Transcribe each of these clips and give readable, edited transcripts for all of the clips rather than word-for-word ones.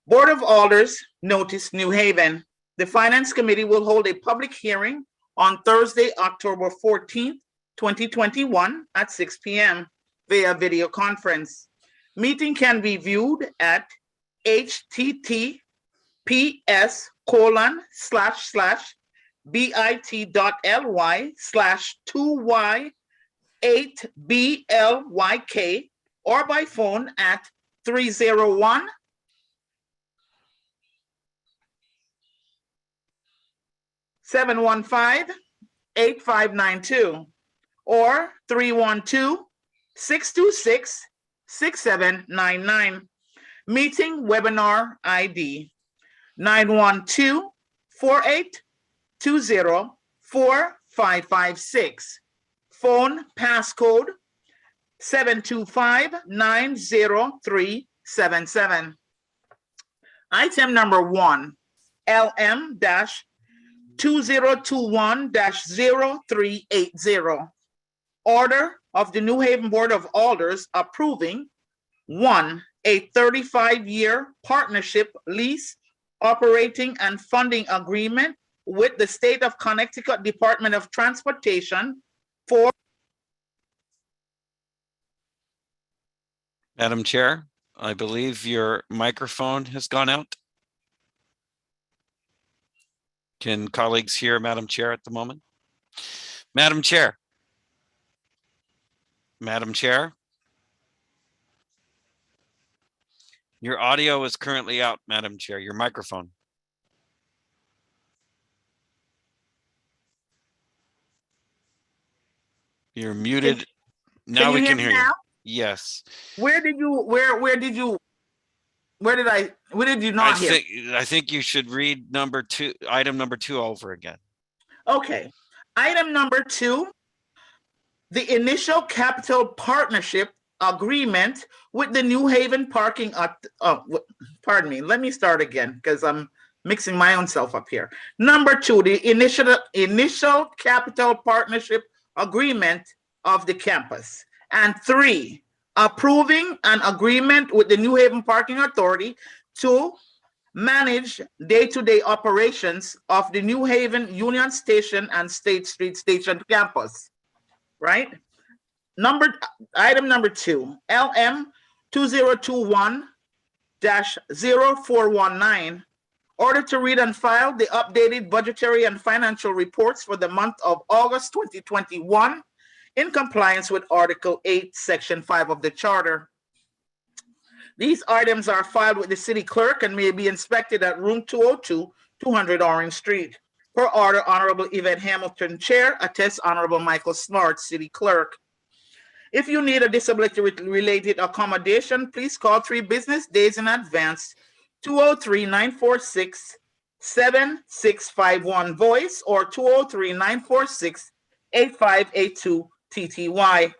Board of Alders notice New Haven. The Finance Committee will hold a public hearing on Thursday, October 14th, 2021 at 6 p.m. via video conference. Meeting can be viewed at https://bit.ly/2y8blyk or by phone at 301 715-8592 or 312-626-6799. Meeting webinar ID 912-4820-4556. Phone passcode 725-90377. Item number 1, LM-2021-0380. Order of the New Haven Board of Alders approving 1, a 35-year partnership lease operating and funding agreement with the State of Connecticut Department of Transportation for. Madam Chair, I believe your microphone has gone out. Can colleagues hear Madam Chair at the moment? Madam Chair. Madam Chair. Your audio is currently out, Madam Chair, your microphone. You're muted. Now we can hear you. Yes. Where did you not hear? I think you should read item number 2 over again. Okay. Item number 2, the initial capital partnership agreement with the New Haven parking. Pardon me. Let me start again because I'm mixing my own self up here. Number 2, the initial capital partnership agreement of the campus. And 3, approving an agreement with the New Haven Parking Authority to manage day-to-day operations of the New Haven Union Station and State Street Station campus, right? Item number 2, LM 2021-0419, order to read and file the updated budgetary and financial reports for the month of August 2021 in compliance with Article 8, Section 5 of the Charter. These items are filed with the City Clerk and may be inspected at room 202, 200 Orange Street. Per order, Honorable Yvette Hamilton, Chair, attests Honorable Michael Smart, City Clerk. If you need a disability-related accommodation, please call 3 business days in advance, 203-946-7651 voice or 203-946-8582 TTY.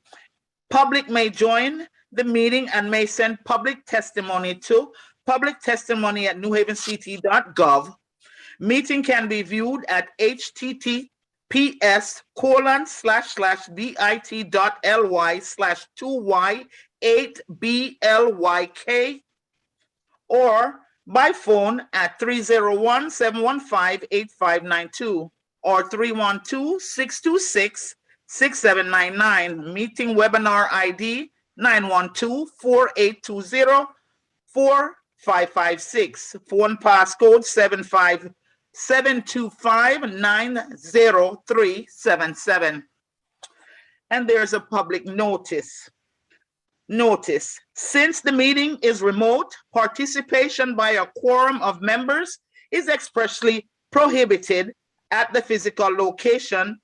Public may join the meeting and may send public testimony to publictestimony@newhavencity.gov. Meeting can be viewed at https://bit.ly/2y8blyk or by phone at 301-715-8592 or 312-626-6799. Meeting webinar ID 912-4820-4556. Phone passcode 725-90377. And there's a public notice. Since the meeting is remote, participation by a quorum of members is expressly prohibited at the physical location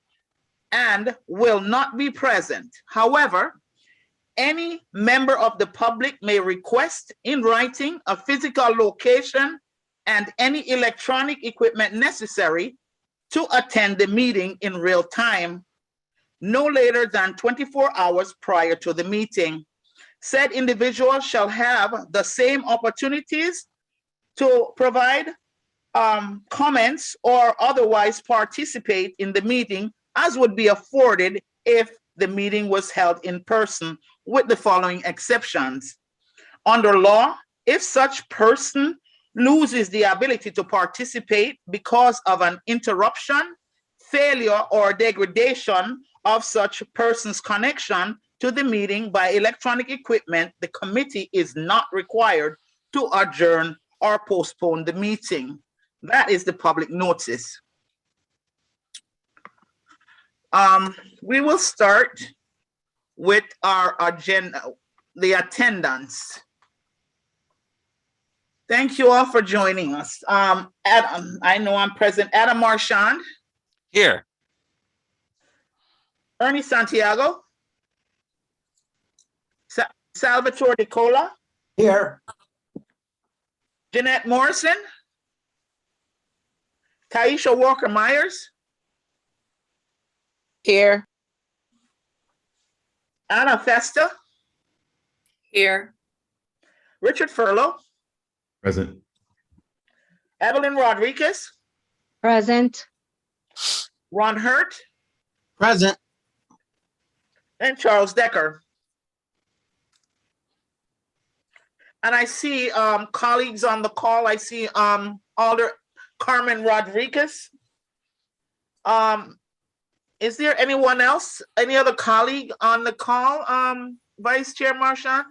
and will not be present. However, any member of the public may request in writing a physical location and any electronic equipment necessary to attend the meeting in real time, no later than 24 hours prior to the meeting. Said individual shall have the same opportunities to provide comments or otherwise participate in the meeting as would be afforded if the meeting was held in person, with the following exceptions. Under law, if such person loses the ability to participate because of an interruption, failure, or degradation of such person's connection to the meeting by electronic equipment, the committee is not required to adjourn or postpone the meeting. That is the public notice. We will start with our agenda, the attendance. Thank you all for joining us. Adam, I know I'm present. Adam Marchand. Here. Ernie Santiago. Salvatore Nicola. Here. Jeanette Morrison. Taisha Walker Myers. Here. Anna Festa. Here. Richard Furlow. Present. Evelyn Rodriguez. Present. Ron Hurt. Present. And Charles Decker. And I see colleagues on the call. I see Alder Carmen Rodriguez. Is there anyone else, any other colleague on the call, Vice Chair Marchand?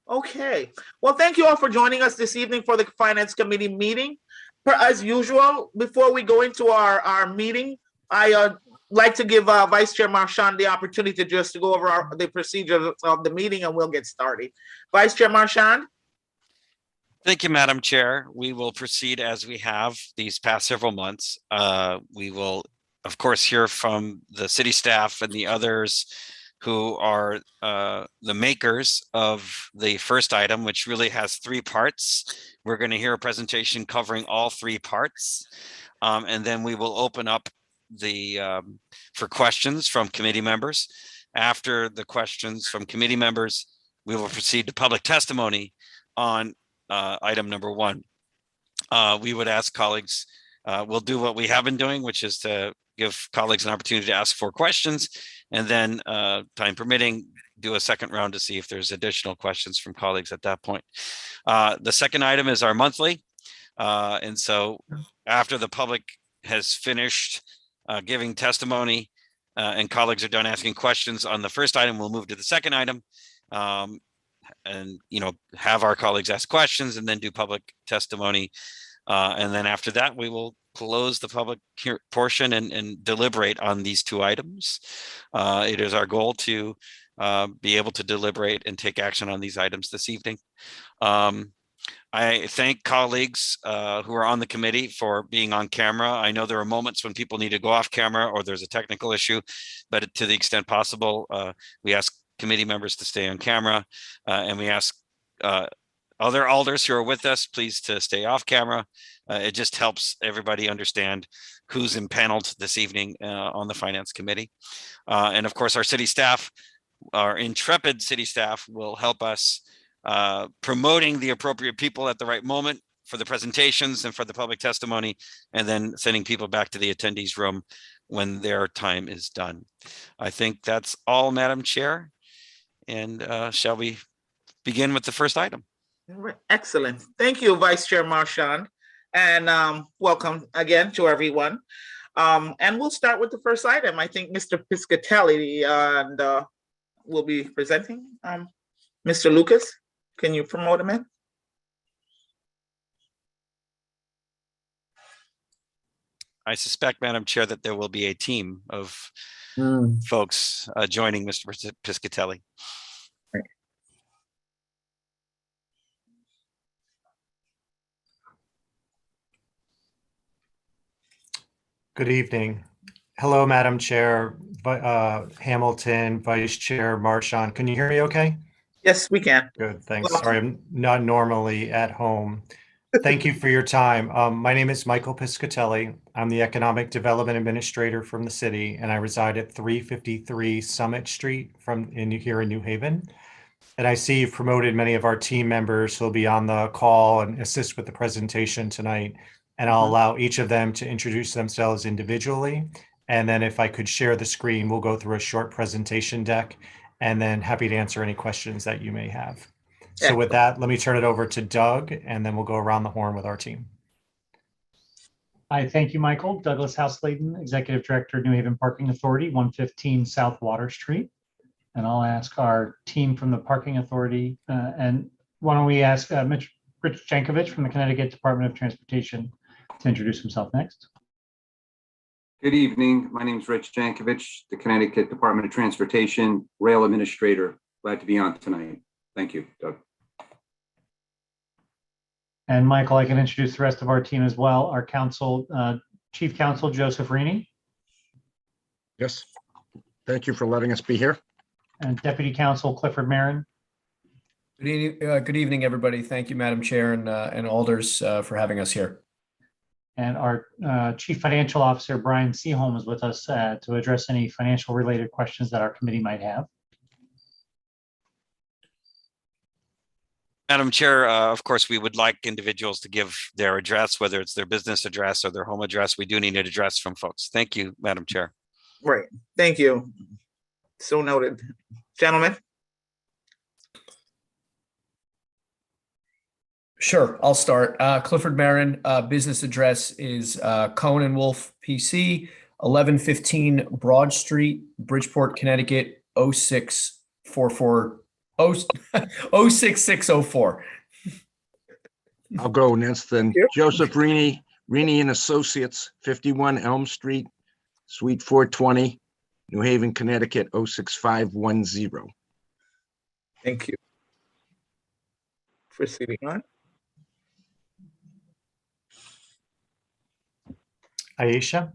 Okay. Well, thank you all for joining us this evening for the Finance Committee meeting. As usual, before we go into our meeting, I like to give Vice Chair Marchand the opportunity just to go over the procedures of the meeting, and we'll get started. Vice Chair Marchand. Thank you, Madam Chair. We will proceed as we have these past several months. We will, of course, hear from the city staff and the others who are the makers of the first item, which really has three parts. We're going to hear a presentation covering all three parts, and then we will open up for questions from committee members. After the questions from committee members, we will proceed to public testimony on item number one. We would ask colleagues, we'll do what we have been doing, which is to give colleagues an opportunity to ask 4 questions, and then time permitting, do a second round to see if there's additional questions from colleagues at that point. The second item is our monthly. And so after the public has finished giving testimony and colleagues are done asking questions on the first item, we'll move to the second item and have our colleagues ask questions and then do public testimony. And then after that, we will close the public portion and deliberate on these 2 items. It is our goal to be able to deliberate and take action on these items this evening. I thank colleagues who are on the committee for being on camera. I know there are moments when people need to go off camera or there's a technical issue, but to the extent possible, we ask committee members to stay on camera, and we ask other alders who are with us, please to stay off camera. It just helps everybody understand who's impaneled this evening on the Finance Committee. And of course, our city staff, our intrepid city staff, will help us promoting the appropriate people at the right moment for the presentations and for the public testimony, and then sending people back to the attendees room when their time is done. I think that's all, Madam Chair. And shall we begin with the first item? Excellent. Thank you, Vice Chair Marchand, and welcome again to everyone. And we'll start with the first item. I think Mr. Piscatelli will be presenting. Mr. Lucas, can you promote him in? I suspect, Madam Chair, that there will be a team of folks joining Mr. Piscatelli. Good evening. Hello, Madam Chair, Hamilton, Vice Chair Marchand. Can you hear me okay? Yes, we can. Good, thanks. Sorry, I'm not normally at home. Thank you for your time. My name is Michael Piscatelli. I'm the Economic Development Administrator from the city, and I reside at 353 Summit Street here in New Haven. And I see you've promoted many of our team members who will be on the call and assist with the presentation tonight. And I'll allow each of them to introduce themselves individually. And then if I could share the screen, we'll go through a short presentation deck, and then happy to answer any questions that you may have. So with that, let me turn it over to Doug, and then we'll go around the horn with our team. Hi, thank you, Michael. Douglas House-Layton, Executive Director, New Haven Parking Authority, 115 South Water Street. And I'll ask our team from the Parking Authority, and why don't we ask Rich Jankovich from the Connecticut Department of Transportation to introduce himself next. Good evening. My name is Rich Jankovich, the Connecticut Department of Transportation Rail Administrator. Glad to be on tonight. Thank you, Doug. And Michael, I can introduce the rest of our team as well. Our counsel, Chief Counsel Joseph Rini, Yes. Thank you for letting us be here. and Deputy Counsel Clifford Marin. Good evening, everybody. Thank you, Madam Chair and alders for having us here. And our Chief Financial Officer, Brian Seaholm, is with us to address any financial related questions that our committee might have. Madam Chair, of course, we would like individuals to give their address, whether it's their business address or their home address. We do need an address from folks. Thank you, Madam Chair. Right. Thank you. So noted. Gentlemen. Sure, I'll start. Clifford Marin, business address is Cohen and Wolf PC, 1115 Broad Street, Bridgeport, Connecticut, 06440 06604. I'll go next then. Yep. Joseph Rini and Associates, 51 Elm Street, Suite 420, New Haven, Connecticut, 06510. Thank you. Proceeding on. Aisha?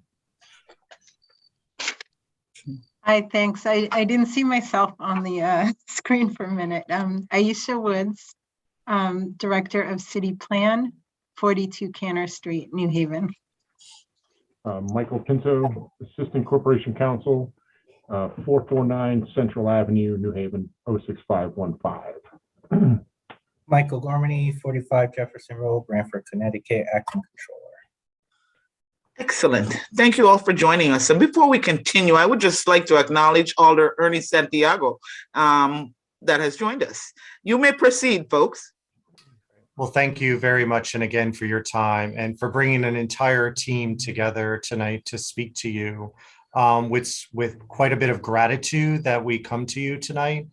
Hi, thanks. I didn't see myself on the screen for a minute. Aisha Woods, Director of City Plan, 42 Canner Street, New Haven. Michael Pinto, Assistant Corporation Counsel, 449 Central Avenue, New Haven, 06515. Michael Gormany, 45 Jefferson Road, Branford, Connecticut, Acting Controller. Excellent. Thank you all for joining us. And before we continue, I would just like to acknowledge Alder Ernie Santiago that has joined us. You may proceed, folks. Well, thank you very much, and again for your time and for bringing an entire team together tonight to speak to you with quite a bit of gratitude that we come to you tonight.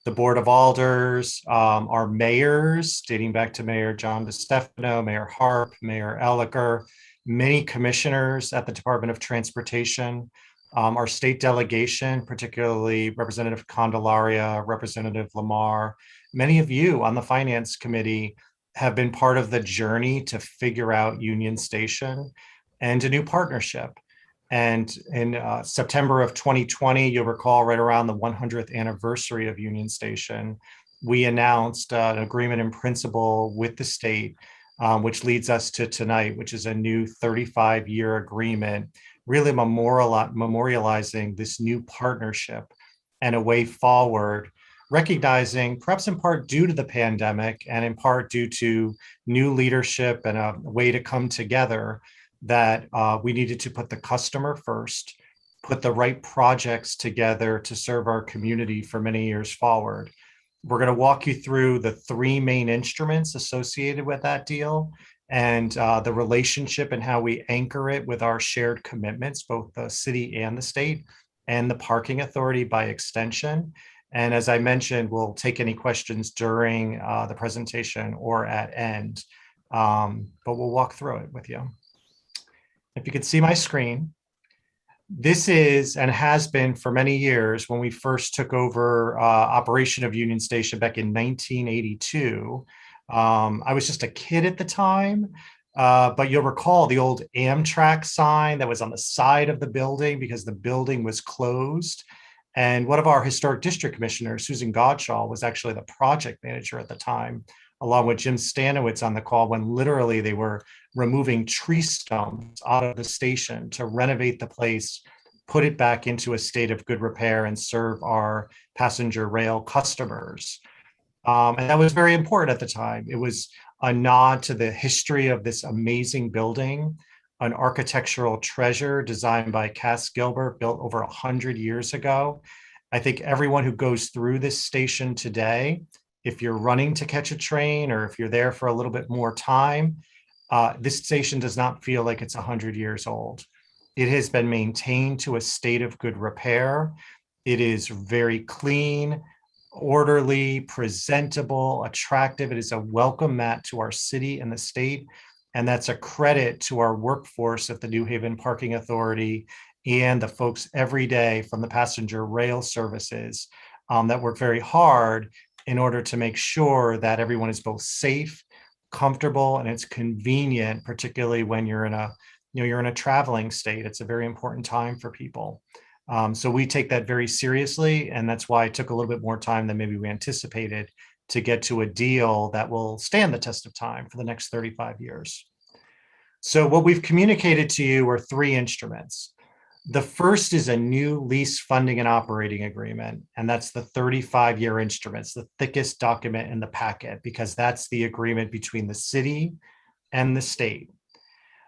The Board of Alders, our mayors, dating back to Mayor John DeStefano, Mayor Harp, Mayor Elicker, many commissioners at the Department of Transportation, our state delegation, particularly Representative Candelaria, Representative Lamar, many of you on the Finance Committee have been part of the journey to figure out Union Station and a new partnership. And in September of 2020, you'll recall right around the 100th anniversary of Union Station, we announced an agreement in principle with the state, which leads us to tonight, which is a new 35-year agreement, really memorializing this new partnership and a way forward, recognizing, perhaps in part due to the pandemic and in part due to new leadership and a way to come together, that we needed to put the customer first, put the right projects together to serve our community for many years forward. We're going to walk you through the three main instruments associated with that deal and the relationship and how we anchor it with our shared commitments, both the city and the state and the parking authority by extension. And as I mentioned, we'll take any questions during the presentation or at end, but we'll walk through it with you. If you could see my screen, this is and has been for many years when we first took over operation of Union Station back in 1982. I was just a kid at the time, but you'll recall the old Amtrak sign that was on the side of the building because the building was closed. And one of our historic district commissioners, Susan Godshaw, was actually the project manager at the time, along with Jim Stanowitz on the call, when literally they were removing tree stumps out of the station to renovate the place, put it back into a state of good repair and serve our passenger rail customers. And that was very important at the time. It was a nod to the history of this amazing building, an architectural treasure designed by Cass Gilbert, built over 100 years ago. I think everyone who goes through this station today if you're running to catch a train or if you're there for a little bit more time, this station does not feel like it's 100 years old. It has been maintained to a state of good repair. It is very clean, orderly, presentable, attractive. It is a welcome mat to our city and the state. And that's a credit to our workforce at the New Haven Parking Authority and the folks every day from the passenger rail services that work very hard in order to make sure that everyone is both safe, comfortable, and it's convenient, particularly when you're in a traveling state. It's a very important time for people. So we take that very seriously, and that's why it took a little bit more time than maybe we anticipated to get to a deal that will stand the test of time for the next 35 years. So what we've communicated to you are 3 instruments. The first is a new lease funding and operating agreement, and that's the 35-year instruments, the thickest document in the packet, because that's the agreement between the city and the state.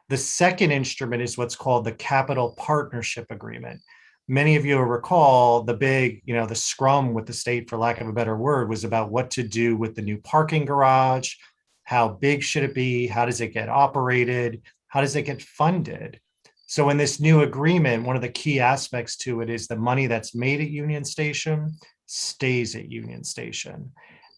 The second instrument is what's called the Capital Partnership Agreement. Many of you will recall the big, the scrum with the state, for lack of a better word, was about what to do with the new parking garage. How big should it be? How does it get operated? How does it get funded? So in this new agreement, one of the key aspects to it is the money that's made at Union Station stays at Union Station.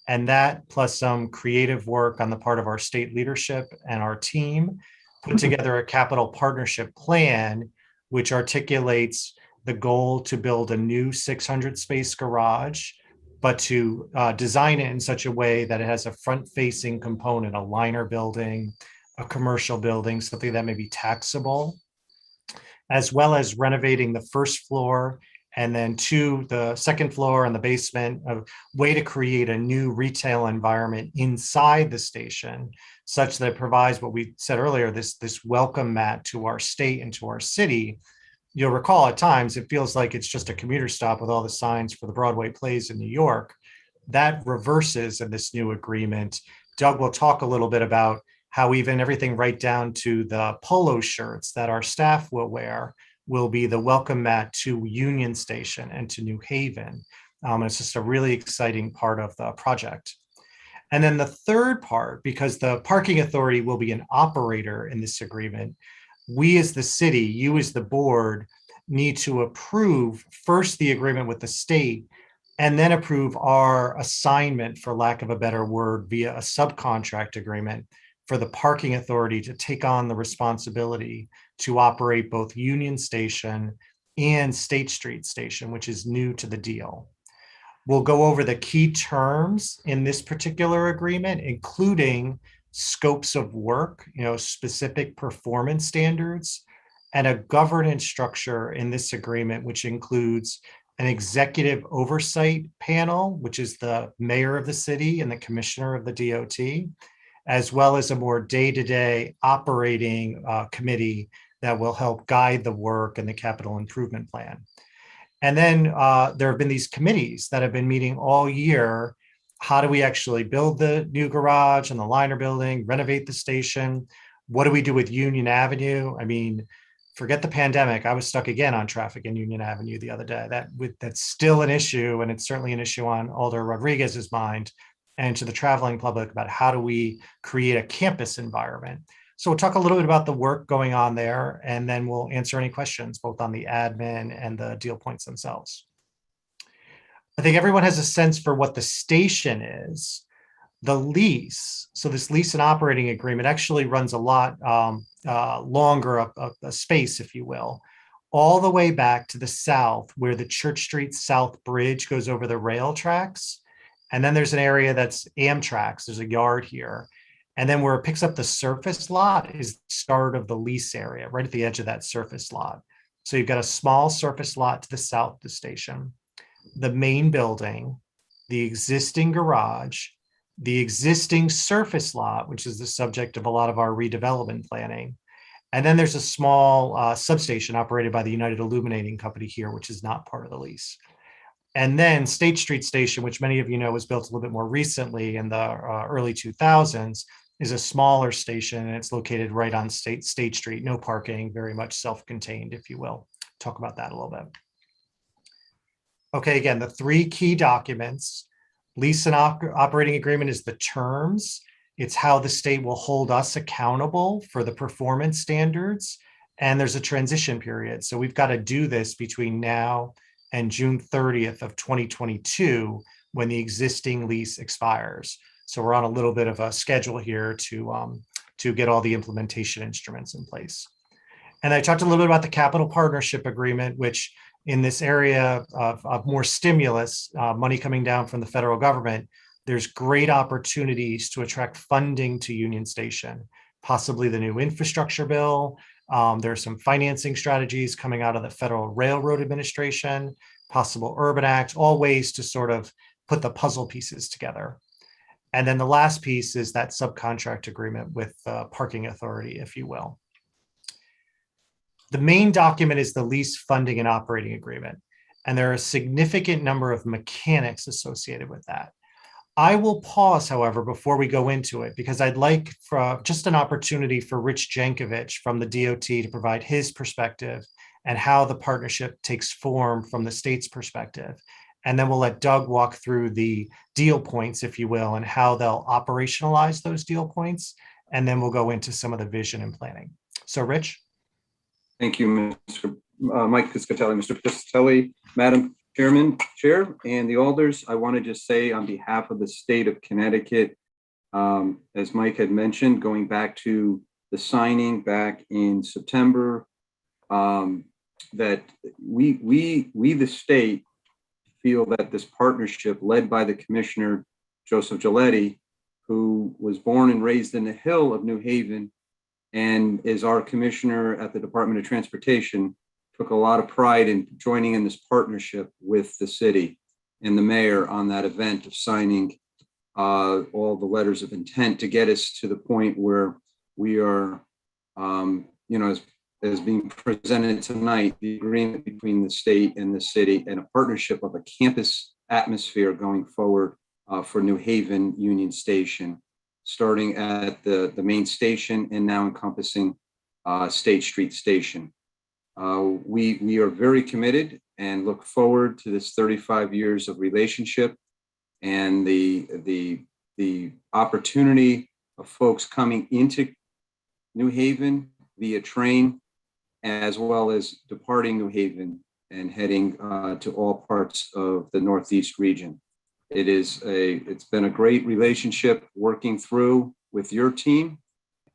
And that, plus some creative work on the part of our state leadership and our team, put together a capital partnership plan, which articulates the goal to build a new 600 space garage, but to design it in such a way that it has a front-facing component, a liner building, a commercial building, something that may be taxable, as well as renovating the first floor and then the second floor and the basement, a way to create a new retail environment inside the station, such that it provides what we said earlier, this welcome mat to our state and to our city. You'll recall at times it feels like it's just a commuter stop with all the signs for the Broadway plays in New York. That reverses in this new agreement. Doug will talk a little bit about how even everything right down to the polo shirts that our staff will wear will be the welcome mat to Union Station and to New Haven. It's just a really exciting part of the project. And then the third part, because the parking authority will be an operator in this agreement, we as the city, you as the board, need to approve first the agreement with the state and then approve our assignment, for lack of a better word, via a subcontract agreement for the parking authority to take on the responsibility to operate both Union Station and State Street Station, which is new to the deal. We'll go over the key terms in this particular agreement, including scopes of work, specific performance standards, and a governance structure in this agreement, which includes an executive oversight panel, which is the mayor of the city and the commissioner of the DOT, as well as a more day-to-day operating committee that will help guide the work and the capital improvement plan. And then there have been these committees that have been meeting all year. How do we actually build the new garage and the liner building, renovate the station? What do we do with Union Avenue? I mean, forget the pandemic. I was stuck again on traffic in Union Avenue the other day. That's still an issue, and it's certainly an issue on Alder Rodriguez's mind and to the traveling public about how do we create a campus environment. So we'll talk a little bit about the work going on there, and then we'll answer any questions both on the admin and the deal points themselves. I think everyone has a sense for what the station is. The lease, so this lease and operating agreement actually runs a lot longer a space, if you will, all the way back to the south where the Church Street South Bridge goes over the rail tracks. And then there's an area that's Amtrak's, there's a yard here. And then where it picks up the surface lot is the start of the lease area, right at the edge of that surface lot. So you've got a small surface lot to the south of the station, the main building, the existing garage, the existing surface lot, which is the subject of a lot of our redevelopment planning. And then there's a small substation operated by the United Illuminating Company here, which is not part of the lease. And then State Street Station, which many of you know was built a little bit more recently in the early 2000s, is a smaller station, and it's located right on State Street, no parking, very much self-contained, if you will. Talk about that a little bit. Okay, again, the three key documents. Lease and operating agreement is the terms. It's how the state will hold us accountable for the performance standards. And there's a transition period. So we've got to do this between now and June 30th of 2022 when the existing lease expires. So we're on a little bit of a schedule here to get all the implementation instruments in place. And I talked a little bit about the capital partnership agreement, which in this area of more stimulus, money coming down from the federal government, there's great opportunities to attract funding to Union Station, possibly the new infrastructure bill. There are some financing strategies coming out of the Federal Railroad Administration, possible Urban Act, all ways to sort of put the puzzle pieces together. And then the last piece is that subcontract agreement with the parking authority, if you will. The main document is the lease funding and operating agreement, and there are a significant number of mechanics associated with that. I will pause, however, before we go into it, because I'd like for just an opportunity for Rich Jankovich from the DOT to provide his perspective and how the partnership takes form from the state's perspective. And then we'll let Doug walk through the deal points, if you will, and how they'll operationalize those deal points. And then we'll go into some of the vision and planning. So, Rich. Thank you, Mr. Mike Piscatelli, Mr. Piscatelli, Madam Chair, and the alders. I want to just say on behalf of the state of Connecticut, as Mike had mentioned, going back to the signing back in September, that we the state feel that this partnership led by the Commissioner Joseph Giletti, who was born and raised in the Hill of New Haven and is our commissioner at the Department of Transportation, took a lot of pride in joining in this partnership with the city and the mayor on that event of signing all the letters of intent to get us to the point where we are, as being presented tonight, the agreement between the state and the city and a partnership of a campus atmosphere going forward for New Haven Union Station, starting at the main station and now encompassing State Street Station. We are very committed and look forward to this 35 years of relationship and the opportunity of folks coming into New Haven via train, as well as departing New Haven and heading to all parts of the Northeast region. It's been a great relationship working through with your team,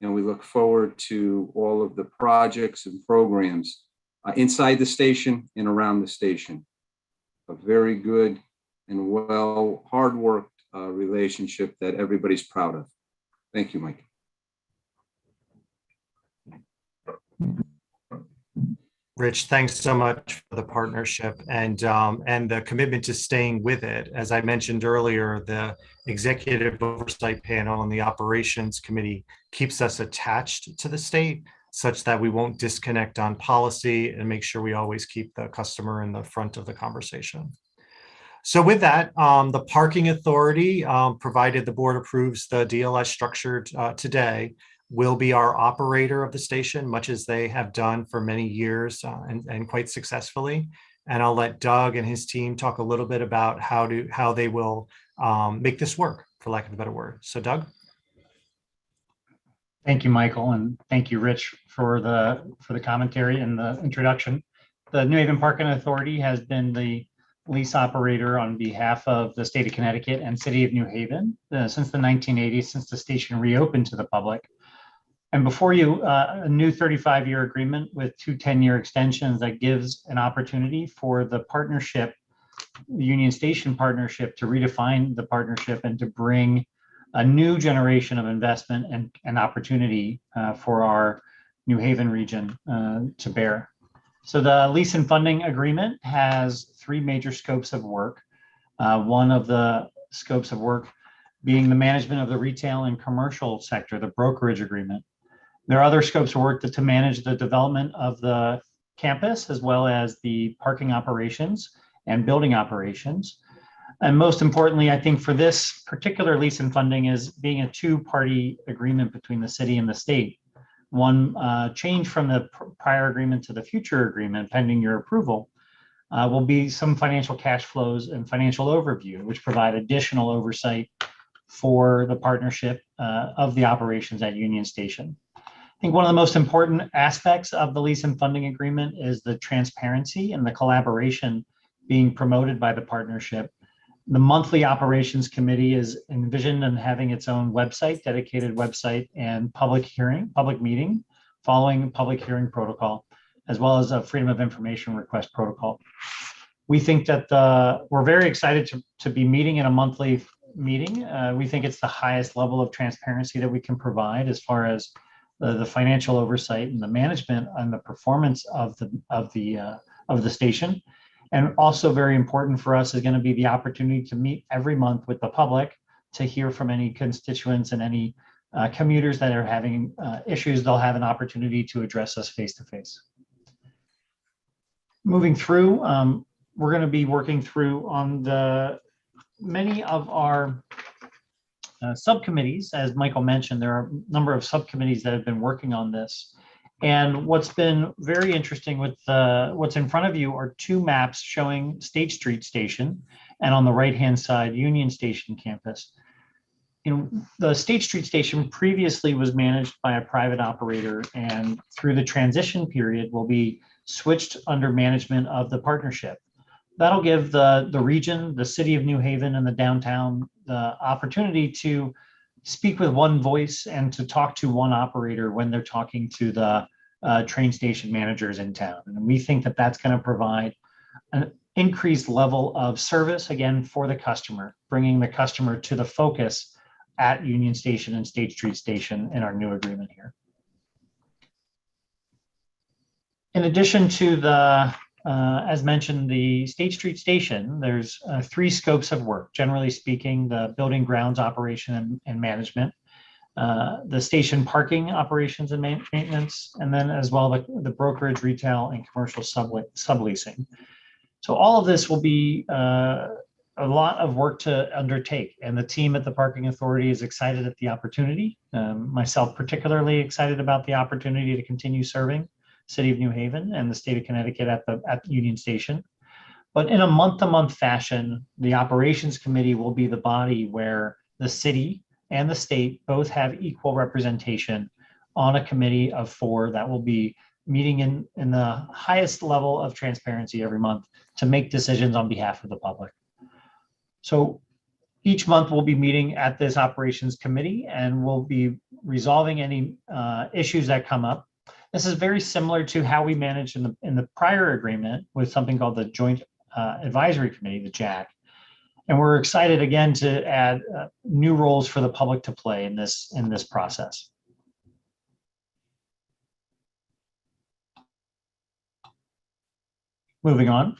and we look forward to all of the projects and programs inside the station and around the station. A very good and hard worked relationship that everybody's proud of. Thank you, Mike. Rich, thanks so much for the partnership and the commitment to staying with it. As I mentioned earlier, the Executive Oversight Panel and the Operations Committee keeps us attached to the state such that we won't disconnect on policy and make sure we always keep the customer in the front of the conversation. So with that, the Parking Authority, provided the board approves the deal as structured today, will be our operator of the station, much as they have done for many years and quite successfully. And I'll let Doug and his team talk a little bit about how they will make this work, for lack of a better word. So Doug. Thank you, Michael, and thank you, Rich, for the commentary and the introduction. The New Haven Parking Authority has been the lease operator on behalf of the state of Connecticut and city of New Haven since the 1980s, since the station reopened to the public. And before you, a new 35-year agreement with 2 10-year extensions that gives an opportunity for the partnership, the Union Station partnership, to redefine the partnership and to bring a new generation of investment and opportunity for our New Haven region to bear. So the lease and funding agreement has 3 major scopes of work. One of the scopes of work being the management of the retail and commercial sector, the brokerage agreement. There are other scopes of work to manage the development of the campus, as well as the parking operations and building operations. And most importantly, I think for this particular lease and funding is being a 2-party agreement between the city and the state. One change from the prior agreement to the future agreement, pending your approval, will be some financial cash flows and financial overview, which provide additional oversight for the partnership of the operations at Union Station. I think one of the most important aspects of the lease and funding agreement is the transparency and the collaboration being promoted by the partnership. The monthly operations committee is envisioned in having its own website, dedicated website, and public meeting following public hearing protocol, as well as a freedom of information request protocol. We think that we're very excited to be meeting in a monthly meeting. We think it's the highest level of transparency that we can provide as far as the financial oversight and the management and the performance of the station. And also very important for us is going to be the opportunity to meet every month with the public to hear from any constituents and any commuters that are having issues. They'll have an opportunity to address us face to face. Moving through, we're going to be working through on many of our subcommittees. As Michael mentioned, there are a number of subcommittees that have been working on this. And what's been very interesting with what's in front of you are two maps showing State Street Station, and on the right-hand side, Union Station campus. The State Street Station previously was managed by a private operator, and through the transition period will be switched under management of the partnership. That'll give the region, the city of New Haven, and the downtown the opportunity to speak with one voice and to talk to one operator when they're talking to the train station managers in town. And we think that that's going to provide an increased level of service, again, for the customer, bringing the customer to the focus at Union Station and State Street Station in our new agreement here. In addition to as mentioned, the State Street Station, there's 3 scopes of work. Generally speaking, the building grounds operation and management, the station parking operations and maintenance, and then as well the brokerage, retail, and commercial subleasing. So all of this will be a lot of work to undertake, and the team at the Parking Authority is excited at the opportunity. Myself particularly excited about the opportunity to continue serving City of New Haven and the state of Connecticut at Union Station. But in a month-to-month fashion, the Operations Committee will be the body where the city and the state both have equal representation on a committee of 4 that will be meeting in the highest level of transparency every month to make decisions on behalf of the public. So each month we'll be meeting at this Operations Committee, and we'll be resolving any issues that come up. This is very similar to how we managed in the prior agreement with something called the Joint Advisory Committee, the JAC. And we're excited again to add new roles for the public to play in this process. Moving on.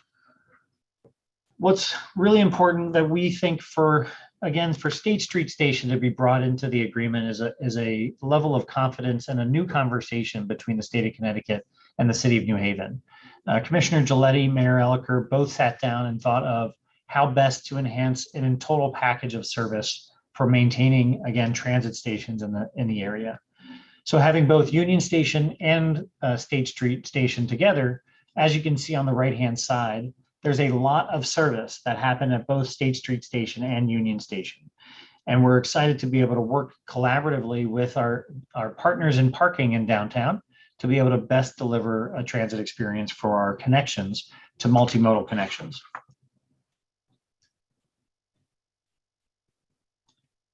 What's really important that we think for State Street Station to be brought into the agreement is a level of confidence and a new conversation between the state of Connecticut and the city of New Haven. Commissioner Giletti, Mayor Elicker both sat down and thought of how best to enhance an in total package of service for maintaining, again, transit stations in the area. So having both Union Station and State Street Station together, as you can see on the right-hand side, there's a lot of service that happened at both State Street Station and Union Station. And we're excited to be able to work collaboratively with our partners in parking in downtown to be able to best deliver a transit experience for our connections to multimodal connections.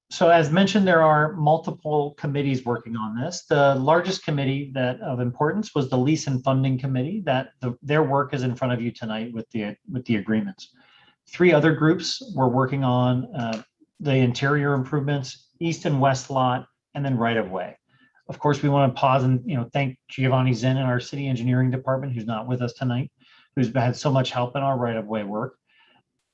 So as mentioned, there are multiple committees working on this. The largest committee of importance was the Lease and Funding Committee. Their work is in front of you tonight with the agreements. 3 other groups were working on the interior improvements, east and west lot, and then right of way. Of course, we want to pause and thank Giovanni Zinn in our city engineering department, who's not with us tonight, who's had so much help in our right of way work.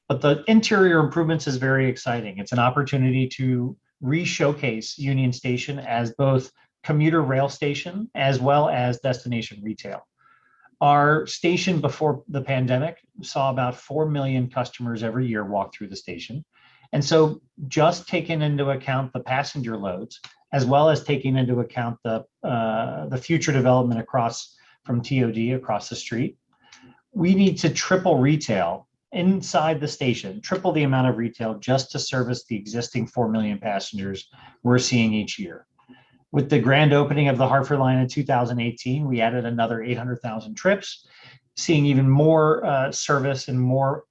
But the interior improvements is very exciting. It's an opportunity to re-showcase Union Station as both commuter rail station as well as destination retail. Our station before the pandemic saw about 4 million customers every year walk through the station. And so just taking into account the passenger loads, as well as taking into account the future development from TOD across the street, we need to triple retail inside the station, triple the amount of retail just to service the existing 4 million passengers we're seeing each year. With the grand opening of the Hartford line in 2018, we added another 800,000 trips, seeing even more service and more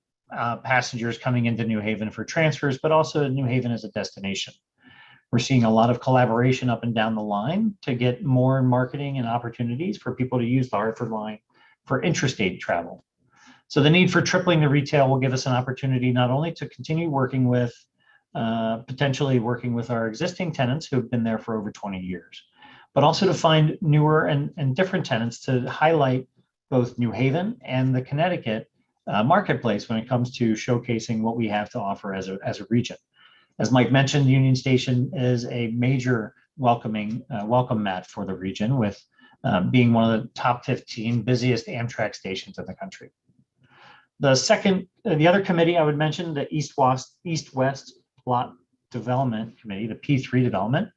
passengers coming into New Haven for transfers, but also New Haven as a destination. We're seeing a lot of collaboration up and down the line to get more marketing and opportunities for people to use the Hartford line for intrastate travel. So the need for tripling the retail will give us an opportunity not only to continue working with, potentially working with our existing tenants who have been there for over 20 years, but also to find newer and different tenants to highlight both New Haven and the Connecticut marketplace when it comes to showcasing what we have to offer as a region. As Mike mentioned, Union Station is a major welcome mat for the region, with being one of the top 15 busiest Amtrak stations in the country. The other committee I would mention, the East-West Lot Development Committee, the P3 development.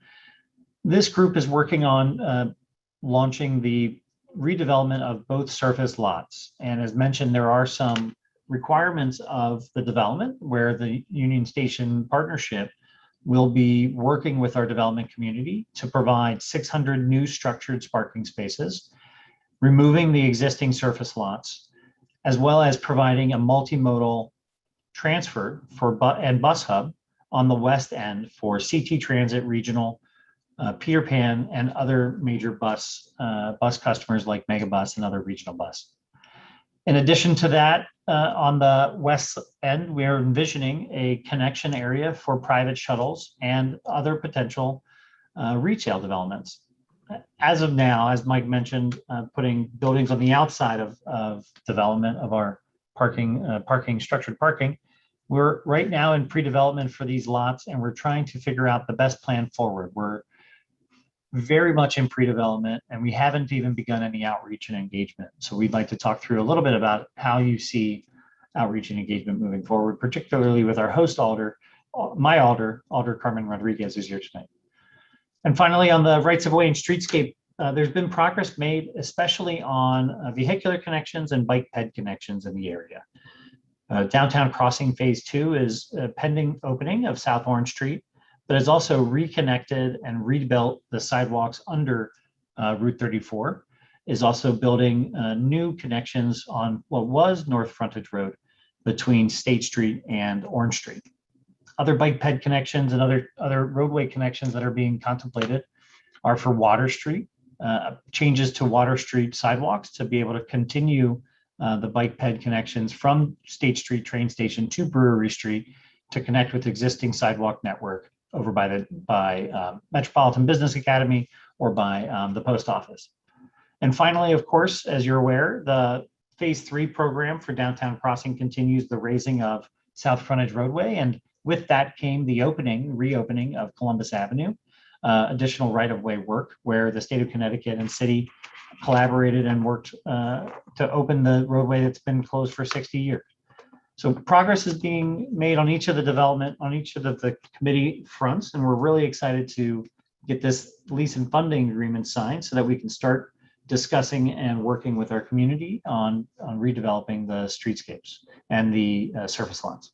This group is working on launching the redevelopment of both surface lots. And as mentioned, there are some requirements of the development where the Union Station partnership will be working with our development community to provide 600 new structured parking spaces, removing the existing surface lots, as well as providing a multimodal transfer and bus hub on the west end for CT Transit, Regional, Peter Pan, and other major bus customers like Megabus and other regional bus. In addition to that, on the west end, we are envisioning a connection area for private shuttles and other potential retail developments. As of now, as Mike mentioned, putting buildings on the outside of development of our structured parking, we're right now in pre-development for these lots, and we're trying to figure out the best plan forward. We're very much in pre-development, and we haven't even begun any outreach and engagement. So we'd like to talk through a little bit about how you see outreach and engagement moving forward, particularly with our host alder, Alder Carmen Rodriguez, who's here tonight. And finally, on the rights of way and streetscape, there's been progress made, especially on vehicular connections and bike ped connections in the area. Downtown Crossing Phase 2 is pending opening of South Orange Street, but has also reconnected and rebuilt the sidewalks under Route 34, is also building new connections on what was North Frontage Road between State Street and Orange Street. Other bike ped connections and other roadway connections that are being contemplated are for Water Street, changes to Water Street sidewalks to be able to continue the bike ped connections from State Street train station to Brewery Street to connect with existing sidewalk network over by Metropolitan Business Academy or by the post office. And finally, of course, as you're aware, the Phase 3 program for Downtown Crossing continues the raising of South Frontage Roadway, and with that came the reopening of Columbus Avenue, additional right-of-way work where the state of Connecticut and city collaborated and worked to open the roadway that's been closed for 60 years. So progress is being made on each of the committee fronts, and we're really excited to get this lease and funding agreement signed so that we can start discussing and working with our community on redeveloping the streetscapes and the surface lots.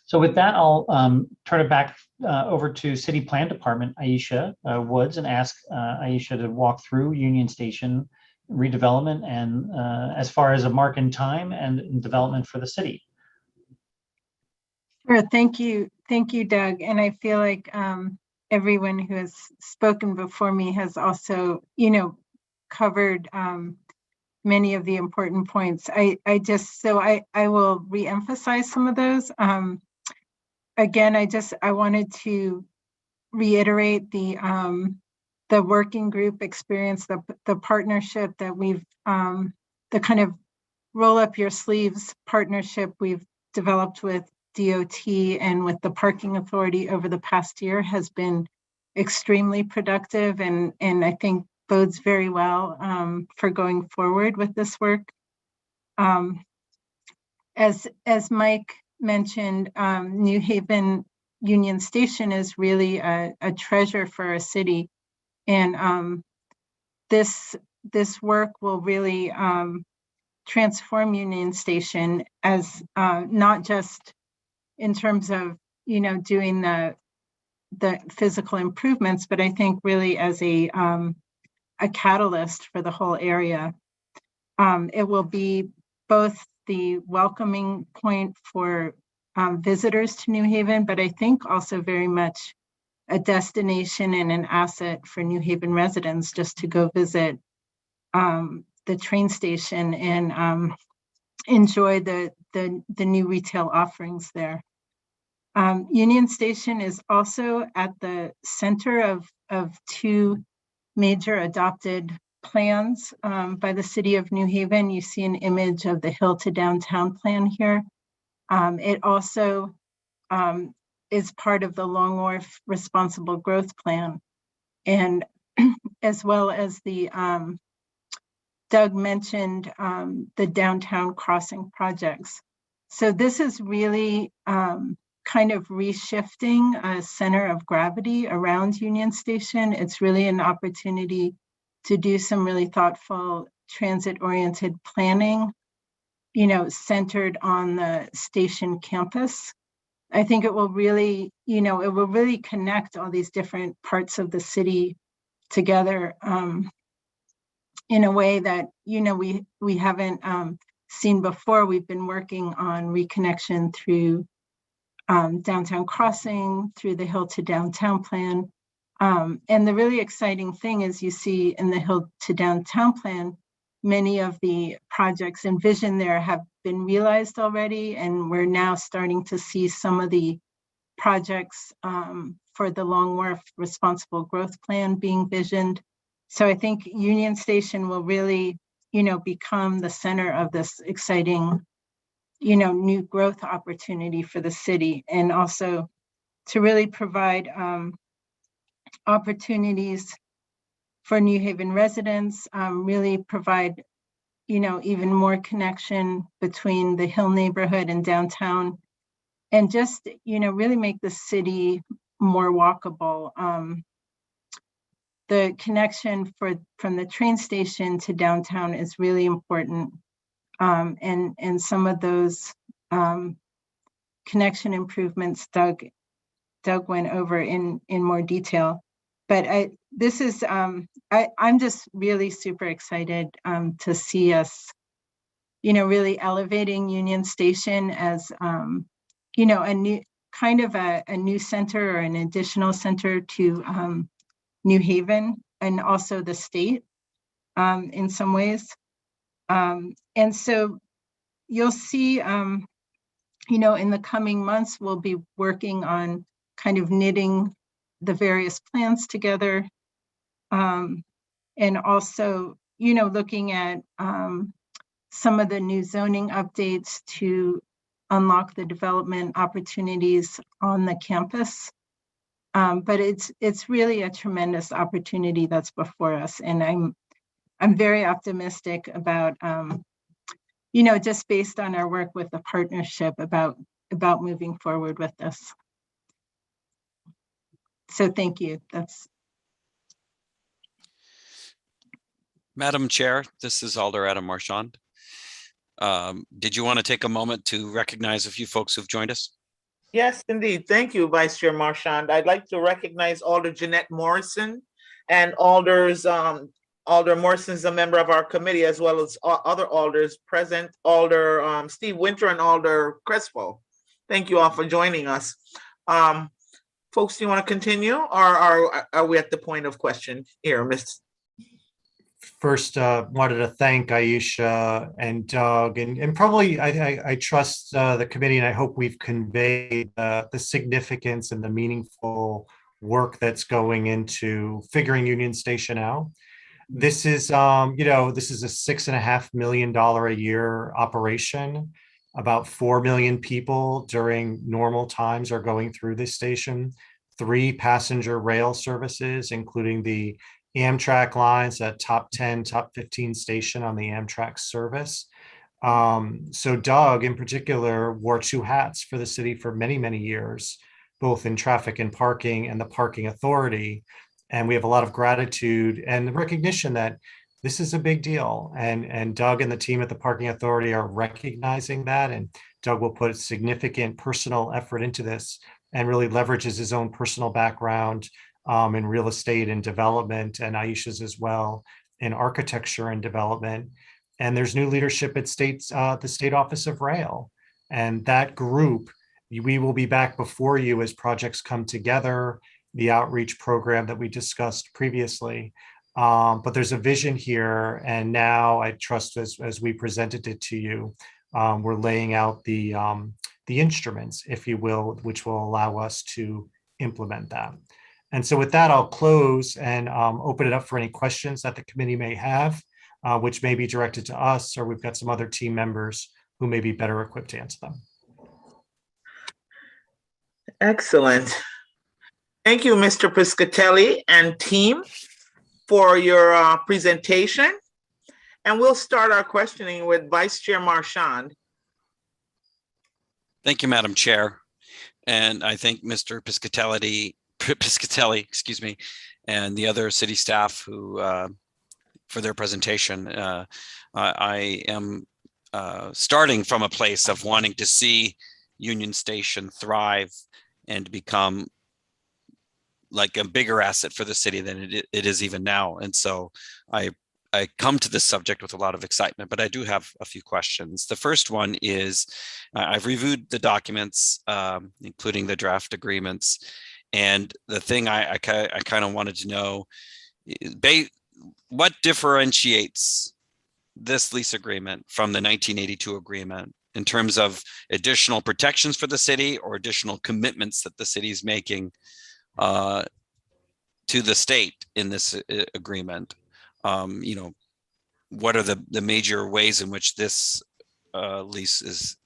So with that, I'll turn it back over to City Plan Department, Aisha Woods, and ask Aisha to walk through Union Station redevelopment and as far as a mark in time and development for the city. Sure, thank you, Doug. And I feel like everyone who has spoken before me has also, covered many of the important points. I will reemphasize some of those. Again, I wanted to reiterate the working group experience, the partnership that we've, the kind of roll up your sleeves partnership we've developed with DOT and with the Parking Authority over the past year has been extremely productive and I think bodes very well for going forward with this work. As Mike mentioned, New Haven Union Station is really a treasure for our city. And this work will really transform Union Station as not just in terms of, doing the physical improvements, but I think really as a catalyst for the whole area. It will be both the welcoming point for visitors to New Haven, but I think also very much a destination and an asset for New Haven residents just to go visit the train station and enjoy the new retail offerings there. Union Station is also at the center of two major adopted plans by the city of New Haven. You see an image of the Hill to Downtown plan here. It also is part of the Long Wharf Responsible Growth Plan, and as well as the Doug mentioned the downtown crossing projects. So this is really kind of reshifting a center of gravity around Union Station. It's really an opportunity to do some really thoughtful transit-oriented planning, centered on the station campus. I think it will really, connect all these different parts of the city together in a way that, we haven't seen before. We've been working on reconnection through downtown crossing, through the Hill to Downtown plan. And the really exciting thing is you see in the Hill to Downtown plan, many of the projects envisioned there have been realized already, and we're now starting to see some of the projects for the Long Wharf Responsible Growth Plan being visioned. So I think Union Station will really, become the center of this exciting, new growth opportunity for the city, and also to really provide opportunities for New Haven residents, really provide, even more connection between the Hill neighborhood and downtown, and just, really make the city more walkable. The connection from the train station to downtown is really important. And some of those connection improvements Doug went over in more detail. But I'm just really super excited to see us, really elevating Union Station as, a new kind of a new center or an additional center to New Haven and also the state in some ways. And so you'll see, in the coming months, we'll be working on kind of knitting the various plans together, and also, looking at some of the new zoning updates to unlock the development opportunities on the campus. But it's really a tremendous opportunity that's before us, and I'm very optimistic about, just based on our work with the partnership about moving forward with this. So thank you. That's. Madam Chair, this is Alder Adam Marchand. Did you want to take a moment to recognize a few folks who've joined us? Yes, indeed. Thank you, Vice Chair Marchand. I'd like to recognize Alder Jeanette Morrison, and Alder Morrison is a member of our committee, as well as other alders present, Alder Steve Winter and Alder Crespo. Thank you all for joining us. Folks, do you want to continue, or are we at the point of question here, Ms.? First, wanted to thank Aisha and Doug, and probably I trust the committee, and I hope we've conveyed the significance and the meaningful work that's going into figuring Union Station out. This is, this is a $6.5 million a year operation. About 4 million people during normal times are going through this station. 3 passenger rail services, including the Amtrak lines, a top 10, top 15 station on the Amtrak service. So Doug in particular wore 2 hats for the city for many, many years, both in traffic and parking and the parking authority. And we have a lot of gratitude and the recognition that this is a big deal. And Doug and the team at the Parking Authority are recognizing that. And Doug will put significant personal effort into this and really leverages his own personal background in real estate and development, and Aisha's as well in architecture and development. And there's new leadership at the State Office of Rail. And that group, we will be back before you as projects come together, the outreach program that we discussed previously. But there's a vision here. And now I trust as we presented it to you, we're laying out the instruments, if you will, which will allow us to implement that. And so with that, I'll close and open it up for any questions that the committee may have, which may be directed to us, or we've got some other team members who may be better equipped to answer them. Excellent. Thank you, Mr. Piscatelli and team, for your presentation. And we'll start our questioning with Vice Chair Marchand. Thank you, Madam Chair. And I thank Mr. Piscatelli, excuse me, and the other city staff who for their presentation. I am starting from a place of wanting to see Union Station thrive and become like a bigger asset for the city than it is even now. And so I come to this subject with a lot of excitement, but I do have a few questions. The first one is, I've reviewed the documents, including the draft agreements. And the thing I kind of wanted to know, what differentiates this lease agreement from the 1982 agreement in terms of additional protections for the city or additional commitments that the city is making to the state in this agreement? What are the major ways in which this lease is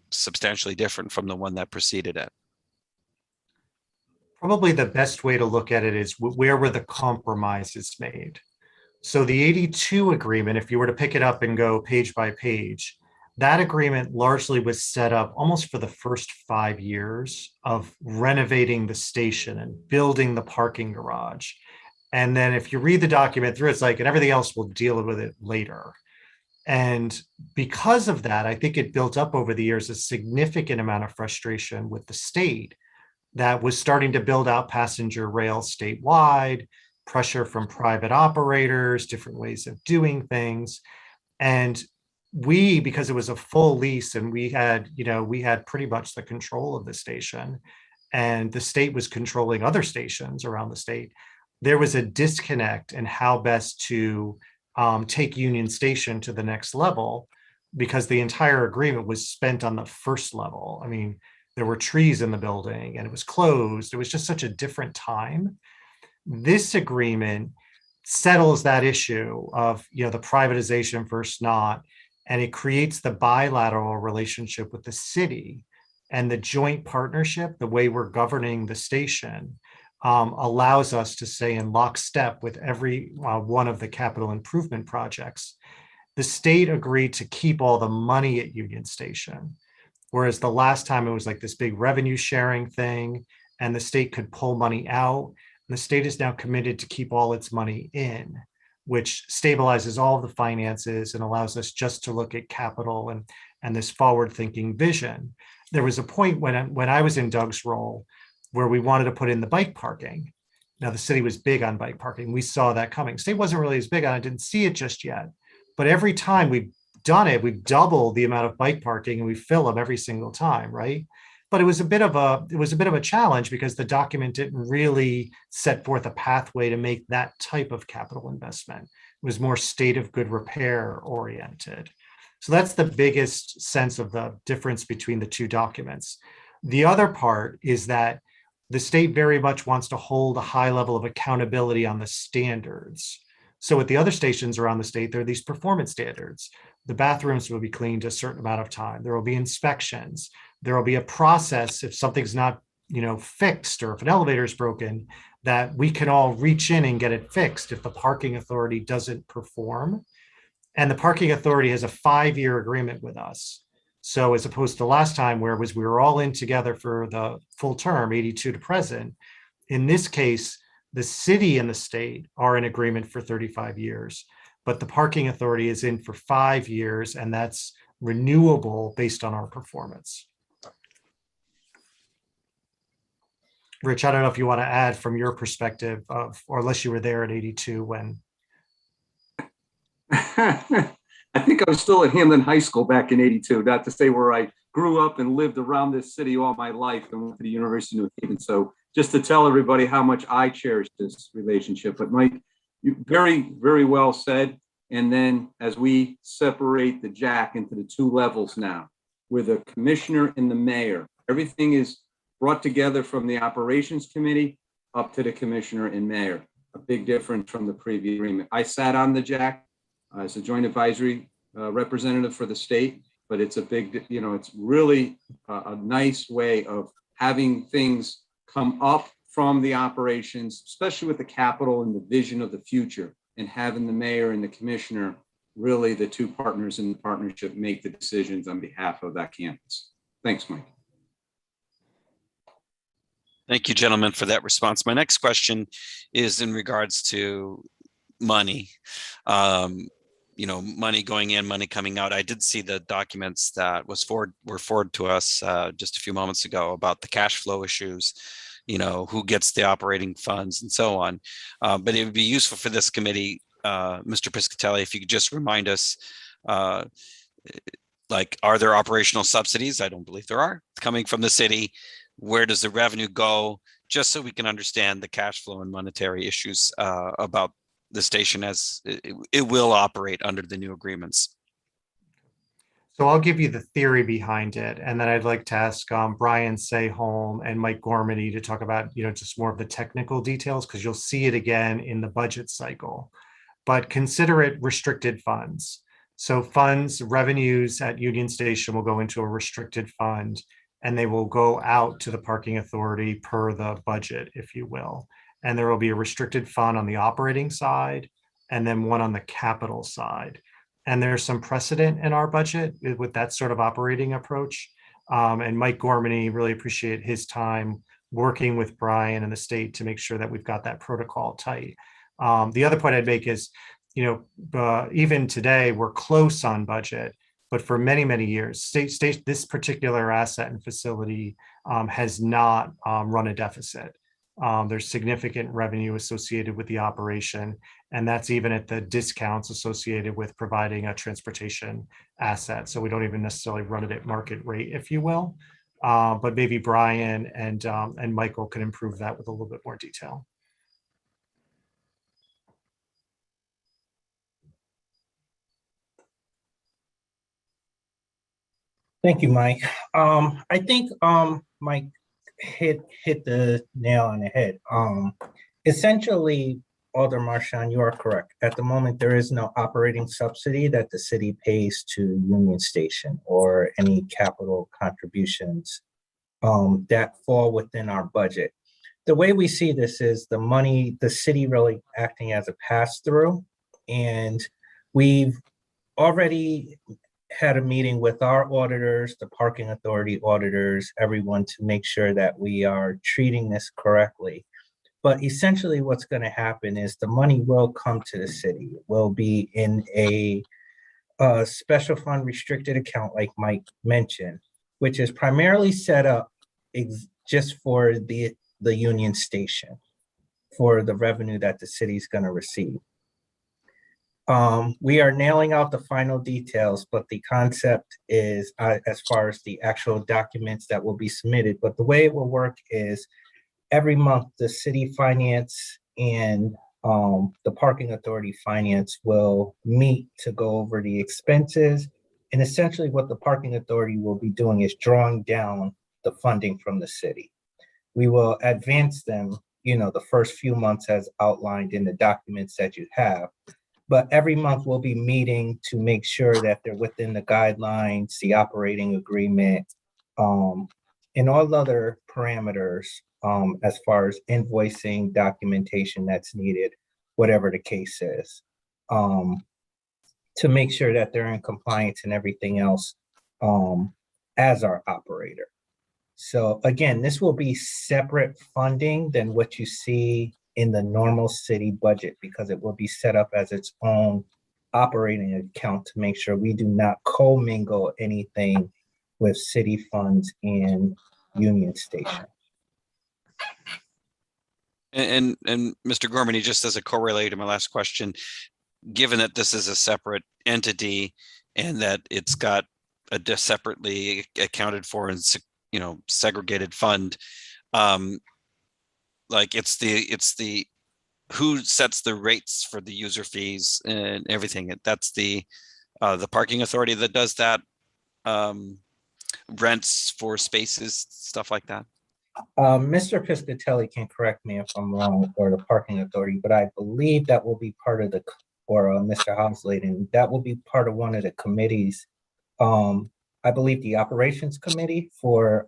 substantially different from the one that preceded it? Probably the best way to look at it is where were the compromises made? So the 82 agreement, if you were to pick it up and go page by page, that agreement largely was set up almost for the first 5 years of renovating the station and building the parking garage. And then if you read the document through, it's like, and everything else we'll deal with it later. And because of that, I think it built up over the years a significant amount of frustration with the state that was starting to build out passenger rail statewide, pressure from private operators, different ways of doing things. And we, because it was a full lease and we had pretty much the control of the station and the state was controlling other stations around the state, there was a disconnect in how best to take Union Station to the next level, because the entire agreement was spent on the first level. I mean, there were trees in the building and it was closed. It was just such a different time. This agreement settles that issue of, the privatization versus not, and it creates the bilateral relationship with the city, and the joint partnership, the way we're governing the station, allows us to stay in lockstep with every one of the capital improvement projects. The state agreed to keep all the money at Union Station, whereas the last time it was like this big revenue sharing thing and the state could pull money out. And the state is now committed to keep all its money in, which stabilizes all of the finances and allows us just to look at capital and this forward-thinking vision. There was a point when I was in Doug's role where we wanted to put in the bike parking. Now, the city was big on bike parking. We saw that coming. State wasn't really as big on it, didn't see it just yet. But every time we've done it, we've doubled the amount of bike parking and we fill them every single time, right? But it was a bit of a challenge because the document didn't really set forth a pathway to make that type of capital investment. It was more state of good repair oriented. So that's the biggest sense of the difference between the two documents. The other part is that the state very much wants to hold a high level of accountability on the standards. So with the other stations around the state, there are these performance standards. The bathrooms will be cleaned a certain amount of time. There will be inspections. There will be a process if something's not, fixed, or if an elevator is broken, that we can all reach in and get it fixed if the parking authority doesn't perform. And the parking authority has a 5-year agreement with us. So as opposed to last time where we were all in together for the full term, 82 to present, in this case, The city and the state are in agreement for 35 years, but the parking authority is in for 5 years, and that's renewable based on our performance. Rich, I don't know if you want to add from your perspective of, or unless you were there at 82 when. I think I was still at Hamlin High School back in 82, not to say where I grew up and lived around this city all my life and went to the University of New Haven. So just to tell everybody how much I cherish this relationship. But Mike, you very, very well said. And then as we separate the Jack into the two levels now, with the commissioner and the mayor, everything is brought together from the operations committee up to the commissioner and mayor. A big difference from the previous agreement. I sat on the Jack as a joint advisory representative for the state, but it's a big, it's really a nice way of having things come up from the operations, especially with the capital and the vision of the future, and having the mayor and the commissioner, really the two partners in the partnership, make the decisions on behalf of that campus. Thanks, Mike. Thank you, gentlemen, for that response. My next question is in regards to money. Money going in, money coming out. I did see the documents that were forwarded to us just a few moments ago about the cash flow issues, who gets the operating funds and so on. But it would be useful for this committee, Mr. Piscatelli, if you could just remind us, are there operational subsidies? I don't believe there are, coming from the city. Where does the revenue go? Just so we can understand the cash flow and monetary issues about the station as it will operate under the new agreements. So I'll give you the theory behind it, and then I'd like to ask Brian Sayholm and Mike Gormany to talk about, just more of the technical details, because you'll see it again in the budget cycle. But consider it restricted funds. So revenues at Union Station will go into a restricted fund, and they will go out to the parking authority per the budget, if you will. And there will be a restricted fund on the operating side and then one on the capital side. And there's some precedent in our budget with that sort of operating approach. And Mike Gormany, really appreciate his time working with Brian and the state to make sure that we've got that protocol tight. The other point I'd make is, even today, we're close on budget. But for many, many years, this particular asset and facility has not run a deficit. There's significant revenue associated with the operation, and that's even at the discounts associated with providing a transportation asset. So we don't even necessarily run it at market rate, if you will. But maybe Brian and Michael can improve that with a little bit more detail. Thank you, Mike. I think Mike hit the nail on the head. Essentially, Alder Marchand, you are correct. At the moment, there is no operating subsidy that the city pays to Union Station or any capital contributions that fall within our budget. The way we see this is the city really acting as a pass-through, and we've already had a meeting with our auditors, the parking authority auditors, everyone, to make sure that we are treating this correctly. But essentially what's going to happen is the money will come to the city. It will be in a special fund restricted account, like Mike mentioned, which is primarily set up just for the Union Station, for the revenue that the city is going to receive. We are nailing out the final details, but the concept is as far as the actual documents that will be submitted. But the way it will work is every month the city finance and the parking authority finance will meet to go over the expenses. And essentially what the parking authority will be doing is drawing down the funding from the city. We will advance them, the first few months as outlined in the documents that you have. But every month we'll be meeting to make sure that they're within the guidelines, the operating agreement, and all other parameters as far as invoicing, documentation that's needed, whatever the case is, to make sure that they're in compliance and everything else as our operator. So again, this will be separate funding than what you see in the normal city budget because it will be set up as its own operating account to make sure we do not commingle anything with city funds and Union Station. And Mr. Gormany, just as a correlate to my last question, given that this is a separate entity and that it's got a separately accounted for and segregated fund, like it's the who sets the rates for the user fees and everything. That's the parking authority that does that, rents for spaces, stuff like that. Mr. Piscatelli can correct me if I'm wrong, or the parking authority, but I believe that will be part of Mr. Housleyden, that will be part of one of the committees. I believe the operations committee for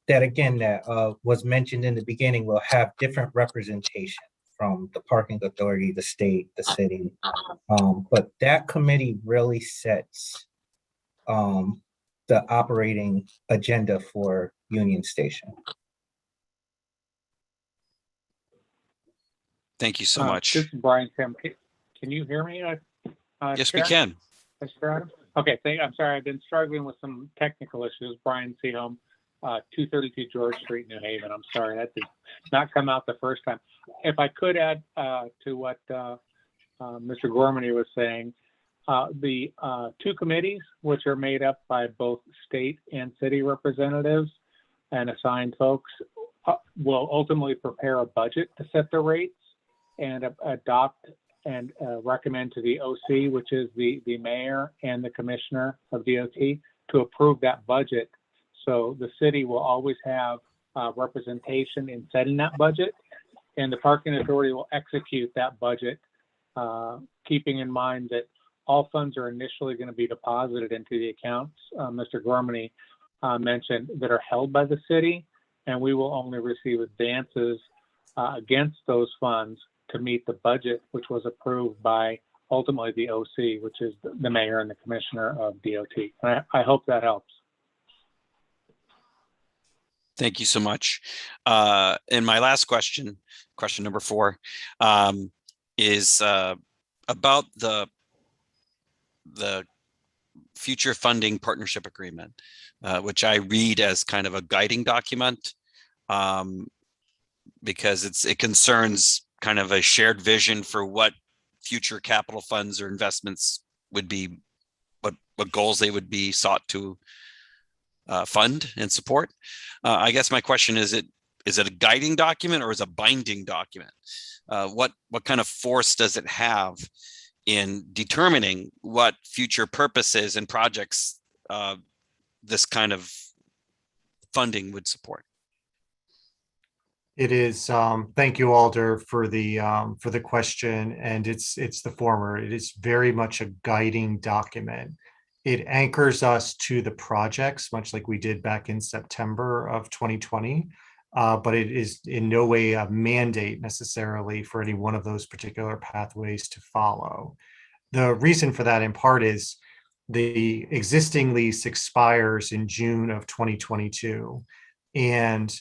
that again, that was mentioned in the beginning, will have different representation from the parking authority, the state, the city. But that committee really sets the operating agenda for Union Station. Thank you so much. This is Brian Kim. Can you hear me? Yes, Chair? we can. Mr. Adams? Okay, I'm sorry. I've been struggling with some technical issues. Brian Seaholm, 232 George Street, New Haven. I'm sorry, that did not come out the first time. If I could add to what Mr. Gormany was saying, the two committees, which are made up by both state and city representatives and assigned folks, will ultimately prepare a budget to set the rates and adopt and recommend to the OC, which is the mayor and the commissioner of DOT, to approve that budget. So the city will always have representation in setting that budget, and the parking authority will execute that budget, keeping in mind that all funds are initially going to be deposited into the accounts Mr. Gormany mentioned that are held by the city, and we will only receive advances against those funds to meet the budget, which was approved by ultimately the OC, which is the mayor and the commissioner of DOT. And I hope that helps. Thank you so much. And my last question number 4, is about the future funding partnership agreement, which I read as kind of a guiding document, because it concerns kind of a shared vision for what future capital funds or investments would be, what goals they would be sought to fund and support. I guess my question is it a guiding document or is it a binding document? What kind of force does it have in determining what future purposes and projects this kind of funding would support? It is, thank you, Alder, for the question, and it's the former. It is very much a guiding document. It anchors us to the projects, much like we did back in September of 2020, but it is in no way a mandate necessarily for any one of those particular pathways to follow. The reason for that in part is the existing lease expires in June of 2022, and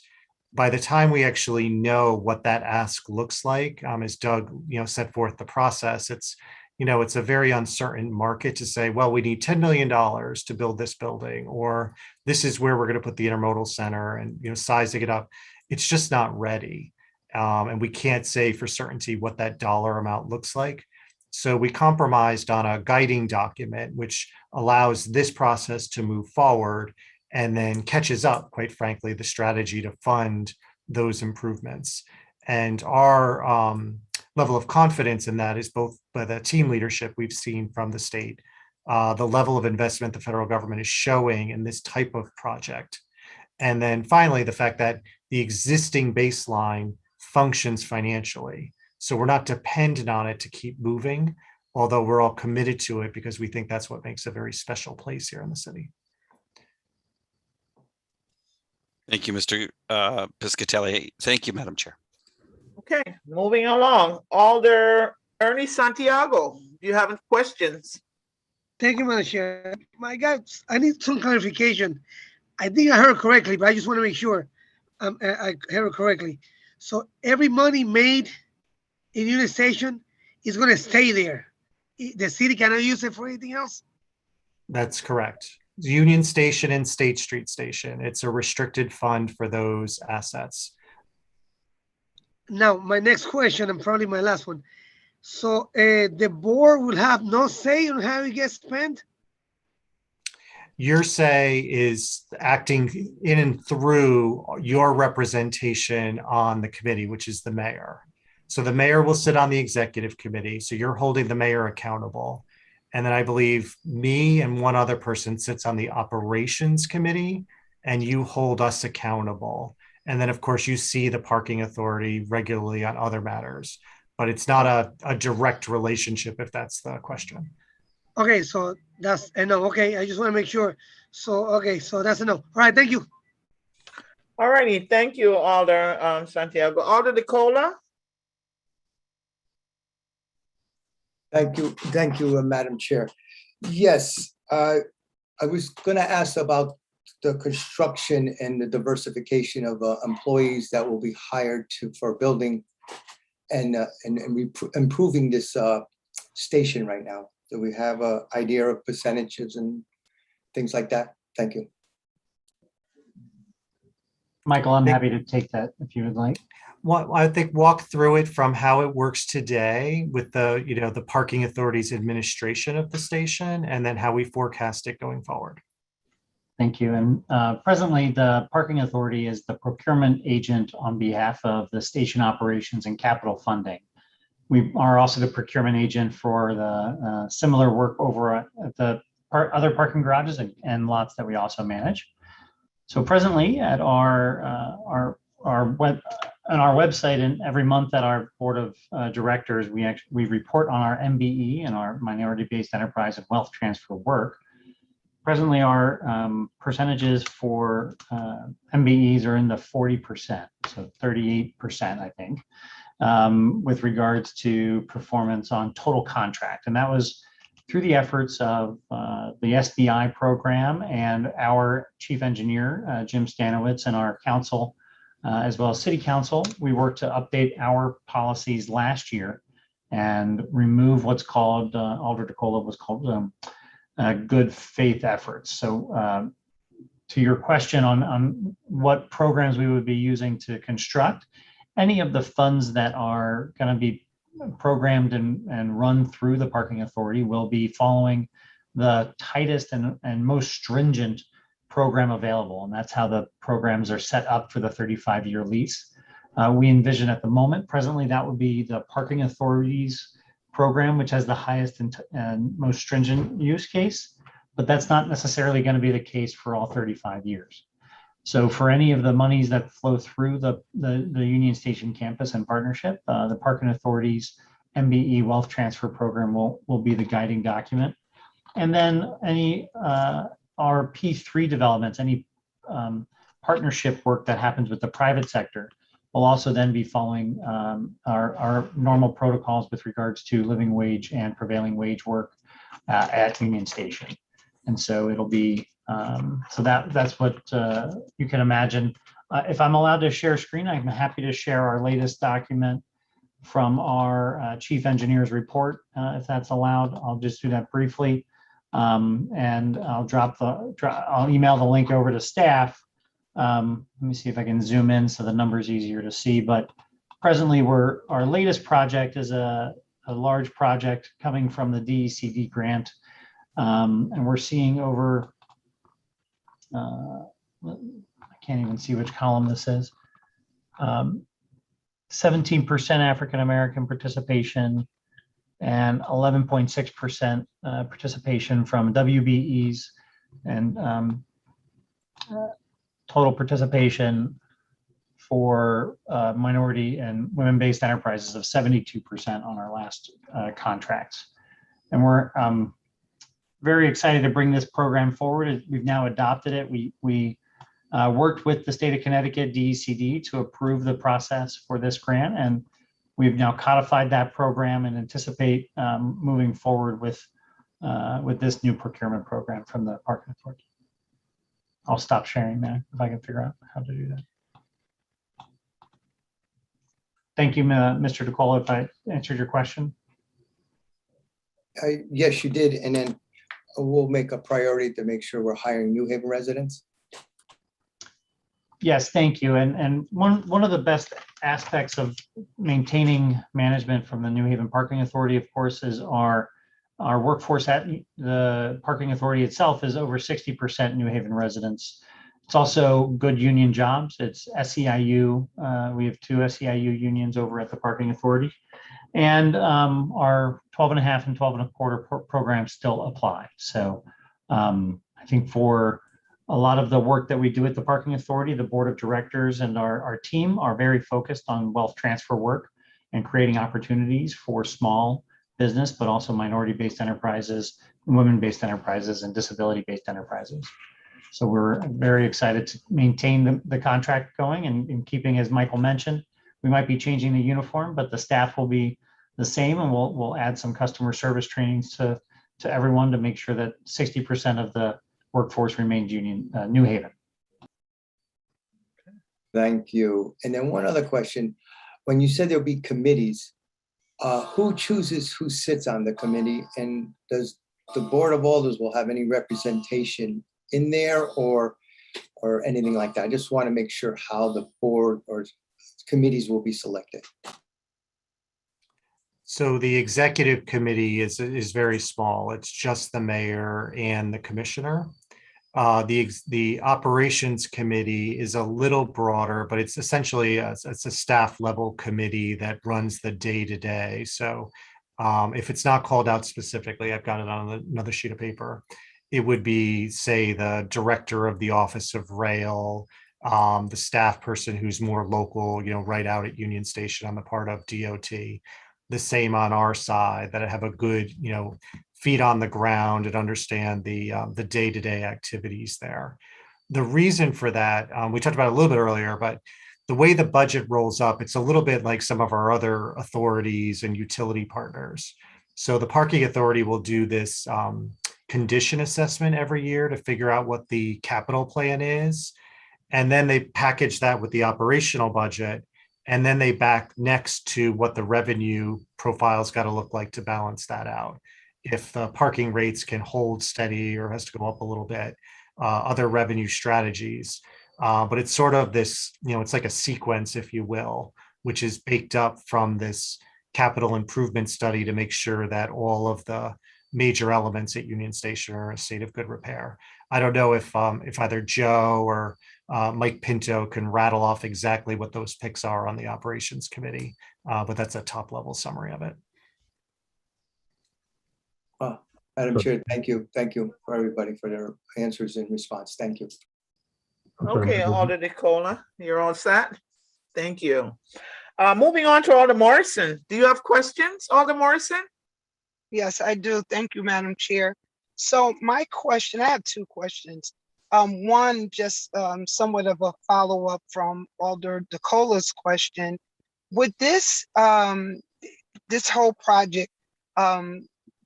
by the time we actually know what that ask looks like, as Doug, set forth the process, it's a very uncertain market to say, well, we need $10 million to build this building, or this is where we're going to put the intermodal center, and sizing it up. It's just not ready, and we can't say for certainty what that dollar amount looks like. So we compromised on a guiding document, which allows this process to move forward and then catches up, quite frankly, the strategy to fund those improvements. And our level of confidence in that is both by the team leadership we've seen from the state, the level of investment the federal government is showing in this type of project. And then finally, the fact that the existing baseline functions financially. So we're not dependent on it to keep moving, although we're all committed to it because we think that's what makes a very special place here in the city. Thank you, Mr. Piscatelli. Thank you, Madam Chair. Okay, moving along. Alder Ernie Santiago, do you have questions? Thank you, Madam Chair. My God, I need some clarification. I think I heard correctly, but I just want to make sure I heard it correctly. So every money made in Union Station is going to stay there. The city cannot use it for anything else. That's correct. Union Station and State Street Station. It's a restricted fund for those assets. Now, my next question, and probably my last one. So the board will have no say on how it gets spent? Your say is acting in and through your representation on the committee, which is the mayor. So the mayor will sit on the executive committee. So you're holding the mayor accountable. And then I believe me and one other person sits on the operations committee, and you hold us accountable. And then, of course, you see the parking authority regularly on other matters, but it's not a direct relationship, if that's the question. Okay, so that's a no. Okay, I just want to make sure. So, okay, so that's a no. All right, thank you. All righty, thank you, Alder Santiago. Alder DeCola? Thank you, Madam Chair. Yes, I was going to ask about the construction and the diversification of employees that will be hired for building and improving this station right now. Do we have an idea of percentages and things like that? Thank you. Michael, I'm happy to take that if you would like. I think walk through it from how it works today with the parking authority's administration of the station, and then how we forecast it going forward. Thank you. And presently, the parking authority is the procurement agent on behalf of the station operations and capital funding. We are also the procurement agent for the similar work over at the other parking garages and lots that we also manage. So presently, at our website, and every month at our board of directors, we report on our MBE and our minority-based enterprise and wealth transfer work. Presently, our percentages for MBEs are in the 40%, so 38%, I think, with regards to performance on total contract. And that was through the efforts of the SBI program and our chief engineer, Jim Stanowitz, and our council, as well as city council. We worked to update our policies last year and remove what's called, Alder DeCola was called good faith efforts. So to your question on what programs we would be using to construct, any of the funds that are going to be programmed and run through the parking authority will be following the tightest and most stringent program available. And that's how the programs are set up for the 35-year lease. We envision at the moment, presently, that would be the parking authority's program, which has the highest and most stringent use case, but that's not necessarily going to be the case for all 35 years. So for any of the monies that flow through the Union Station campus and partnership, the parking authority's MBE wealth transfer program will be the guiding document. And then any our P3 developments, any partnership work that happens with the private sector will also then be following our normal protocols with regards to living wage and prevailing wage work at Union Station. And so it'll be, so that's what you can imagine. If I'm allowed to share screen, I'm happy to share our latest document from our chief engineer's report. If that's allowed, I'll just do that briefly. And I'll I'll email the link over to staff. Let me see if I can zoom in so the number is easier to see. But presently, our latest project is a large project coming from the DECD grant, and we're seeing over. I can't even see which column this is. 17% African American participation and 11.6% participation from WBEs, and total participation for minority and women-based enterprises of 72% on our last contracts. And we're very excited to bring this program forward. We've now adopted it. We worked with the state of Connecticut DECD to approve the process for this grant, and we've now codified that program and anticipate moving forward with this new procurement program from the Parking Authority. I'll stop sharing that if I can figure out how to do that. Thank you, Mr. DeCola, if I answered your question. Yes, you did. And then we'll make a priority to make sure we're hiring New Haven residents. Yes, thank you. And one of the best aspects of maintaining management from the New Haven Parking Authority, of course, is our workforce at the parking authority itself is over 60% New Haven residents. It's also good union jobs. It's SEIU. We have 2 SEIU unions over at the parking authority. And our 12.5 and 12.25 programs still apply. So I think for a lot of the work that we do at the parking authority, the board of directors and our team are very focused on wealth transfer work and creating opportunities for small business, but also minority-based enterprises, women-based enterprises, and disability-based enterprises. So we're very excited to maintain the contract going and keeping, as Michael mentioned, we might be changing the uniform, but the staff will be the same, and we'll add some customer service trainings to everyone to make sure that 60% of the workforce remains union, New Haven. Thank you. And then one other question. When you said there'll be committees, who chooses who sits on the committee? And does the Board of Alders will have any representation in there or anything like that? I just want to make sure how the board or committees will be selected. So the executive committee is very small. It's just the mayor and the commissioner. The operations committee is a little broader, but it's essentially it's a staff level committee that runs the day-to-day. So if it's not called out specifically, I've got it on another sheet of paper. It would be, say, the director of the Office of Rail, the staff person who's more local, right out at Union Station on the part of DOT. The same on our side, that have a good, feet on the ground and understand the day-to-day activities there. The reason for that, we talked about it a little bit earlier, but the way the budget rolls up, it's a little bit like some of our other authorities and utility partners. So the parking authority will do this condition assessment every year to figure out what the capital plan is. And then they package that with the operational budget. And then they back next to what the revenue profile's got to look like to balance that out. If the parking rates can hold steady or has to go up a little bit, other revenue strategies. But it's sort of this, it's like a sequence, if you will, which is baked up from this capital improvement study to make sure that all of the major elements at Union Station are in a state of good repair. I don't know if either Joe or Mike Pinto can rattle off exactly what those picks are on the operations committee, but that's a top level summary of it. Madam Chair, thank you. Thank you for everybody for their answers and response. Thank you. Okay, Alder DeCola, you're all set. Thank you. Moving on to Alder Morrison. Do you have questions, Alder Morrison? Yes, I do. Thank you, Madam Chair. So my question, I have 2 questions. One, just somewhat of a follow-up from Alder DeCola's question. Would this this whole project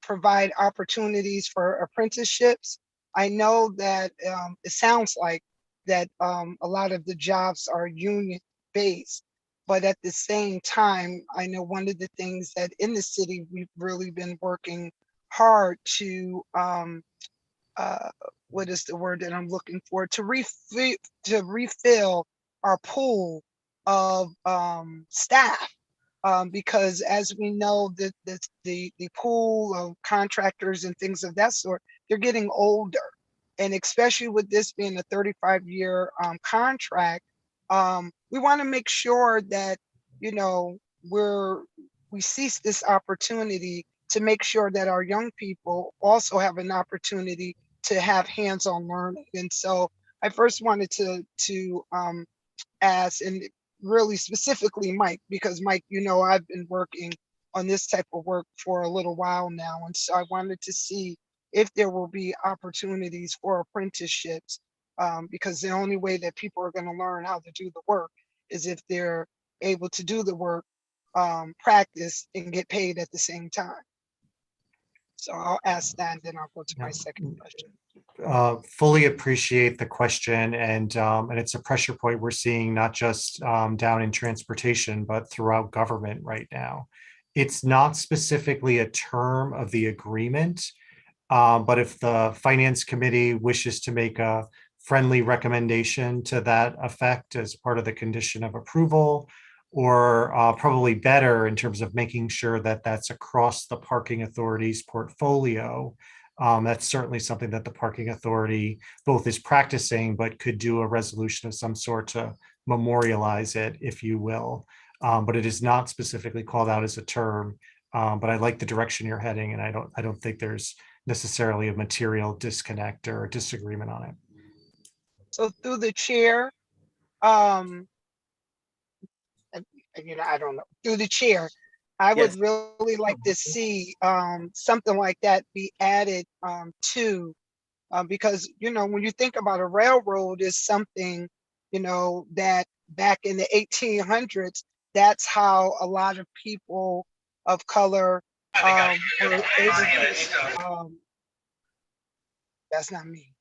provide opportunities for apprenticeships? I know that it sounds like that a lot of the jobs are union-based, but at the same time, I know one of the things that in the city we've really been working hard to what is the word that I'm looking for, to refill our pool of staff, because as we know that the pool of contractors and things of that sort, they're getting older, and especially with this being a 35-year contract, we want to make sure that we seize this opportunity to make sure that our young people also have an opportunity to have hands-on learning. And so I first wanted to ask, and really specifically Mike, because Mike, I've been working on this type of work for a little while now. And so I wanted to see if there will be opportunities for apprenticeships, because the only way that people are going to learn how to do the work is if they're able to do the work, practice, and get paid at the same time. So I'll ask that and then I'll go to my second question. Fully appreciate the question, and it's a pressure point we're seeing not just down in transportation, but throughout government right now. It's not specifically a term of the agreement, but if the Finance Committee wishes to make a friendly recommendation to that effect as part of the condition of approval, or probably better in terms of making sure that that's across the parking authority's portfolio, that's certainly something that the parking authority both is practicing, but could do a resolution of some sort to memorialize it, if you will. But it is not specifically called out as a term. But I like the direction you're heading, and I don't think there's necessarily a material disconnect or disagreement on it. So through the chair, I don't know, through the chair, I would really like to see something like that be added to, because, when you think about a railroad is something, that back in the 1800s, that's how a lot of people of color were able to, that's not me.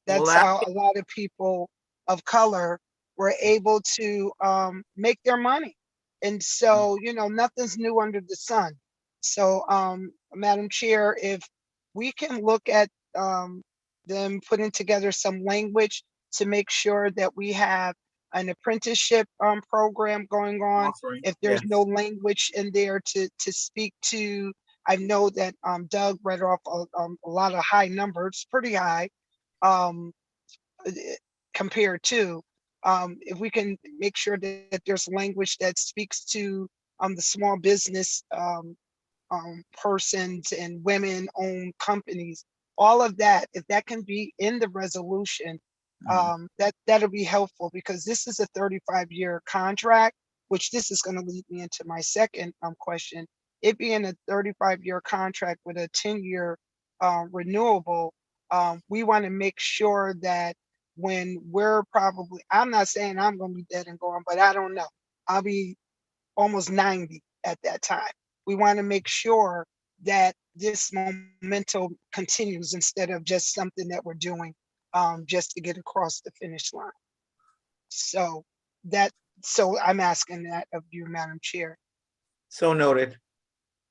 That's how a lot of people of color were able to make their money. And so, nothing's new under the sun. So, Madam Chair, if we can look at them putting together some language to make sure that we have an apprenticeship program going on. If there's no language in there to speak to, I know that Doug read off a lot of high numbers, pretty high, compared to, if we can make sure that there's language that speaks to the small business persons and women-owned companies, all of that, if that can be in the resolution, that'll be helpful, because this is a 35-year contract, which this is going to lead me into my second question. It being a 35-year contract with a 10-year renewable, we want to make sure that when we're probably, I'm not saying I'm going to be dead and gone, but I don't know, I'll be almost 90 at that time. We want to make sure that this momentum continues instead of just something that we're doing just to get across the finish line. So I'm asking that of you, Madam Chair. So noted.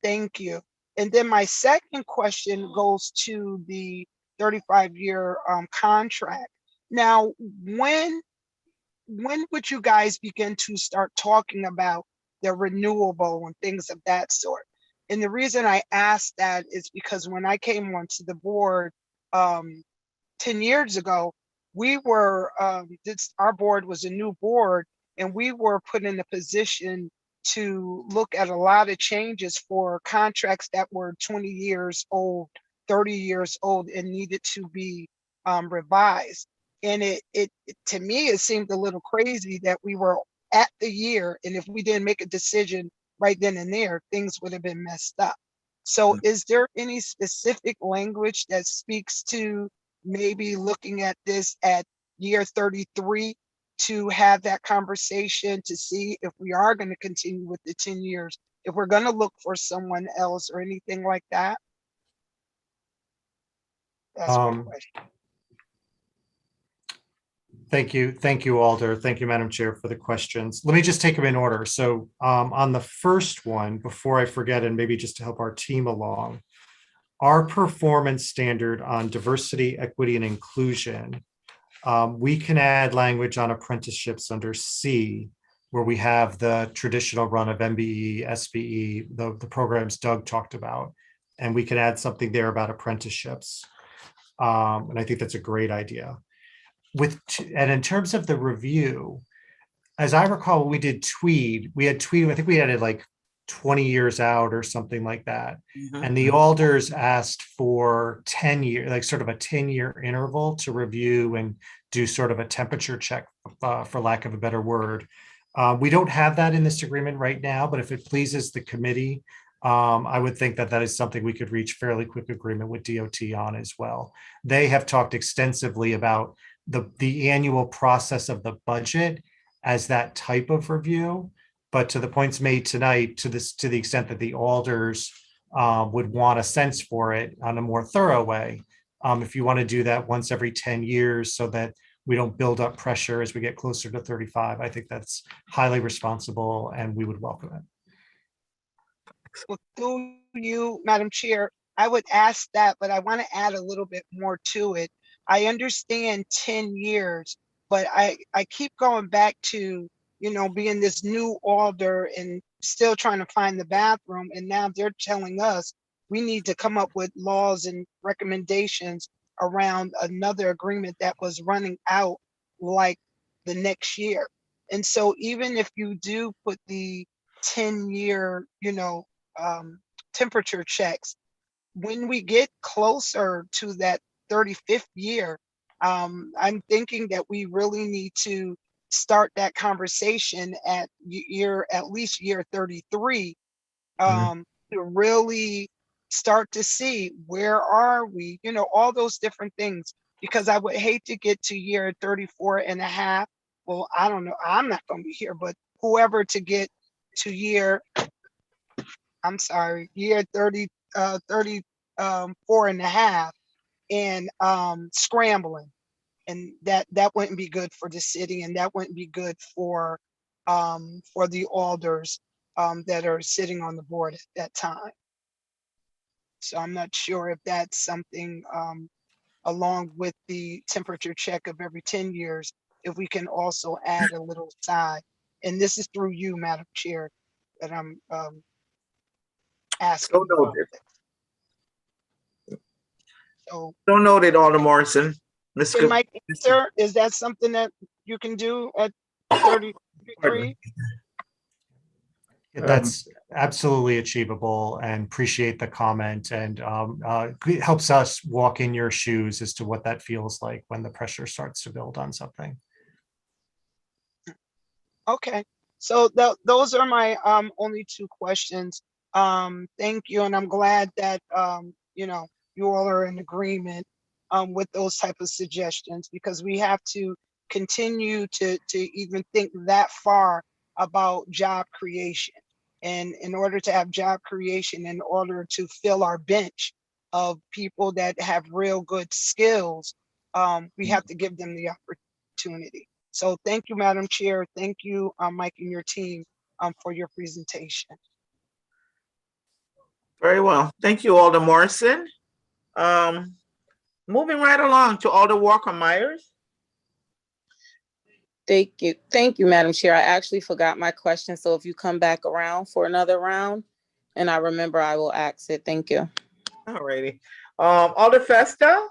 Thank you. And then my second question goes to the 35-year contract. Now, when would you guys begin to start talking about the renewable and things of that sort? And the reason I asked that is because when I came onto the board 10 years ago, we were, our board was a new board, and we were put in a position to look at a lot of changes for contracts that were 20 years old, 30 years old, and needed to be revised. And to me, it seemed a little crazy that we were at the year, and if we didn't make a decision right then and there, things would have been messed up. So is there any specific language that speaks to maybe looking at this at year 33 to have that conversation to see if we are going to continue with the 10 years, if we're going to look for someone else or anything like that? That's my question. Thank you, Alder. Thank you, Madam Chair, for the questions. Let me just take them in order. So on the first one, before I forget, and maybe just to help our team along, our performance standard on diversity, equity, and inclusion, we can add language on apprenticeships under C, where we have the traditional run of MBE, SBE, the programs Doug talked about, and we can add something there about apprenticeships. And I think that's a great idea. And in terms of the review, as I recall, when we did Tweed, I think we added like 20 years out or something like that. Mm-hmm. And the alders asked for 10 years, like sort of a 10-year interval to review and do sort of a temperature check, for lack of a better word. We don't have that in this agreement right now, but if it pleases the committee, I would think that is something we could reach fairly quick agreement with DOT on as well. They have talked extensively about the annual process of the budget as that type of review, but to the points made tonight, to the extent that the alders would want a sense for it on a more thorough way. If you want to do that once every 10 years so that we don't build up pressure as we get closer to 35, I think that's highly responsible and we would welcome it. Well, through you, Madam Chair, I would ask that, but I want to add a little bit more to it. I understand 10 years, but I keep going back to, being this new alder and still trying to find the bathroom. And now they're telling us we need to come up with laws and recommendations around another agreement that was running out like the next year. And so even if you do put the 10-year, temperature checks, when we get closer to that 35th year, I'm thinking that we really need to start that conversation at least year 33, to really start to see where are we, all those different things, because I would hate to get to year 34 and a half. Well, I don't know, I'm not going to be here, but whoever to get to year 34 and a half and scrambling. And that wouldn't be good for the city, and that wouldn't be good for the alders that are sitting on the board at that time. So I'm not sure if that's something along with the temperature check of every 10 years, if we can also add a little side. And this is through you, Madam Chair, that I'm asking. So noted. So noted, Alder Morrison. in my answer, is that something that you can do at 33? That's absolutely achievable, and appreciate the comment, and it helps us walk in your shoes as to what that feels like when the pressure starts to build on something. Okay, so those are my only two questions. Thank you, and I'm glad that you all are in agreement with those type of suggestions, because we have to continue to even think that far about job creation. And in order to have job creation, in order to fill our bench of people that have real good skills, we have to give them the opportunity. So thank you, Madam Chair. Thank you, Mike and your team, for your presentation. Very well. Thank you, Alder Morrison. Moving right along to Alder Walker-Myers. Thank you, Madam Chair. I actually forgot my question, so if you come back around for another round and I remember, I will ask it. Thank you. All righty. Alder Festa.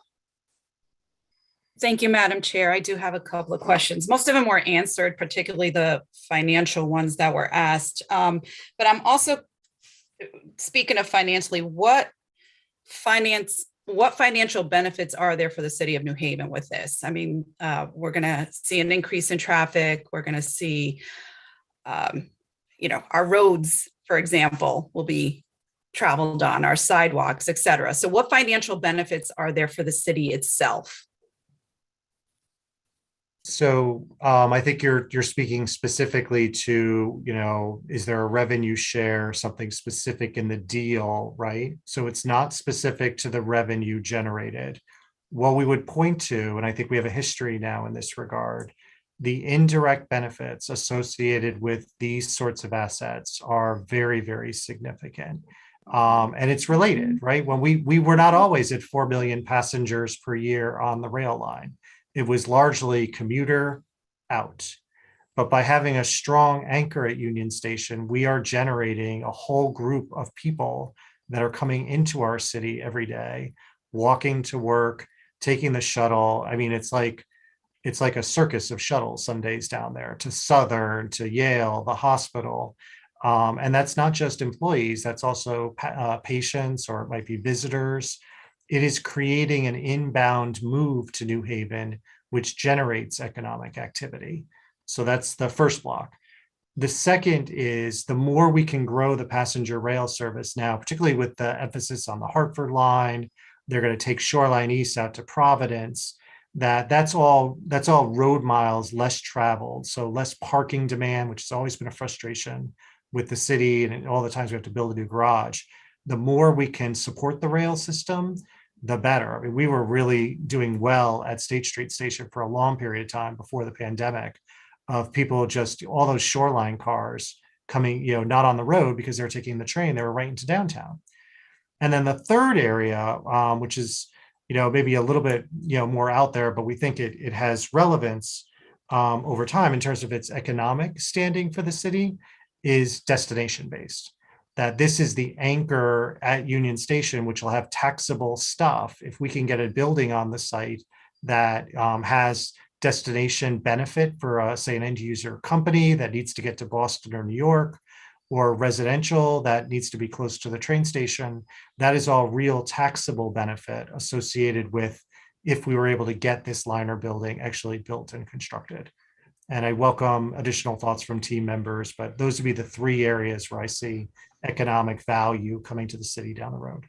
Thank you, Madam Chair. I do have a couple of questions. Most of them were answered, particularly the financial ones that were asked. But I'm also, speaking of financially, what financial benefits are there for the city of New Haven with this? I mean, we're going to see an increase in traffic. We're going to see, our roads, for example, will be traveled on, our sidewalks, et cetera. So what financial benefits are there for the city itself? So I think you're speaking specifically to, is there a revenue share, something specific in the deal, right? So it's not specific to the revenue generated. What we would point to, and I think we have a history now in this regard, the indirect benefits associated with these sorts of assets are very, very significant. And it's related, right? When we were not always at 4 million passengers per year on the rail line. It was largely commuter out. But by having a strong anchor at Union Station, we are generating a whole group of people that are coming into our city every day, walking to work, taking the shuttle. I mean, it's like a circus of shuttles some days down there, to Southern, to Yale, the hospital. And that's not just employees, that's also patients, or it might be visitors. It is creating an inbound move to New Haven, which generates economic activity. So that's the first block. The second is, the more we can grow the passenger rail service now, particularly with the emphasis on the Hartford line, they're going to take Shoreline East out to Providence. That's all road miles less traveled, so less parking demand, which has always been a frustration with the city, and all the times we have to build a new garage. the more we can support the rail system, the better. I mean, we were really doing well at State Street Station for a long period of time before the pandemic, of people just, all those shoreline cars coming, not on the road because they were taking the train, they were right into downtown. And then the third area, which is, maybe a little bit, more out there, but we think it has relevance over time in terms of its economic standing for the city, is destination based. That this is the anchor at Union Station, which will have taxable stuff. If we can get a building on the site that has destination benefit for, say, an end user company that needs to get to Boston or New York, or residential that needs to be close to the train station, that is all real taxable benefit associated with if we were able to get this liner building actually built and constructed. And I welcome additional thoughts from team members, but those would be the three areas where I see economic value coming to the city down the road.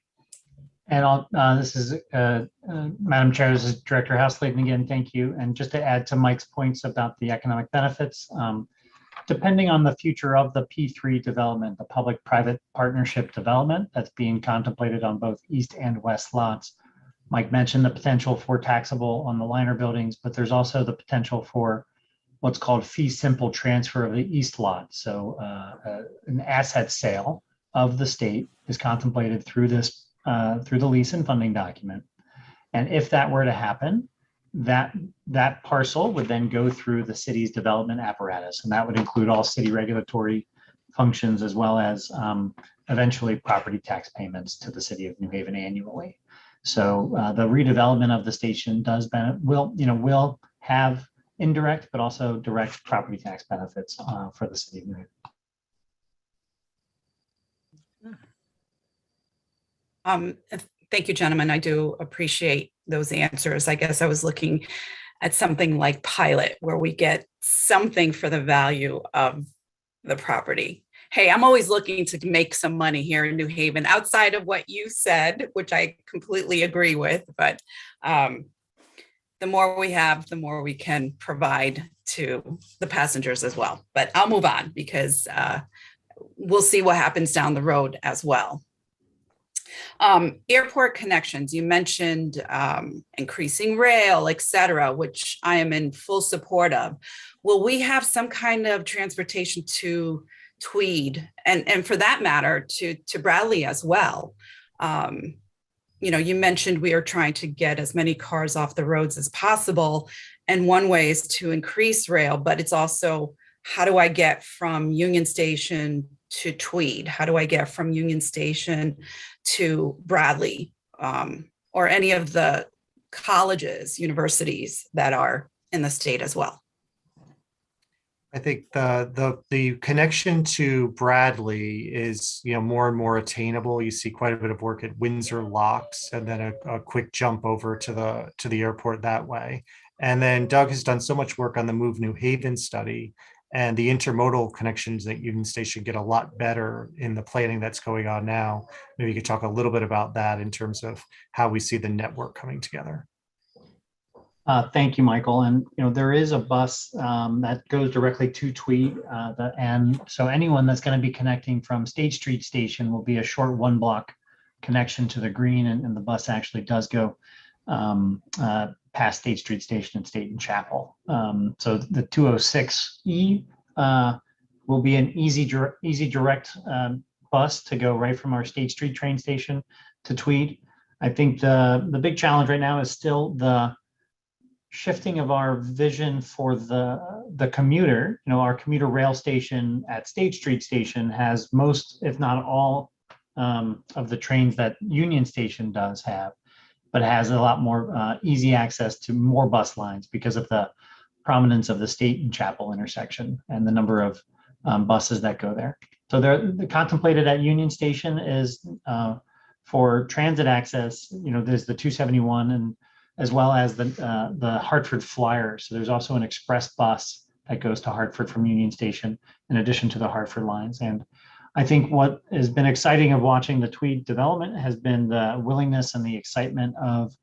And this is Madam Chair, this is Director Houseladen again. Thank you. And just to add to Mike's points about the economic benefits, depending on the future of the P3 development, the public-private partnership development that's being contemplated on both east and west lots, Mike mentioned the potential for taxable on the liner buildings, but there's also the potential for what's called fee simple transfer of the east lot. So an asset sale of the state is contemplated through this, through the lease and funding document. And if that were to happen, that parcel would then go through the city's development apparatus, and that would include all city regulatory functions as well as eventually property tax payments to the city of New Haven annually. So the redevelopment of the station will have indirect but also direct property tax benefits for the city of New Haven. Thank you, gentlemen. I do appreciate those answers. I guess I was looking at something like pilot, where we get something for the value of the property. Hey, I'm always looking to make some money here in New Haven outside of what you said, which I completely agree with. But the more we have, the more we can provide to the passengers as well. But I'll move on because we'll see what happens down the road as well. Airport connections, you mentioned increasing rail, et cetera, which I am in full support of. Will we have some kind of transportation to Tweed and for that matter to Bradley as well? You mentioned we are trying to get as many cars off the roads as possible. And one way is to increase rail, but it's also, how do I get from Union Station to Tweed? How do I get from Union Station to Bradley or any of the colleges, universities that are in the state as well? I think the connection to Bradley is more and more attainable. You see quite a bit of work at Windsor Locks, and then a quick jump over to the airport that way. And then Doug has done so much work on the Move New Haven study, and the intermodal connections at Union Station get a lot better in the planning that's going on now. Maybe you could talk a little bit about that in terms of how we see the network coming together. Thank you, Michael. And there is a bus that goes directly to Tweed, and so anyone that's going to be connecting from State Street Station will be a short 1-block connection to the green, and the bus actually does go past State Street Station and State and Chapel. So the 206E will be an easy direct bus to go right from our State Street train station to Tweed. I think the big challenge right now is still the shifting of our vision for the commuter. Our commuter rail station at State Street Station has most, if not all, of the trains that Union Station does have, but has a lot more easy access to more bus lines because of the prominence of the State and Chapel intersection and the number of buses that go there. So the contemplated at Union Station is for transit access. There's the 271 and as well as the Hartford Flyer. So there's also an express bus that goes to Hartford from Union Station in addition to the Hartford lines. And I think what has been exciting of watching the Tweed development has been the willingness and the excitement of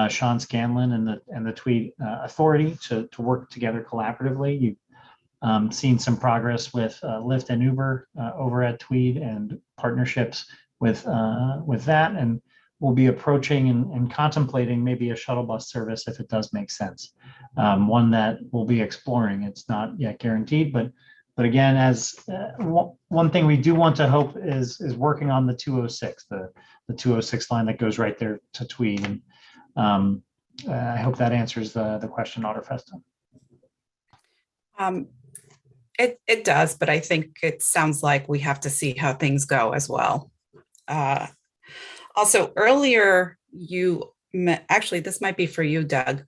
Sean Scanlon and the Tweed Authority to work together collaboratively. You've seen some progress with Lyft and Uber over at Tweed, and partnerships that, and we'll be approaching and contemplating maybe a shuttle bus service if it does make sense. One that we'll be exploring. It's not yet guaranteed, but again, as one thing we do want to hope is working on the 206, the 206 line that goes right there to Tweed. And I hope that answers the question, Otterfesta. It does, but I think it sounds like we have to see how things go as well. Also, earlier actually, this might be for you, Doug,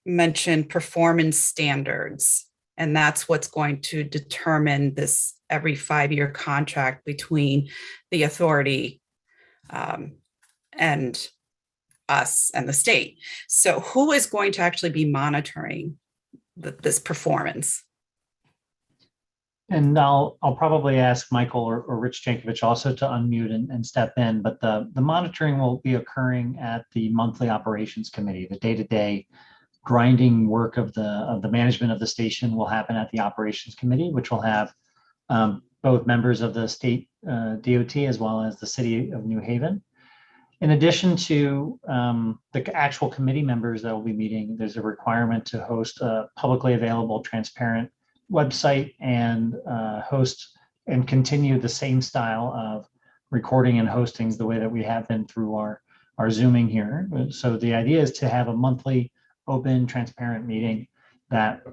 mentioned performance standards, and that's what's going to determine this every 5-year contract between the authority and us and the state. So who is going to actually be monitoring this performance? And I'll probably ask Michael or Rich Jankovich also to unmute and step in, but the monitoring will be occurring at the monthly operations committee. The day-to-day grinding work of the management of the station will happen at the operations committee, which will have both members of the state DOT as well as the city of New Haven. In addition to the actual committee members that will be meeting, there's a requirement to host a publicly available, transparent website and host and continue the same style of recording and hostings the way that we have been through our Zooming here. So the idea is to have a monthly open, transparent meeting that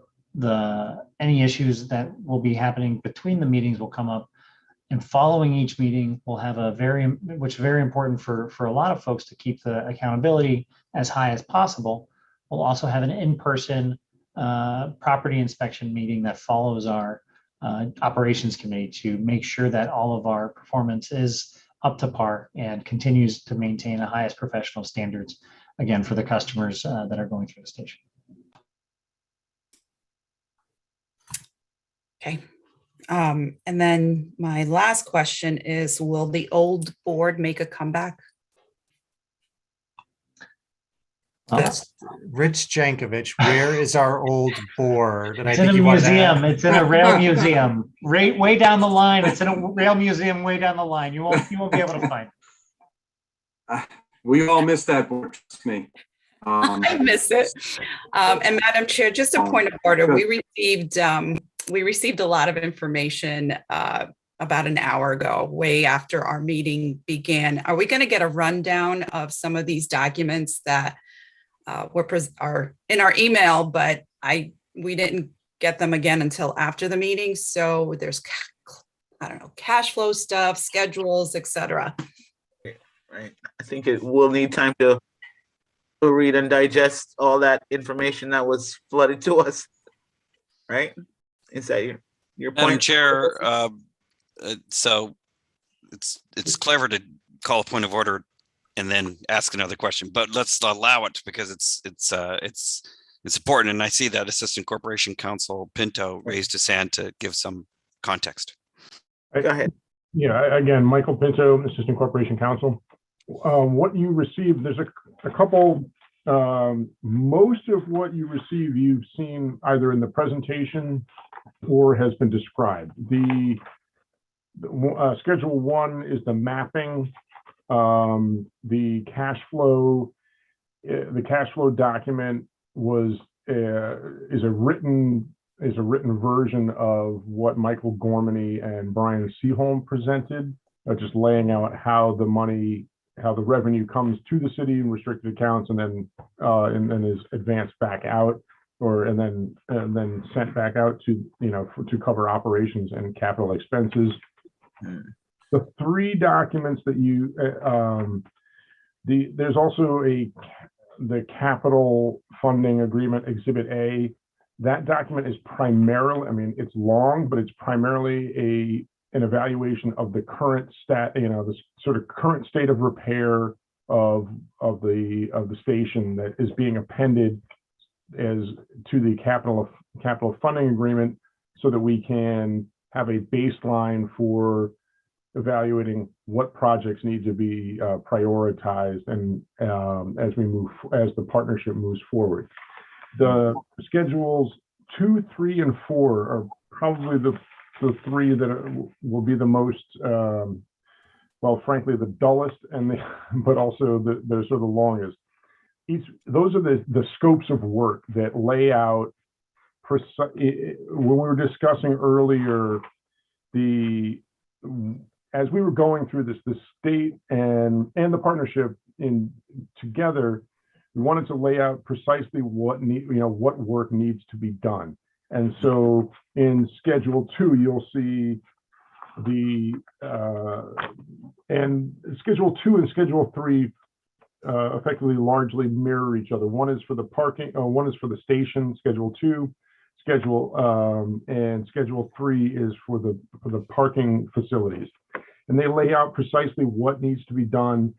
any issues that will be happening between the meetings will come up. And following each meeting, we'll have which is very important for a lot of folks to keep the accountability as high as possible. We'll also have an in-person property inspection meeting that follows our operations committee to make sure that all of our performance is up to par and continues to maintain the highest professional standards, again, for the customers that are going through the station. Okay. And then my last question is, will the old board make a comeback? That's Rich Jankovich. Where is our old board? And It's in a museum. It's in a rail museum. Way down the line. It's in a rail museum way down the line. You won't be able to find it. We all miss that board, trust me. I miss it. And Madam Chair, just a point of order. We received a lot of information about an hour ago, way after our meeting began. Are we going to get a rundown of some of these documents that are in our email, but we didn't get them again until after the meeting? So there's, I don't know, cash flow stuff, schedules, etc. Right. I think it will need time to read and digest all that information that was flooded to us. Right? Is that your point? Madam Chair, so it's clever to call a point of order and then ask another question, but let's allow it because it's important. And I see that Assistant Corporation Counsel Pinto raised his hand to give some context. Go ahead. Yeah, again, Michael Pinto, Assistant Corporation Counsel. What you received, there's a couple, most of what you receive, you've seen either in the presentation or has been described. The Schedule 1 is the mapping. The cash flow document is a written version of what Michael Gormany and Brian Seaholm presented, just laying out how the revenue comes to the city in restricted accounts and then is advanced back out, and then sent back out to to cover operations and capital expenses. The three documents that you there's also the capital funding agreement, Exhibit A. That document is primarily, I mean, it's long, but it's primarily an evaluation of the current the sort of current state of repair of the station that is being appended as to the capital funding agreement, so that we can have a baseline for evaluating what projects need to be prioritized and as the partnership moves forward. The schedules 2, 3, and 4 are probably the three that will be the most well, frankly, the dullest and but also they're sort of the longest. Those are the scopes of work that lay out when we were discussing earlier, as we were going through this, the state and the partnership together, we wanted to lay out precisely what work needs to be done. And so in Schedule 2, you'll see and Schedule 2 and Schedule 3 effectively largely mirror each other. One is for the parking, one is for the station, Schedule 2, and Schedule 3 is for the parking facilities. And they lay out precisely what needs to be done,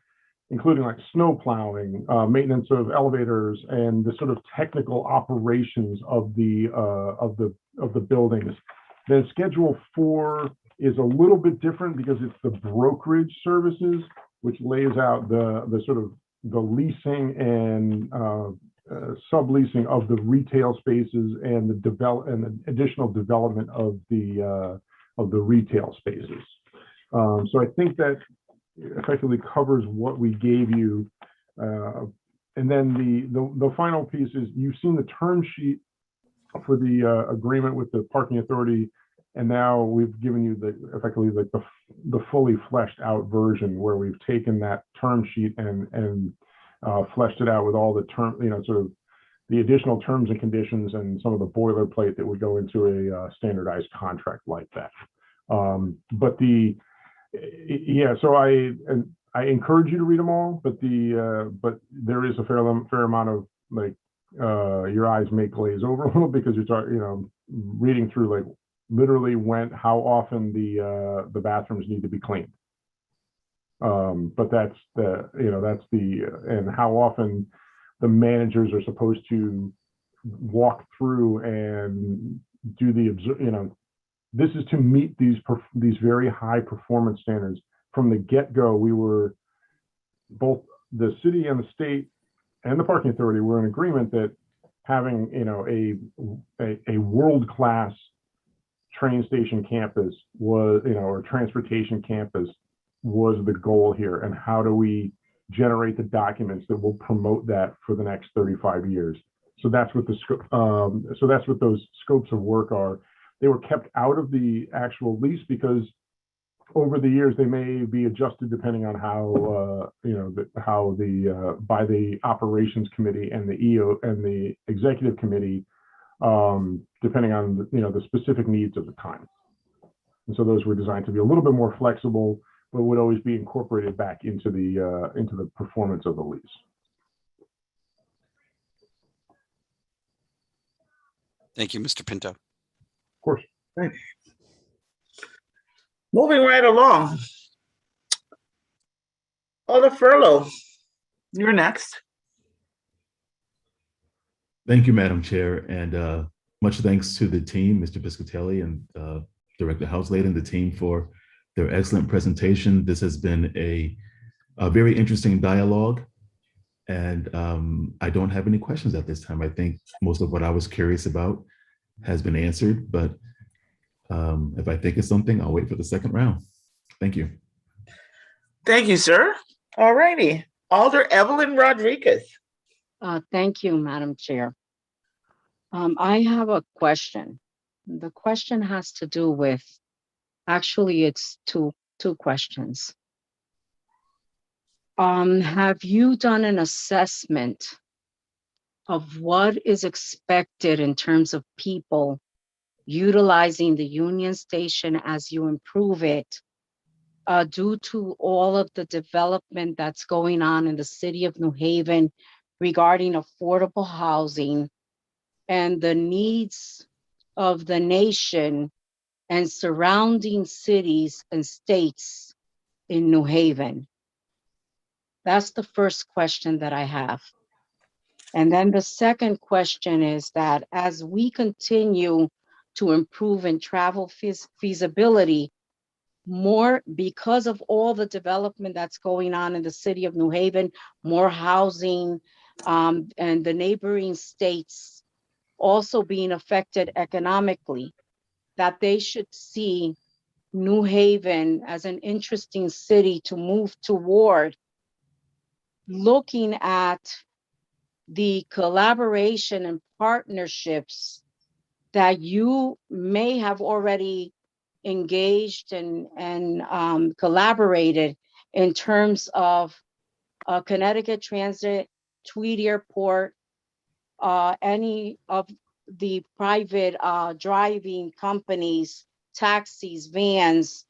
including like snow plowing, maintenance of elevators, and the sort of technical operations of the buildings. Then Schedule 4 is a little bit different because it's the brokerage services, which lays out the sort of the leasing and subleasing of the retail spaces and the additional development of the retail spaces. So I think that effectively covers what we gave you. And then the final piece is you've seen the term sheet for the agreement with the parking authority, and now we've given you effectively like the fully fleshed out version where we've taken that term sheet and fleshed it out with all the sort of the additional terms and conditions and some of the boilerplate that would go into a standardized contract like that. So I encourage you to read them all, but there is a fair amount of like your eyes may glaze over a little because you're reading through like literally how often the bathrooms need to be cleaned. But that's and how often the managers are supposed to walk through and do this is to meet these very high performance standards. From the get-go, we were both the city and the state and the parking authority were in agreement that having a world-class train station campus was or transportation campus was the goal here, and how do we generate the documents that will promote that for the next 35 years. So that's what that's what those scopes of work are. They were kept out of the actual lease because over the years they may be adjusted depending on how by the operations committee and the EO and the executive committee, depending on the specific needs of the time. And so those were designed to be a little bit more flexible, but would always be incorporated back into the performance of the lease. Thank you, Mr. Pinto. Of course. Right. Moving right along. Alder Furlow, you're next. Thank you, Madam Chair, and much thanks to the team, Mr. Piscatelli and Director Houslade and the team for their excellent presentation. This has been a very interesting dialogue, and I don't have any questions at this time. I think most of what I was curious about has been answered, but if I think of something, I'll wait for the second round. Thank you. Thank you, sir. All righty. Alder Evelyn Rodriguez. Thank you, Madam Chair. I have a question. The question has to do with, actually, it's two questions. Have you done an assessment of what is expected in terms of people utilizing the Union Station as you improve it, due to all of the development that's going on in the city of New Haven regarding affordable housing and the needs of the nation and surrounding cities and states in New Haven? That's the first question that I have. And then the second question is that as we continue to improve in travel feasibility, more because of all the development that's going on in the city of New Haven, more housing, and the neighboring states also being affected economically, that they should see New Haven as an interesting city to move toward, looking at the collaboration and partnerships that you may have already engaged and collaborated in terms of Connecticut Transit, Tweed Airport, any of the private driving companies, taxis, vans,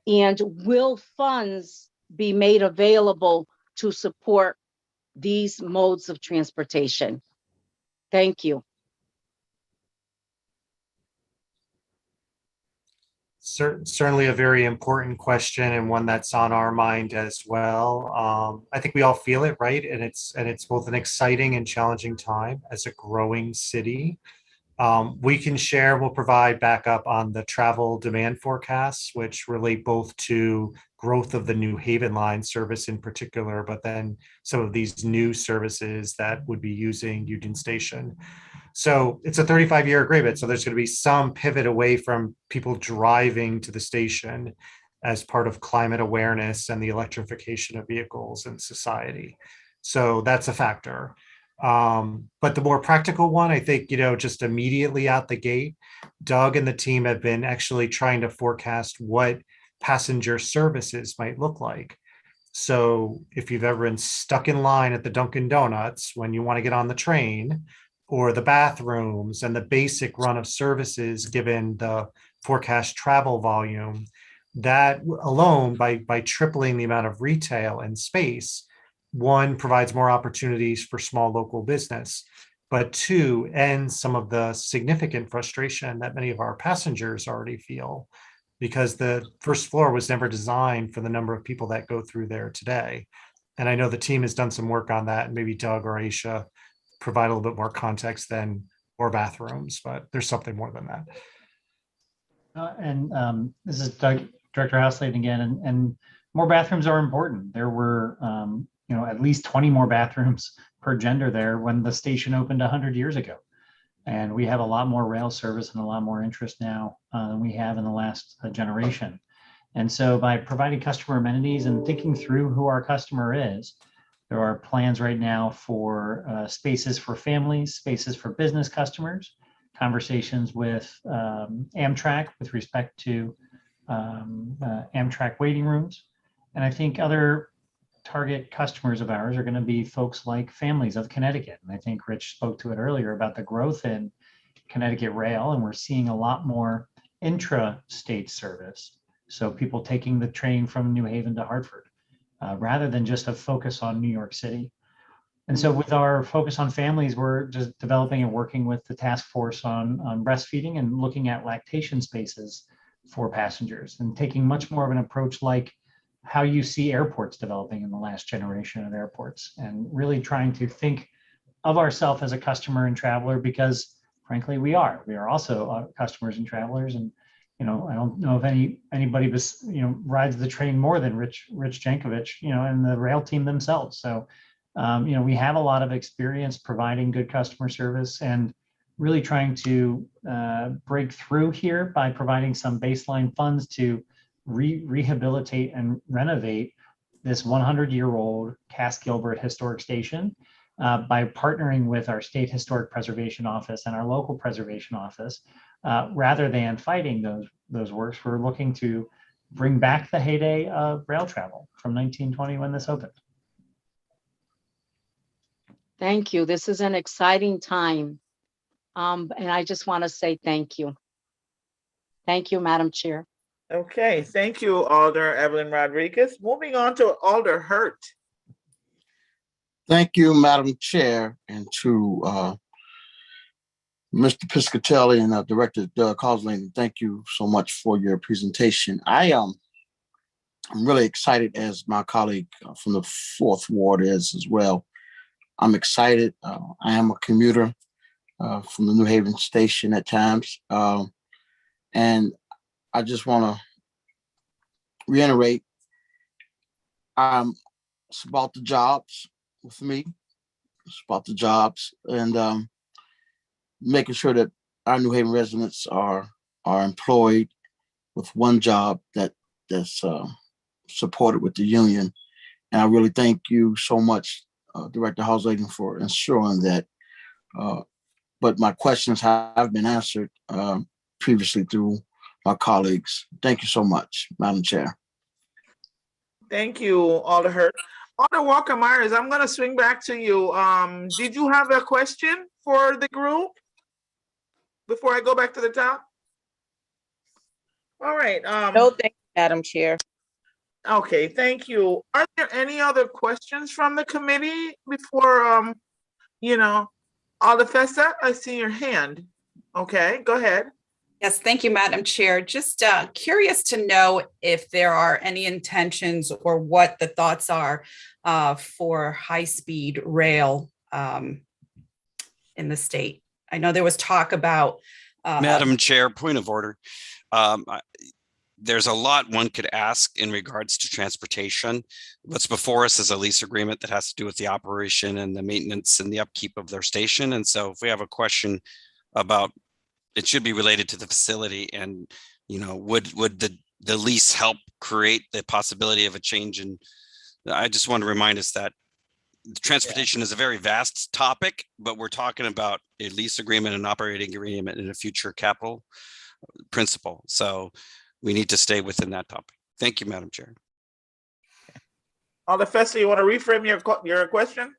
and will funds be made available to support these modes of transportation? Thank you. Certainly a very important question and one that's on our mind as well. I think we all feel it, right? And it's both an exciting and challenging time as a growing city. We can share, we'll provide backup on the travel demand forecasts, which relate both to growth of the New Haven line service in particular, but then some of these new services that would be using Union Station. So it's a 35-year agreement. So there's going to be some pivot away from people driving to the station as part of climate awareness and the electrification of vehicles in society. So that's a factor. But the more practical one, I think, just immediately out the gate, Doug and the team have been actually trying to forecast what passenger services might look like. So if you've ever been stuck in line at the Dunkin' Donuts when you want to get on the train, or the bathrooms and the basic run of services, given the forecast travel volume, that alone, by tripling the amount of retail and space, one, provides more opportunities for small local business, but two, ends some of the significant frustration that many of our passengers already feel, because the first floor was never designed for the number of people that go through there today. And I know the team has done some work on that, and maybe Doug or Aisha provide a little bit more context than more bathrooms, but there's something more than that. This is Doug, Director Houseladen again, and more bathrooms are important. There were, at least 20 more bathrooms per gender there when the station opened 100 years ago. And we have a lot more rail service and a lot more interest now than we have in the last generation. And so by providing customer amenities and thinking through who our customer is, there are plans right now for spaces for families, spaces for business customers, conversations with Amtrak with respect to Amtrak waiting rooms. And I think other target customers of ours are going to be folks like families of Connecticut. And I think Rich spoke to it earlier about the growth in Connecticut rail, and we're seeing a lot more intra-state service. So people taking the train from New Haven to Hartford, rather than just a focus on New York City. And so with our focus on families, we're just developing and working with the task force on breastfeeding and looking at lactation spaces for passengers and taking much more of an approach like how you see airports developing in the last generation of airports, and really trying to think of ourselves as a customer and traveler, because frankly, we are also customers and travelers. And I don't know if anybody rides the train more than Rich Jankovich, and the rail team themselves. So, we have a lot of experience providing good customer service and really trying to break through here by providing some baseline funds to rehabilitate and renovate this 100-year-old Cass Gilbert Historic Station by partnering with our State Historic Preservation Office and our local preservation office. Rather than fighting those works, we're looking to bring back the heyday of rail travel from 1920 when this opened. Thank you. This is an exciting time. And I just want to say thank you. Thank you, Madam Chair. Okay, thank you, Alder Evelyn Rodriguez. Moving on to Alder Hurt. Thank you, Madam Chair, and to Mr. Piscatelli and Director Doug Houseladen. Thank you so much for your presentation. I'm really excited, as my colleague from the 4th Ward is as well. I'm excited. I am a commuter from the New Haven station at times. And I just want to reiterate, it's about the jobs with me. It's about the jobs and making sure that our New Haven residents are employed with one job that's supported with the union. And I really thank you so much, Director Houseladen, for ensuring that. But my questions have been answered previously through my colleagues. Thank you so much, Madam Chair. Thank you, Alder Hurt. Alder Walker Myers, I'm going to swing back to you. Did you have a question for the group before I go back to the top? All right. No, thank you, Madam Chair. Okay, thank you. Are there any other questions from the committee before, Alder Fessa, I see your hand. Okay, go ahead. Yes, thank you, Madam Chair. Just curious to know if there are any intentions or what the thoughts are for high-speed rail in the state. I know there was talk about. Madam Chair, point of order. There's a lot one could ask in regards to transportation. What's before us is a lease agreement that has to do with the operation and the maintenance and the upkeep of their station. And so if we have a question about, it should be related to the facility and, would the lease help create the possibility of a change? And I just want to remind us that transportation is a very vast topic, but we're talking about a lease agreement and operating agreement in a future capital principle. So we need to stay within that topic. Thank you, Madam Chair. Alder Fessa, you want to reframe your question?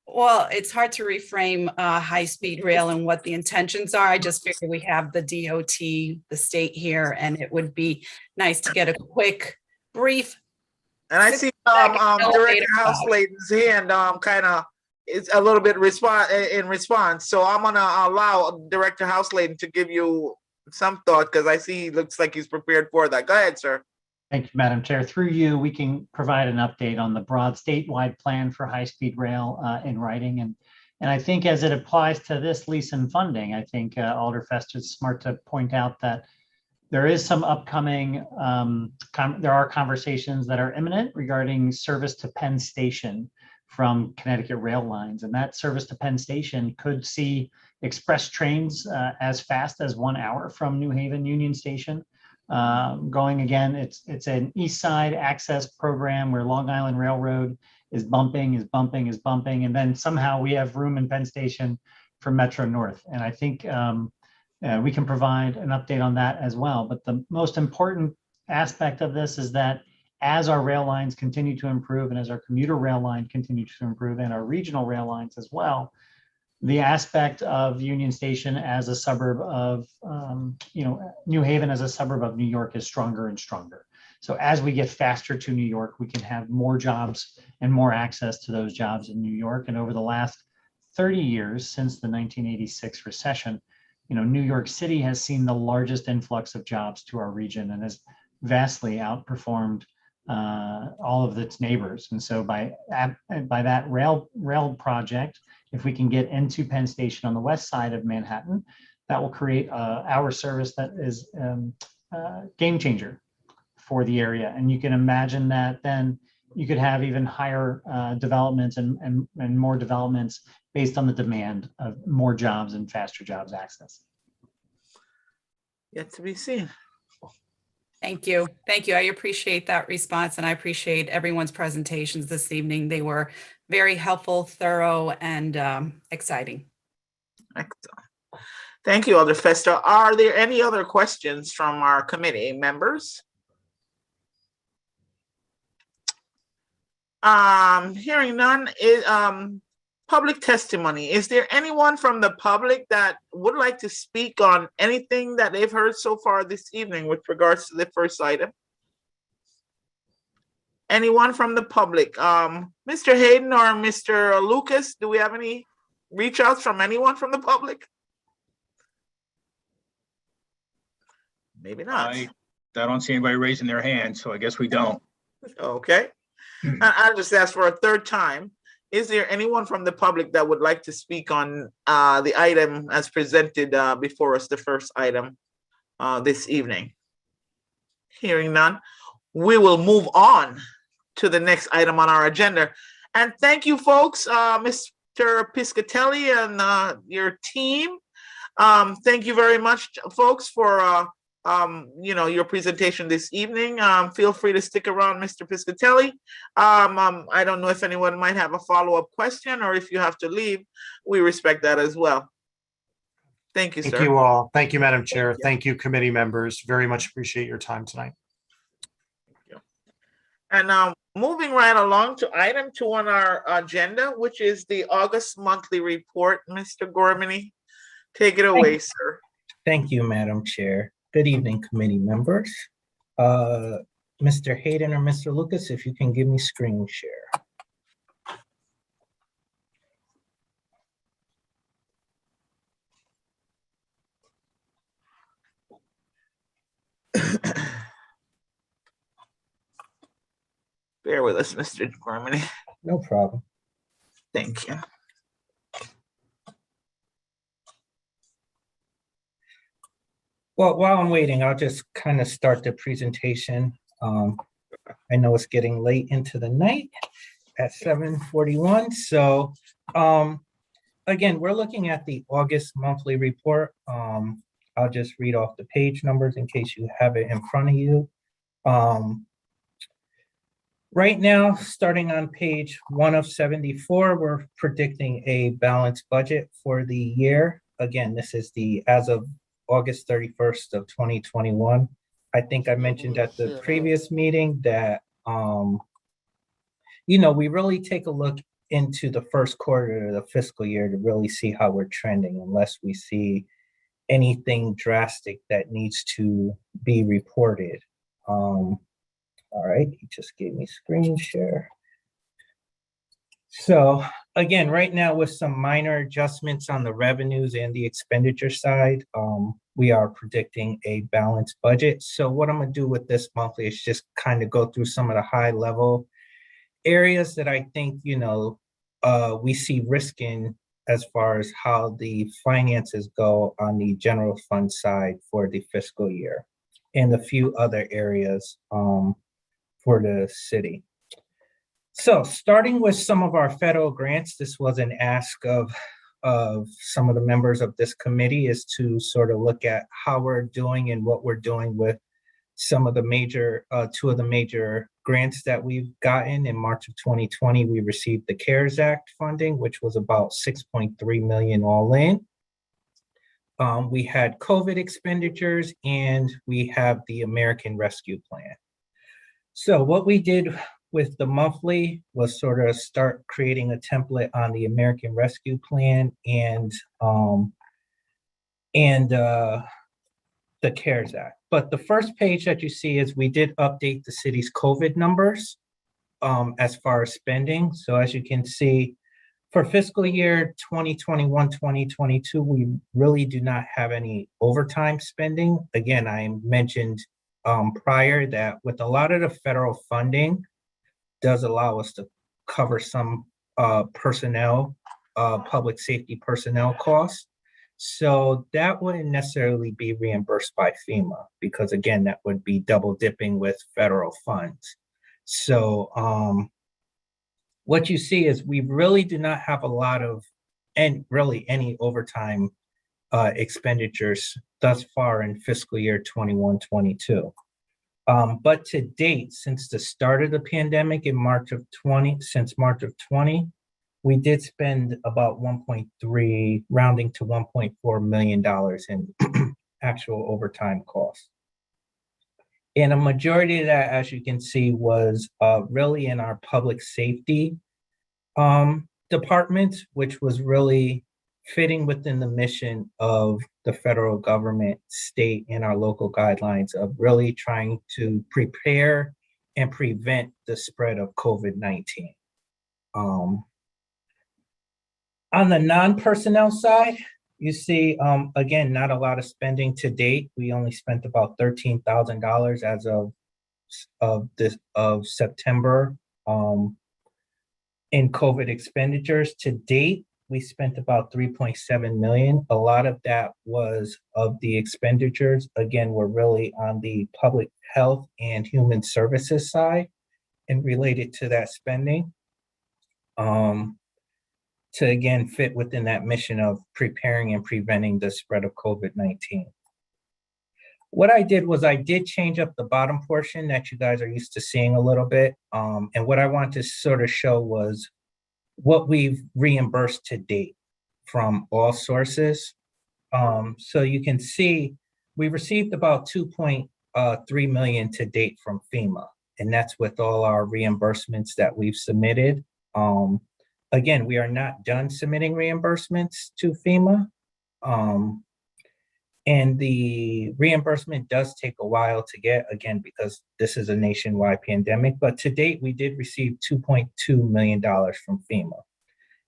Well, it's hard to reframe high-speed rail and what the intentions are. I just figured we have the DOT, the state here, and it would be nice to get a quick, brief. And I see Director Houseladen's hand kind of is a little bit in response. So I'm gonna allow Director Houseladen to give you some thought because I see looks like he's prepared for that. Go ahead, sir. Thank you, Madam Chair. Through you, we can provide an update on the broad statewide plan for high-speed rail in writing. And I think as it applies to this lease and funding, I think Alder Festa is smart to point out that there is some upcoming, there are conversations that are imminent regarding service to Penn Station from Connecticut rail lines. And that service to Penn Station could see express trains as fast as 1 hour from New Haven Union Station. Going again, it's an east side access program where Long Island Railroad is bumping, and then somehow we have room in Penn Station for Metro North. And I think we can provide an update on that as well. But the most important aspect of this is that as our rail lines continue to improve and as our commuter rail line continues to improve and our regional rail lines as well, the aspect of Union Station as a suburb of, New Haven as a suburb of New York is stronger and stronger. So as we get faster to New York, we can have more jobs and more access to those jobs in New York. And over the last 30 years, since the 1986 recession, New York City has seen the largest influx of jobs to our region and has vastly outperformed all of its neighbors. And so by that rail project, if we can get into Penn Station on the west side of Manhattan, that will create our service that is game changer for the area. And you can imagine that then you could have even higher developments and more developments based on the demand of more jobs and faster jobs access. Yet to be seen. Thank you. Thank you. I appreciate that response and I appreciate everyone's presentations this evening. They were very helpful, thorough, and exciting. Excellent. Thank you, Alder Festa. Are there any other questions from our committee members? Hearing none, public testimony. Is there anyone from the public that would like to speak on anything that they've heard so far this evening with regards to the first item? Anyone from the public? Mr. Hayden or Mr. Lucas, do we have any reach outs from anyone from the public? Maybe not. I don't see anybody raising their hand, so I guess we don't. Okay. I'll just ask for a third time. Is there anyone from the public that would like to speak on the item as presented before us, the first item this evening? Hearing none, we will move on to the next item on our agenda. And thank you, folks, Mr. Piscatelli and your team. Thank you very much, folks, for your presentation this evening. Feel free to stick around, Mr. Piscatelli. I don't know if anyone might have a follow-up question, or if you have to leave, we respect that as well. Thank you, Thank sir. you all. Thank you, Madam Chair. Thank you, committee members. Very much appreciate your time tonight. And moving right along to item 2 on our agenda, which is the August monthly report. Mr. Gormany, take it away, sir. Thank you, Madam Chair. Good evening, committee members. Mr. Hayden or Mr. Lucas, if you can give me screen share. Bear with us, Mr. Gormany. No problem. Thank you. Well, while I'm waiting, I'll just kind of start the presentation. I know it's getting late into the night at 7:41. So again, we're looking at the August monthly report. I'll just read off the page numbers in case you have it in front of you. Right now, starting on page 1 of 74, we're predicting a balanced budget for the year. Again, this is the as of August 31st of 2021. I think I mentioned at the previous meeting that, we really take a look into the first quarter of the fiscal year to really see how we're trending, unless we see anything drastic that needs to be reported. All right, he just gave me screen share. So again, right now with some minor adjustments on the revenues and the expenditure side, we are predicting a balanced budget. So what I'm gonna do with this monthly is just kind of go through some of the high level areas that I think, we see risk in as far as how the finances go on the general fund side for the fiscal year, and a few other areas for the city. So starting with some of our federal grants, this was an ask of some of the members of this committee, is to sort of look at how we're doing and what we're doing with some of the major, 2 of the major grants that we've gotten. In March of 2020, we received the CARES Act funding, which was about $6.3 million all in. We had COVID expenditures, and we have the American Rescue Plan. So what we did with the monthly was sort of start creating a template on the American Rescue Plan and the CARES Act. But the first page that you see is we did update the city's COVID numbers as far as spending. So as you can see, for fiscal year 2021-2022, we really do not have any overtime spending. Again, I mentioned prior that with a lot of the federal funding does allow us to cover some personnel, public safety personnel costs. So that wouldn't necessarily be reimbursed by FEMA, because again, that would be double dipping with federal funds. So what you see is we really do not have a lot of, and really any overtime expenditures thus far in fiscal year 21-22. But to date, since the start of the pandemic in since March of 20, we did spend about 1.3, rounding to $1.4 million in actual overtime costs. And a majority of that, as you can see, was really in our public safety department, which was really fitting within the mission of the federal government, state, and our local guidelines of really trying to prepare and prevent the spread of COVID-19. On the non-personnel side, you see, again, not a lot of spending to date. We only spent about $13,000 as of September in COVID expenditures. To date, we spent about $3.7 million. A lot of that was of the expenditures, again, were really on the public health and human services side and related to that spending. To again fit within that mission of preparing and preventing the spread of COVID-19. What I did was I did change up the bottom portion that you guys are used to seeing a little bit. And what I wanted to sort of show was what we've reimbursed to date from all sources. So you can see we received about 2.3 million to date from FEMA, and that's with all our reimbursements that we've submitted. Again, we are not done submitting reimbursements to FEMA. And the reimbursement does take a while to get, again, because this is a nationwide pandemic, but to date, we did receive $2.2 million from FEMA.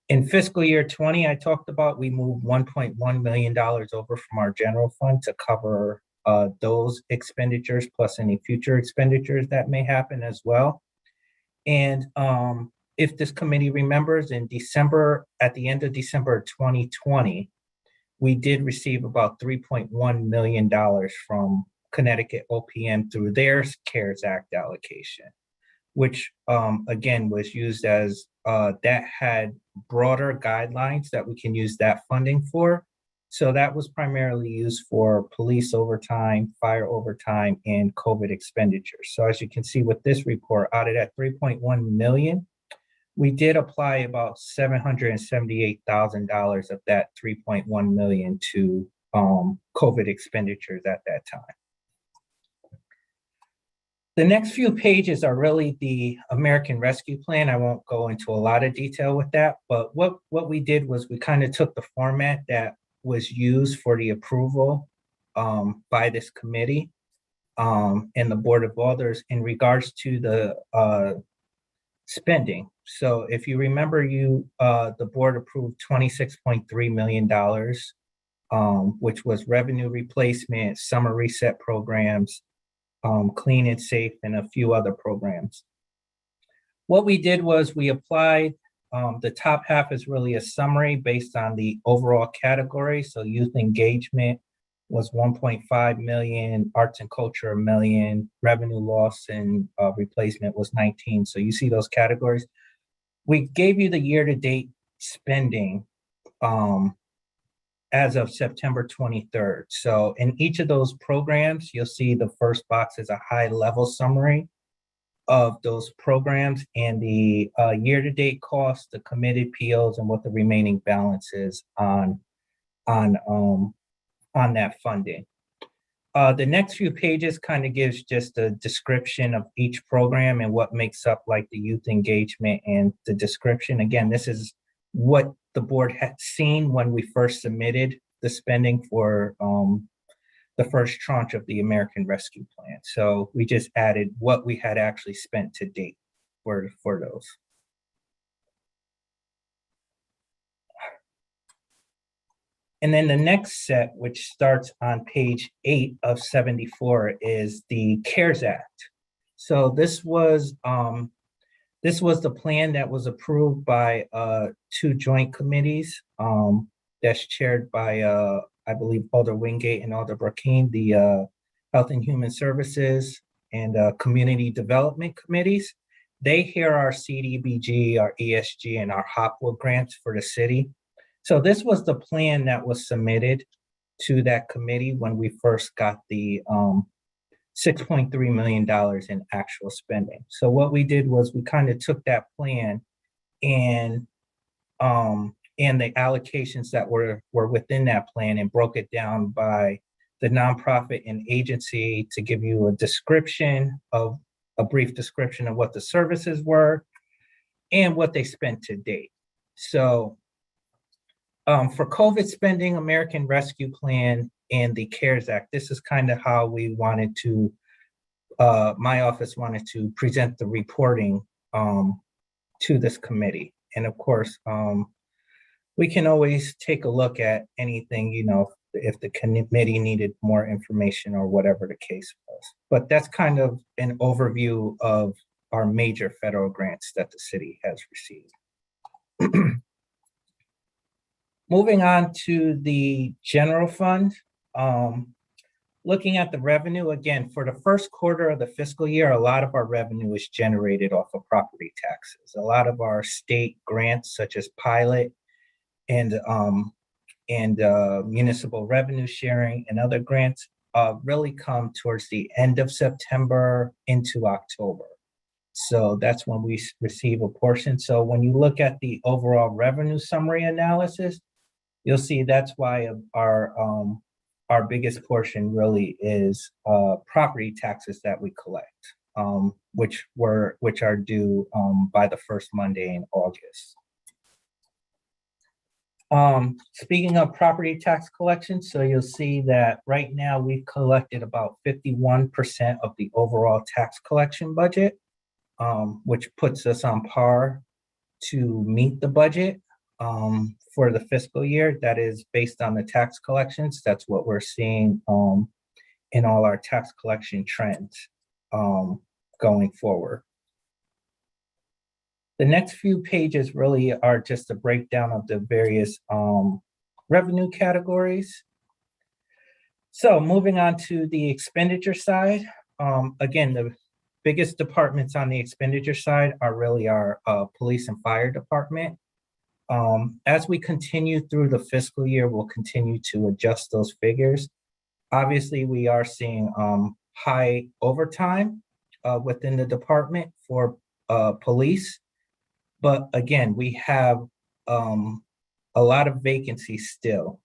In fiscal year 20, I talked about, we moved $1.1 million over from our general fund to cover those expenditures plus any future expenditures that may happen as well. And if this committee remembers, in December, at the end of December 2020, we did receive about $3.1 million from Connecticut OPM through their CARES Act allocation, which again was used as that had broader guidelines that we can use that funding for. So that was primarily used for police overtime, fire overtime, and COVID expenditures. So as you can see with this report, out of that 3.1 million, we did apply about $778,000 of that 3.1 million to COVID expenditures at that time. The next few pages are really the American Rescue Plan. I won't go into a lot of detail with that, but what we did was we kind of took the format that was used for the approval by this committee and the Board of Alders in regards to the spending. So if you remember, the board approved $26.3 million, which was revenue replacement, summer reset programs, clean and safe, and a few other programs. What we did was we applied, the top half is really a summary based on the overall category. So youth engagement was 1.5 million, arts and culture, 1 million, revenue loss and replacement was 19. So you see those categories. We gave you the year-to-date spending as of September 23rd. So in each of those programs, you'll see the first box is a high-level summary of those programs and the year-to-date costs, the committed POs, and what the remaining balance is on that funding. The next few pages kind of gives just a description of each program and what makes up like the youth engagement and the description. Again, this is what the board had seen when we first submitted the spending for the first tranche of the American Rescue Plan. So we just added what we had actually spent to date for those. And then the next set, which starts on page 8 of 74, is the CARES Act. So this was the plan that was approved by 2 joint committees that's chaired by, I believe, Alder Wingate and Alder Burkeen, the Health and Human Services and Community Development Committees. They hear our CDBG, our ESG, and our HOPWA grants for the city. So this was the plan that was submitted to that committee when we first got the $6.3 million in actual spending. So what we did was we kind of took that plan and the allocations that were within that plan and broke it down by the nonprofit and agency to give you a brief description of what the services were and what they spent to date. So for COVID spending, American Rescue Plan, and the CARES Act, this is kind of how we wanted to, my office wanted to present the reporting to this committee. And of course, we can always take a look at anything, if the committee needed more information or whatever the case was. But that's kind of an overview of our major federal grants that the city has received. Moving on to the general fund, looking at the revenue, again, for the first quarter of the fiscal year, a lot of our revenue is generated off of property taxes. A lot of our state grants, such as pilot and municipal revenue sharing and other grants, really come towards the end of September into October. So that's when we receive a portion. So when you look at the overall revenue summary analysis, you'll see that's why our biggest portion really is property taxes that we collect, which are due by the first Monday in August. Speaking of property tax collection, so you'll see that right now we've collected about 51% of the overall tax collection budget, which puts us on par to meet the budget for the fiscal year. That is based on the tax collections. That's what we're seeing in all our tax collection trends going forward. The next few pages really are just a breakdown of the various revenue categories. So moving on to the expenditure side, again, the biggest departments on the expenditure side are really our police and fire department. As we continue through the fiscal year, we'll continue to adjust those figures. Obviously, we are seeing high overtime within the department for police. But again, we have a lot of vacancies still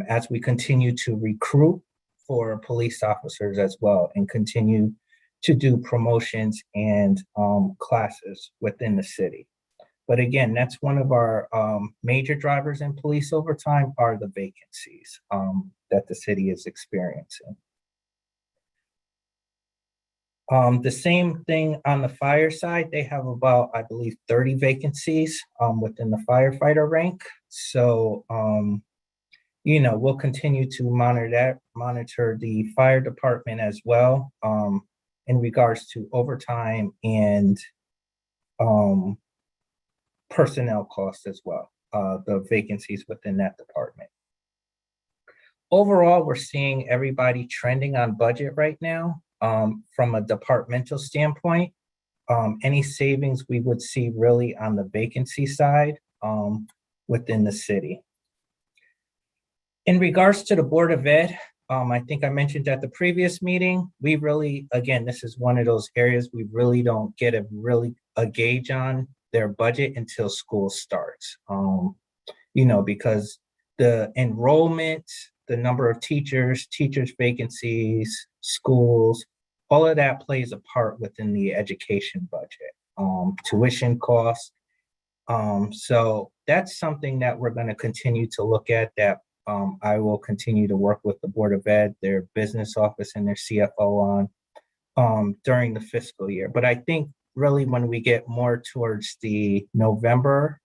as we continue to recruit for police officers as well and continue to do promotions and classes within the city. But again, that's one of our major drivers in police overtime are the vacancies that the city is experiencing. The same thing on the fire side, they have about, I believe, 30 vacancies within the firefighter rank. So, you know, we'll continue to monitor the fire department as well in regards to overtime and personnel costs as well, the vacancies within that department. Overall, we're seeing everybody trending on budget right now. From a departmental standpoint, any savings we would see really on the vacancy side within the city. In regards to the Board of Ed, I think I mentioned at the previous meeting, we really, again, this is one of those areas we really don't get a gauge on their budget until school starts. You know, because the enrollment, the number of teachers vacancies, schools, all of that plays a part within the education budget, tuition costs. So that's something that we're going to continue to look at, that I will continue to work with the Board of Ed, their business office and their CFO on during the fiscal year. But I think really when we get more towards the November,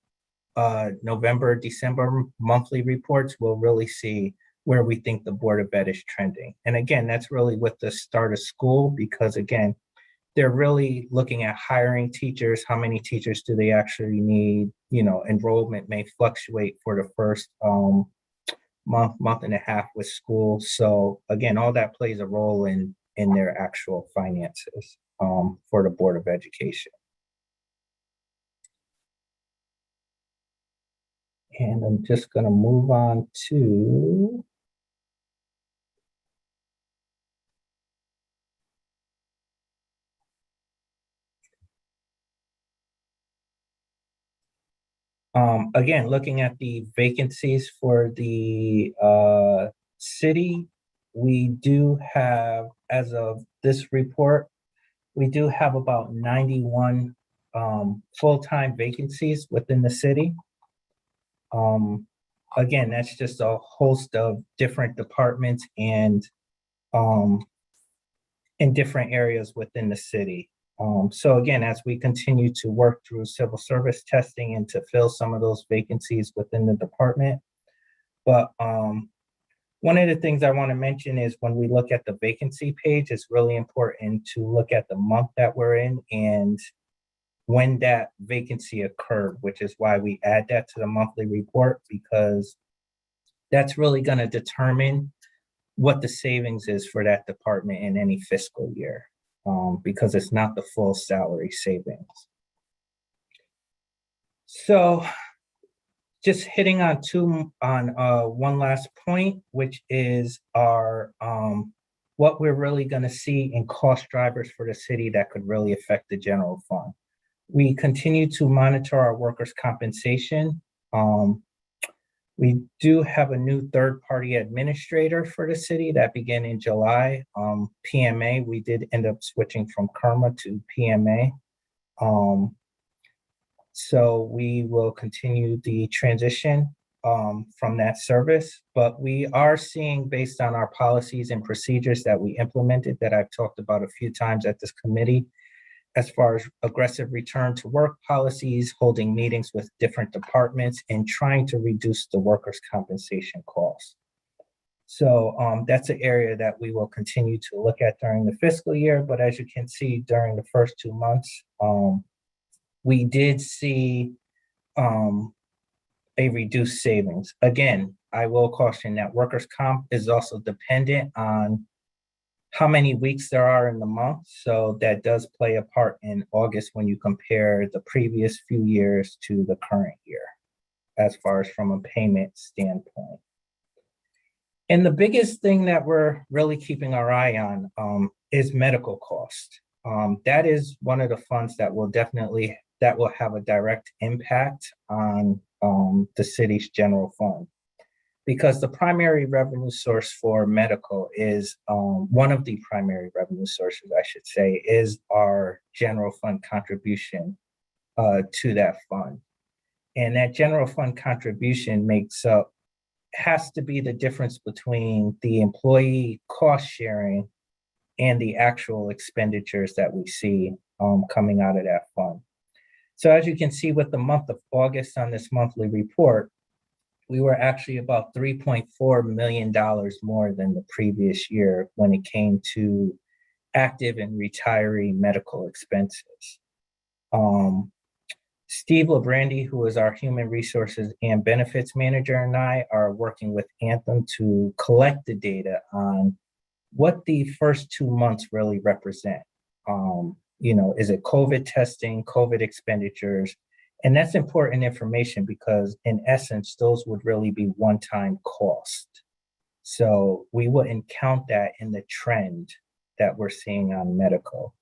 December monthly reports, we'll really see where we think the Board of Ed is trending. And again, that's really with the start of school, because again, they're really looking at hiring teachers. How many teachers do they actually need? You know, enrollment may fluctuate for the first month and a half with school. So again, all that plays a role in their actual finances for the Board of Education. And I'm just going to move on to again, looking at the vacancies for the city, we do have, as of this report, we do have about 91 full-time vacancies within the city. Again, that's just a host of different departments and in different areas within the city. So again, as we continue to work through civil service testing and to fill some of those vacancies within the department. But one of the things I want to mention is when we look at the vacancy page, it's really important to look at the month that we're in and when that vacancy occurred, which is why we add that to the monthly report, because that's really going to determine what the savings is for that department in any fiscal year. Because it's not the full salary savings. So just hitting on one last point, which is our what we're really going to see in cost drivers for the city that could really affect the general fund. We continue to monitor our workers' compensation. We do have a new third-party administrator for the city that began in July. PMA, we did end up switching from Karma to PMA. So we will continue the transition from that service, but we are seeing, based on our policies and procedures that we implemented that I've talked about a few times at this committee, as far as aggressive return to work policies, holding meetings with different departments, and trying to reduce the workers' compensation costs. So that's an area that we will continue to look at during the fiscal year. But as you can see, during the first 2 months, we did see a reduced savings. Again, I will caution that workers' comp is also dependent on how many weeks there are in the month. So that does play a part in August when you compare the previous few years to the current year, as far as from a payment standpoint. And the biggest thing that we're really keeping our eye on is medical cost. That is one of the funds that will have a direct impact on the city's general fund, because the primary revenue source for medical is one of the primary revenue sources, I should say, is our general fund contribution to that fund. And that general fund contribution has to be the difference between the employee cost sharing and the actual expenditures that we see coming out of that fund. So as you can see with the month of August on this monthly report, we were actually about $3.4 million more than the previous year when it came to active and retiree medical expenses. Steve Labrandy, who is our Human Resources and Benefits Manager, and I are working with Anthem to collect the data on what the first 2 months really represent. Is it COVID testing, COVID expenditures? And that's important information because in essence, those would really be one-time cost. So we wouldn't count that in the trend that we're seeing on medical.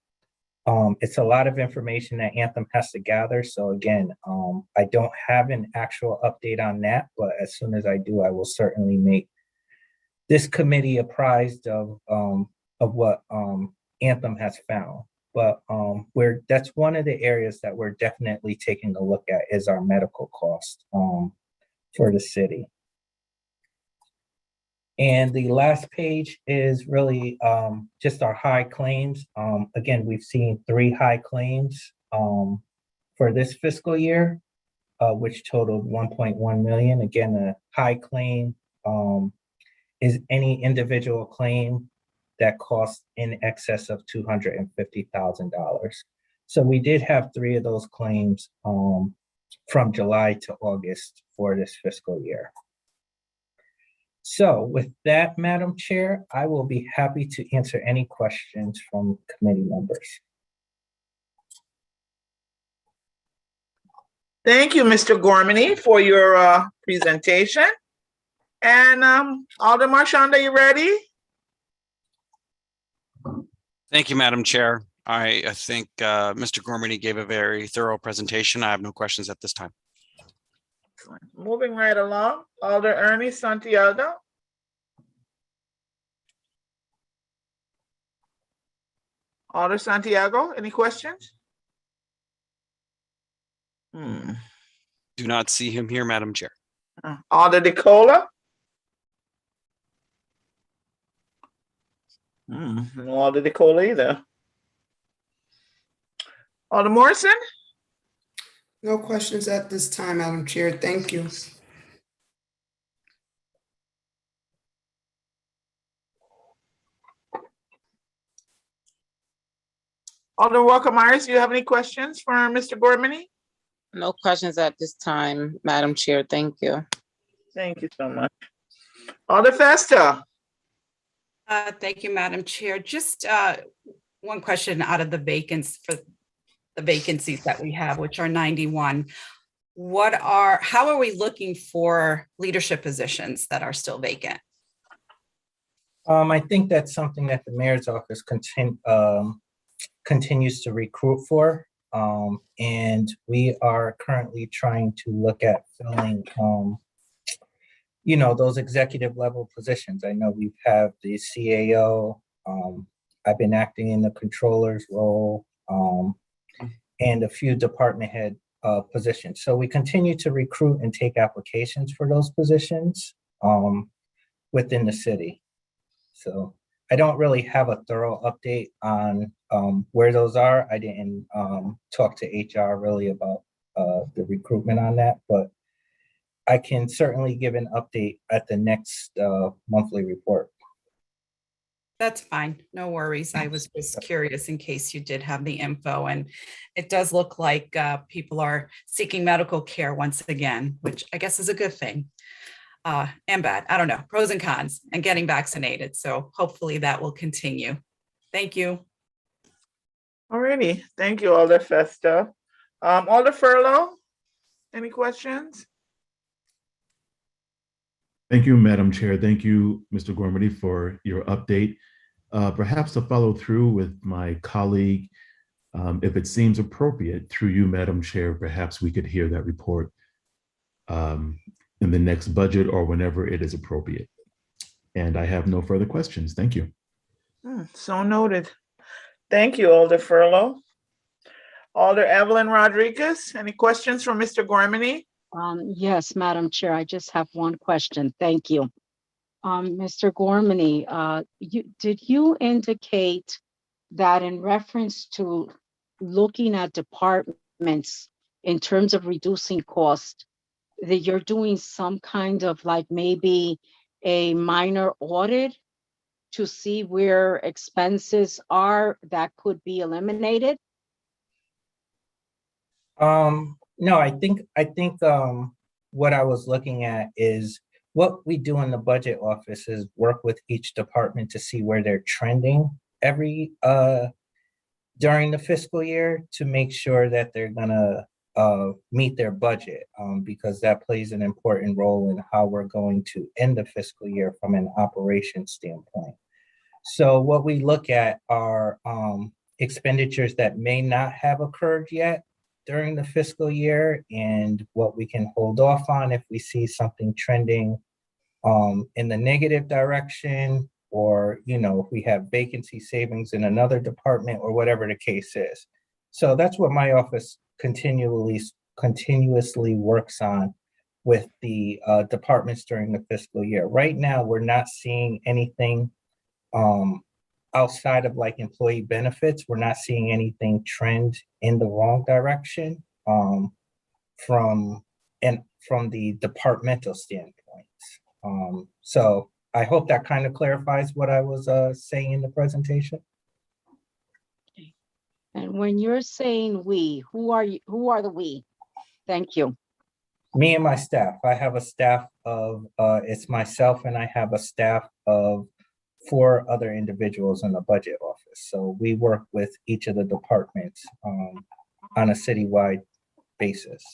It's a lot of information that Anthem has to gather. So again, I don't have an actual update on that, but as soon as I do, I will certainly make this committee apprised of what Anthem has found. But that's one of the areas that we're definitely taking a look at is our medical cost for the city. And the last page is really just our high claims. Again, we've seen 3 high claims for this fiscal year, which totaled 1.1 million. Again, a high claim is any individual claim that costs in excess of $250,000. So we did have 3 of those claims from July to August for this fiscal year. So with that, Madam Chair, I will be happy to answer any questions from committee members. Thank you, Mr. Gormany, for your presentation. And Alder Marchand, you ready? Thank you, Madam Chair. I think Mr. Gormany gave a very thorough presentation. I have no questions at this time. Moving right along, Alder Ernie Santiago. Alder Santiago, any questions? Do not see him here, Madam Chair. Alder DeCola. No Alder DeCola either. Alder Morrison. No questions at this time, Madam Chair. Thank you. Alder Walker Myers, do you have any questions for Mr. Gormany? No questions at this time, Madam Chair. Thank you. Thank you so much. Alder Festa. Thank you, Madam Chair. Just one question out of the vacancies that we have, which are 91. How are we looking for leadership positions that are still vacant? I think that's something that the mayor's office continues to recruit for. And we are currently trying to look at filling, those executive level positions. I know we have the CAO. I've been acting in the controller's role, and a few department head positions. So we continue to recruit and take applications for those positions within the city. So I don't really have a thorough update on where those are. I didn't talk to HR really about the recruitment on that, but I can certainly give an update at the next monthly report. That's fine. No worries. I was just curious in case you did have the info, and it does look like people are seeking medical care once again, which I guess is a good thing. And bad. I don't know, pros and cons, and getting vaccinated. So hopefully that will continue. Thank you. All righty. Thank you, Alder Festa. Alder Furlow, any questions? Thank you, Madam Chair. Thank you, Mr. Gormany, for your update. Perhaps to follow through with my colleague, if it seems appropriate, through you, Madam Chair, perhaps we could hear that report in the next budget or whenever it is appropriate. And I have no further questions. Thank you. So noted. Thank you, Alder Furlow. Alder Evelyn Rodriguez, any questions from Mr. Gormany? Yes, Madam Chair, I just have one question. Thank you. Mr. Gormany, did you indicate that in reference to looking at departments in terms of reducing cost, that you're doing some kind of like maybe a minor audit to see where expenses are that could be eliminated? No, I think what I was looking at is what we do in the budget office is work with each department to see where they're trending every during the fiscal year to make sure that they're gonna meet their budget, because that plays an important role in how we're going to end the fiscal year from an operations standpoint. So what we look at are expenditures that may not have occurred yet during the fiscal year, and what we can hold off on if we see something trending in the negative direction, or if we have vacancy savings in another department or whatever the case is. So that's what my office continuously works on with the departments during the fiscal year. Right now, we're not seeing anything outside of like employee benefits. We're not seeing anything trend in the wrong direction from the departmental standpoint. So I hope that kind of clarifies what I was saying in the presentation. And when you're saying we, who are you? Who are the we? Thank you. Me and my staff. I have a staff of, it's myself, and I have a staff of 4 other individuals in the budget office. So we work with each of the departments on a citywide basis.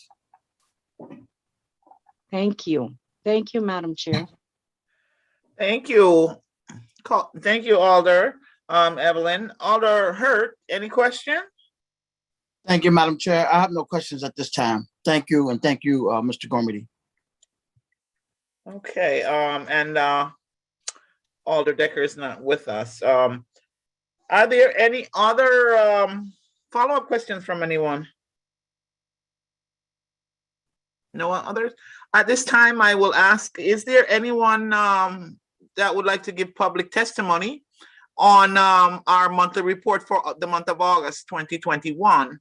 Thank you. Thank you, Madam Chair. Thank you. Thank you, Alder Evelyn. Alder Hurt, any question? Thank you, Madam Chair. I have no questions at this time. Thank you, and thank you, Mr. Gormany. Okay, and Alder Decker is not with us. Are there any other follow-up questions from anyone? No others? At this time, I will ask, is there anyone that would like to give public testimony on our monthly report for the month of August 2021?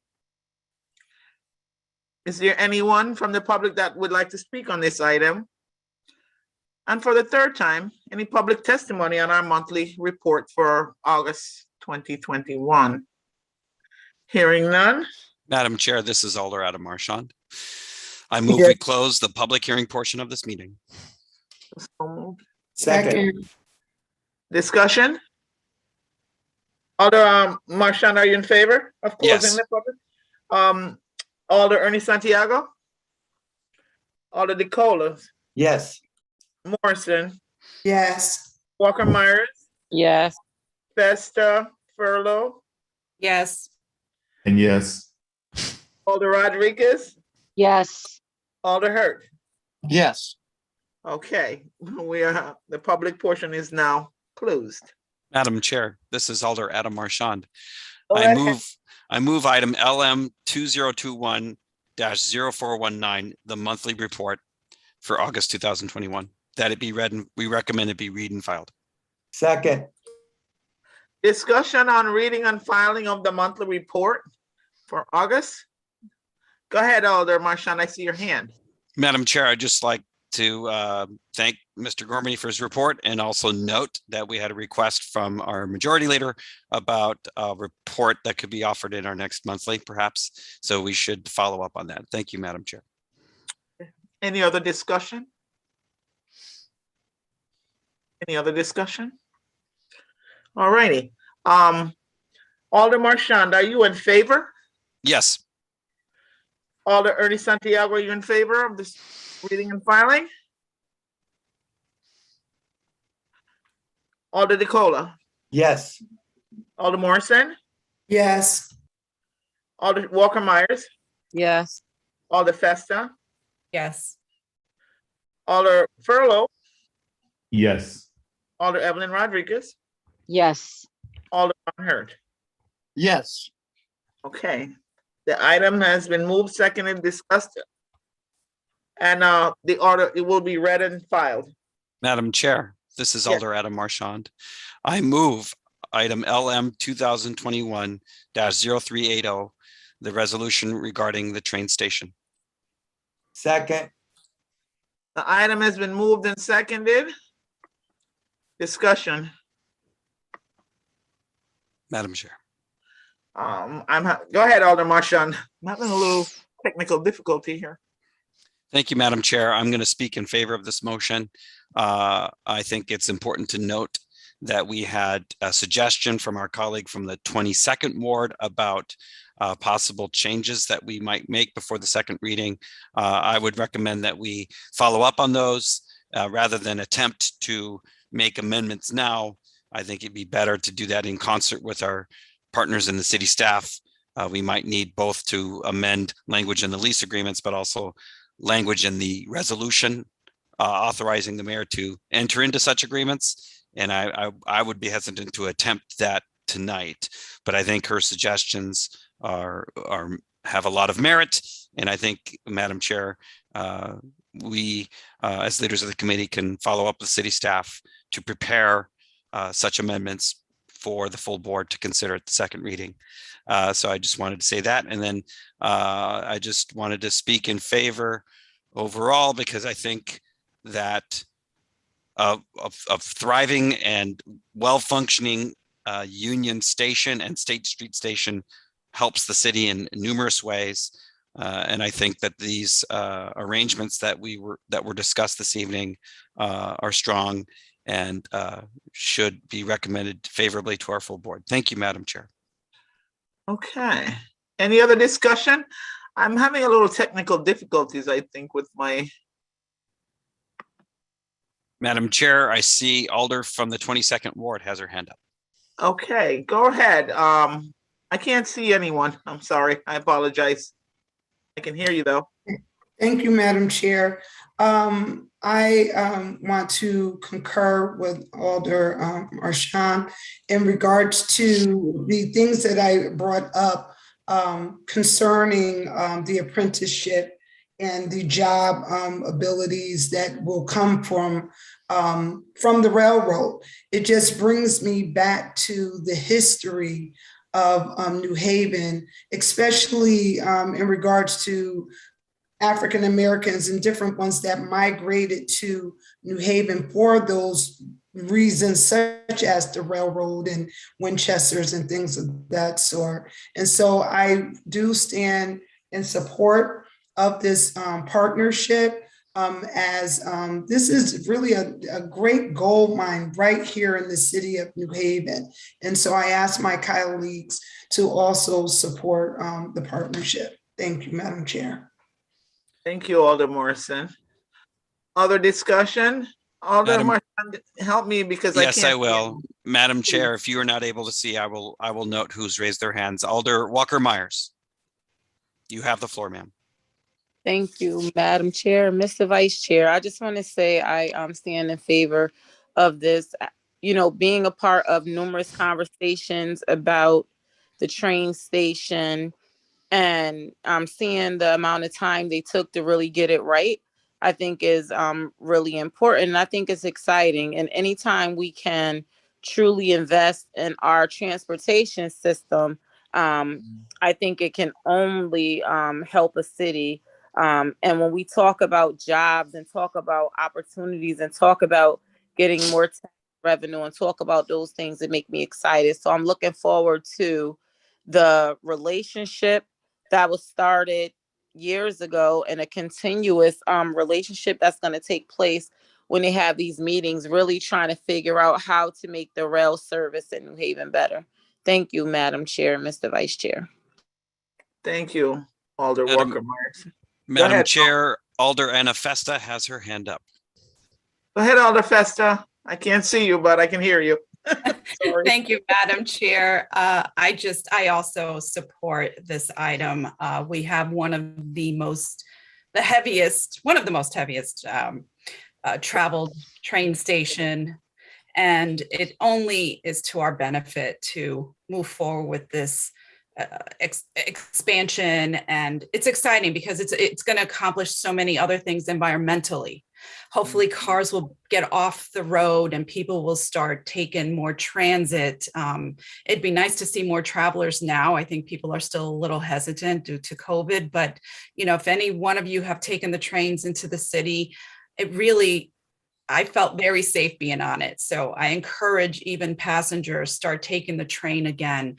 Is there anyone from the public that would like to speak on this item? And for the third time, any public testimony on our monthly report for August 2021? Hearing none. Madam Chair, this is Alder Adam Marchand. I move we close the public hearing portion of this meeting. Second. Discussion? Alder Marchand, are you in favor of closing the public? Alder Ernie Santiago? Alder DeColas? Yes. Morrison? Yes. Walker Myers? Yes. Festa Furlow, Yes. And yes. Alder Rodriguez, Yes. Alder Hurt. Yes. Okay, the public portion is now closed. Madam Chair, this is Alder Adam Marchand. Go I ahead. move item LM 2021-0419, the monthly report for August 2021, that it be read and we recommend it be read and filed. Second. Discussion on reading and filing of the monthly report for August. Go ahead, Alder Marchand, I see your hand. Madam Chair, I'd just like to thank Mr. Gormany for his report and also note that we had a request from our majority leader about a report that could be offered in our next monthly, perhaps. So we should follow up on that. Thank you, Madam Chair. Any other discussion? Any other discussion? All righty. Alder Marchand, are you in favor? Yes. Alder Ernie Santiago, are you in favor of this reading and filing? Alder DeCola? Yes. Alder Morrison? Yes. Alder Walker Myers? Yes. Alder Festa? Yes. Alder Furlow? Yes. Alder Evelyn Rodriguez? Yes. Alder Von Hurt? Yes. Okay, the item has been moved, seconded, discussed. And the order, it will be read and filed. Madam Chair, this is Yes. Alder Adam Marchand. I move item LM 2021-0380, the resolution regarding the train station. Second. The item has been moved and seconded. Discussion. Madam Chair. Go ahead, Alder Marchand. I'm having a little technical difficulty here. Thank you, Madam Chair. I'm going to speak in favor of this motion. I think it's important to note that we had a suggestion from our colleague from the 22nd Ward about possible changes that we might make before the second reading. I would recommend that we follow up on those rather than attempt to make amendments now. I think it'd be better to do that in concert with our partners in the city staff. We might need both to amend language in the lease agreements, but also language in the resolution authorizing the mayor to enter into such agreements. And I would be hesitant to attempt that tonight, but I think her suggestions have a lot of merit. And I think, Madam Chair, we as leaders of the committee can follow up with city staff to prepare such amendments for the full board to consider at the second reading. So I just wanted to say that. And then I just wanted to speak in favor overall, because I think that of thriving and well-functioning Union Station and State Street Station helps the city in numerous ways. And I think that these arrangements that were discussed this evening are strong and should be recommended favorably to our full board. Thank you, Madam Chair. Okay, any other discussion? I'm having a little technical difficulties, I think, with my. Madam Chair, I see Alder from the 22nd Ward has her hand up. Okay, go ahead. I can't see anyone. I'm sorry, I apologize. I can hear you though. Thank you, Madam Chair. I want to concur with Alder Marchand in regards to the things that I brought up concerning the apprenticeship and the job abilities that will come from the railroad. It just brings me back to the history of New Haven, especially in regards to African Americans and different ones that migrated to New Haven for those reasons, such as the railroad and Winchesters and things of that sort. And so I do stand in support of this partnership, as this is really a great gold mine right here in the city of New Haven. And so I ask my colleagues to also support the partnership. Thank you, Madam Chair. Thank you, Alder Morrison. Other discussion? Alder Morrison, help me because I can't. Yes, I will. Madam Chair, if you are not able to see, I will note who's raised their hands. Alder Walker Myers. You have the floor, ma'am. Thank you, Madam Chair. Mr. Vice Chair, I just want to say I stand in favor of this. You know, being a part of numerous conversations about the train station and seeing the amount of time they took to really get it right, I think is really important. And I think it's exciting. And anytime we can truly invest in our transportation system, I think it can only help a city. And when we talk about jobs and talk about opportunities and talk about getting more tax revenue and talk about those things that make me excited. So I'm looking forward to the relationship that was started years ago and a continuous relationship that's going to take place when they have these meetings, really trying to figure out how to make the rail service in New Haven better. Thank you, Madam Chair, Mr. Vice Chair. Thank you, Alder Walker Myers. Madam ahead, Chair, Alder Anna Festa has her hand up. Go ahead, Alder Festa. I can't see you, but I can hear you. Thank you, Madam Chair. I also support this item. We have one of the most heaviest traveled train station, and it only is to our benefit to move forward with this expansion. And it's exciting because it's going to accomplish so many other things environmentally. Hopefully cars will get off the road and people will start taking more transit. It'd be nice to see more travelers now. I think people are still a little hesitant due to COVID, but if any one of you have taken the trains into the city, I felt very safe being on it. So I encourage even passengers start taking the train again.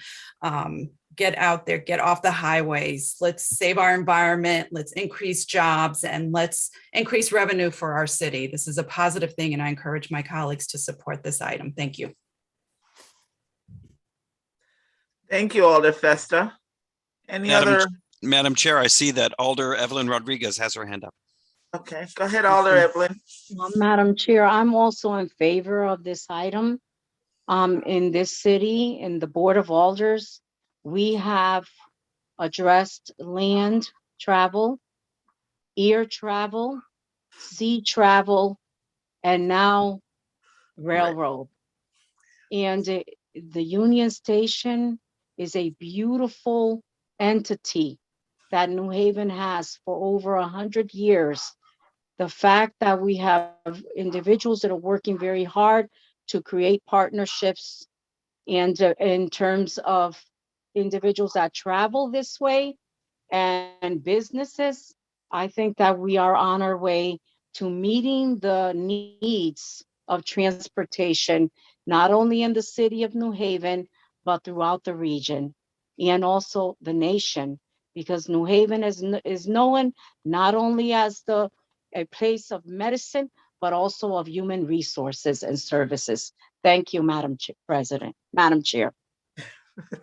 Get out there, get off the highways. Let's save our environment. Let's increase jobs and let's increase revenue for our city. This is a positive thing, and I encourage my colleagues to support this item. Thank you. Thank you, Alder Festa. Madam Chair, I see that Alder Evelyn Rodriguez has her hand up. Okay, go ahead, Alder Evelyn. Well, Madam Chair, I'm also in favor of this item. In this city, in the Board of Alders, we have addressed land travel, air travel, sea travel, and now railroad. And the Union Station is a beautiful entity that New Haven has for over 100 years. The fact that we have individuals that are working very hard to create partnerships and in terms of individuals that travel this way and businesses, I think that we are on our way to meeting the needs of transportation, not only in the city of New Haven, but throughout the region and also the nation, because New Haven is known not only as a place of medicine, but also of human resources and services. Thank you, Madam Chair.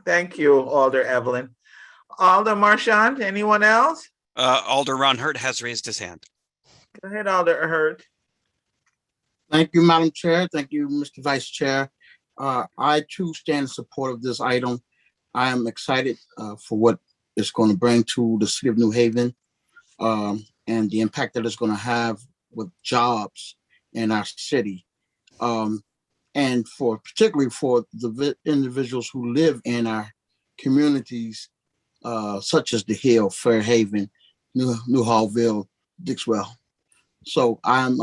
Thank you, Alder Evelyn. Alder Marchand, anyone else? Alder Ron Hurt has raised his hand. Go ahead, Alder Hurt. Thank you, Madam Chair. Thank you, Mr. Vice Chair. I too stand in support of this item. I am excited for what it's going to bring to the city of New Haven and the impact that it's going to have with jobs in our city. And particularly for the individuals who live in our communities, such as the Hill, Fairhaven, New Hallville, Dixwell. So I'm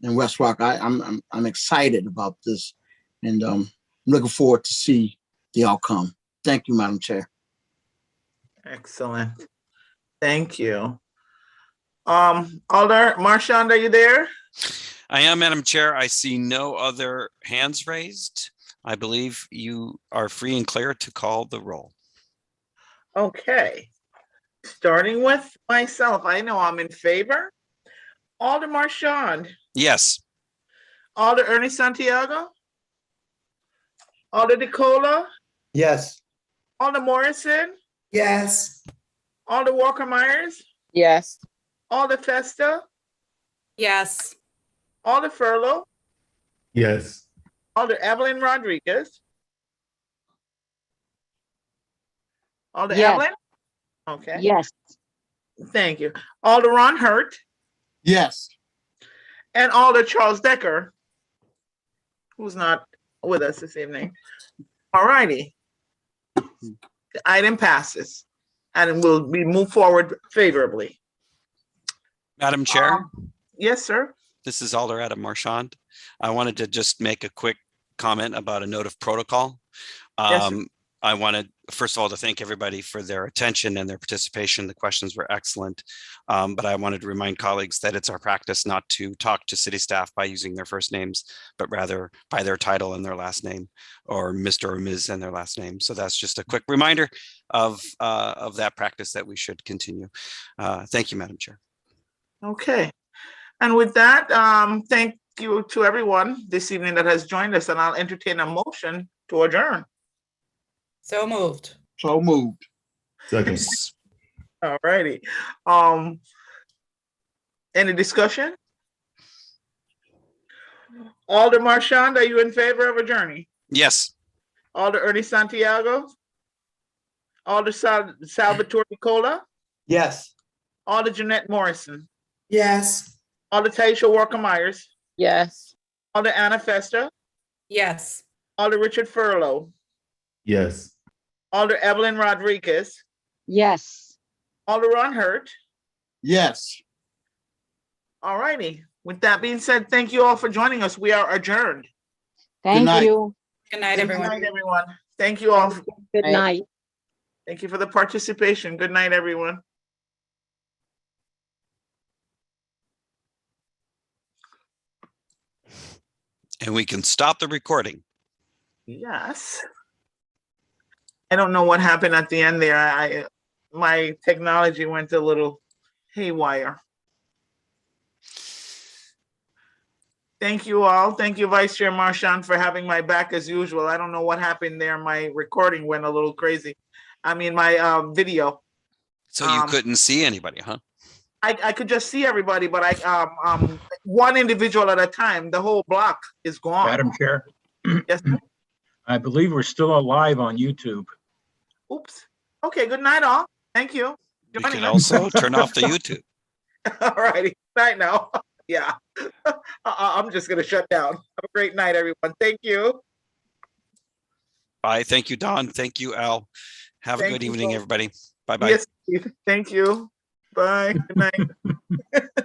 in West Rock. I'm excited about this, and I'm looking forward to see the outcome. Thank you, Madam Chair. Excellent. Thank you. Alder Marchand, are you there? I am, Madam Chair. I see no other hands raised. I believe you are free and clear to call the roll. Okay. Starting with myself, I know I'm in favor. Alder Marchand. Yes. Alder Ernie Santiago. Alder DeCola. Yes. Alder Morrison. Yes. Alder Walker Myers. Yes. Alder Festa. Yes. Alder Furlow. Yes. Alder Evelyn Rodriguez. Alder Yes. Evelyn? Okay, Yes. thank you. Alder Ron Hurt Yes. and Alder Charles Decker, who's not with us this evening. All righty. The item passes and will be moved forward favorably. Madam Chair, Yes, sir. this is Alder Adam Marchand. I wanted to just make a quick comment about a note of protocol. Yes, sir. I wanted, first of all, to thank everybody for their attention and their participation. The questions were excellent. But I wanted to remind colleagues that it's our practice not to talk to city staff by using their first names, but rather by their title and their last name, or Mr. or Ms. and their last name. So that's just a quick reminder of that practice that we should continue. Thank you, Madam Chair. Okay. And with that, thank you to everyone this evening that has joined us, and I'll entertain a motion to adjourn. So moved. So moved. Second. All righty. Any discussion? Alder Marchand, are you in favor of adjourning? Yes. Alder Ernie Santiago? Alder Salvatore Nicola? Yes. Alder Jeanette Morrison? Yes. Alder Taisha Walker Myers? Yes. Alder Anna Festa? Yes. Alder Richard Furlow? Yes. Alder Evelyn Rodriguez? Yes. Alder Ron Hurt? Yes. All righty. With that being said, thank you all for joining us. We are adjourned. Thank night. you. Good night, Good everyone. night, everyone. Thank you all. Good night. Thank you for the participation. Good night, everyone. And we can stop the recording. Yes. I don't know what happened at the end there. My technology went a little haywire. Thank you all. Thank you, Vice Chair Marchand, for having my back as usual. I don't know what happened there. My recording went a little crazy. I mean, my video. So you couldn't see anybody, huh? I could just see everybody, but one individual at a time. The whole block is gone. Madam Chair, Yes, sir. I believe we're still alive on YouTube. Oops. Okay, good night all. Thank you. You Joining can us. also turn off the YouTube. All righty. Night now. Yeah. I'm just going to shut down. Have a great night, everyone. Thank you. Bye. Thank you, Don. Thank you, Al. Have a Thank good you evening, both. everybody. Bye-bye. Yes, Steve. Thank you. Bye. Good night.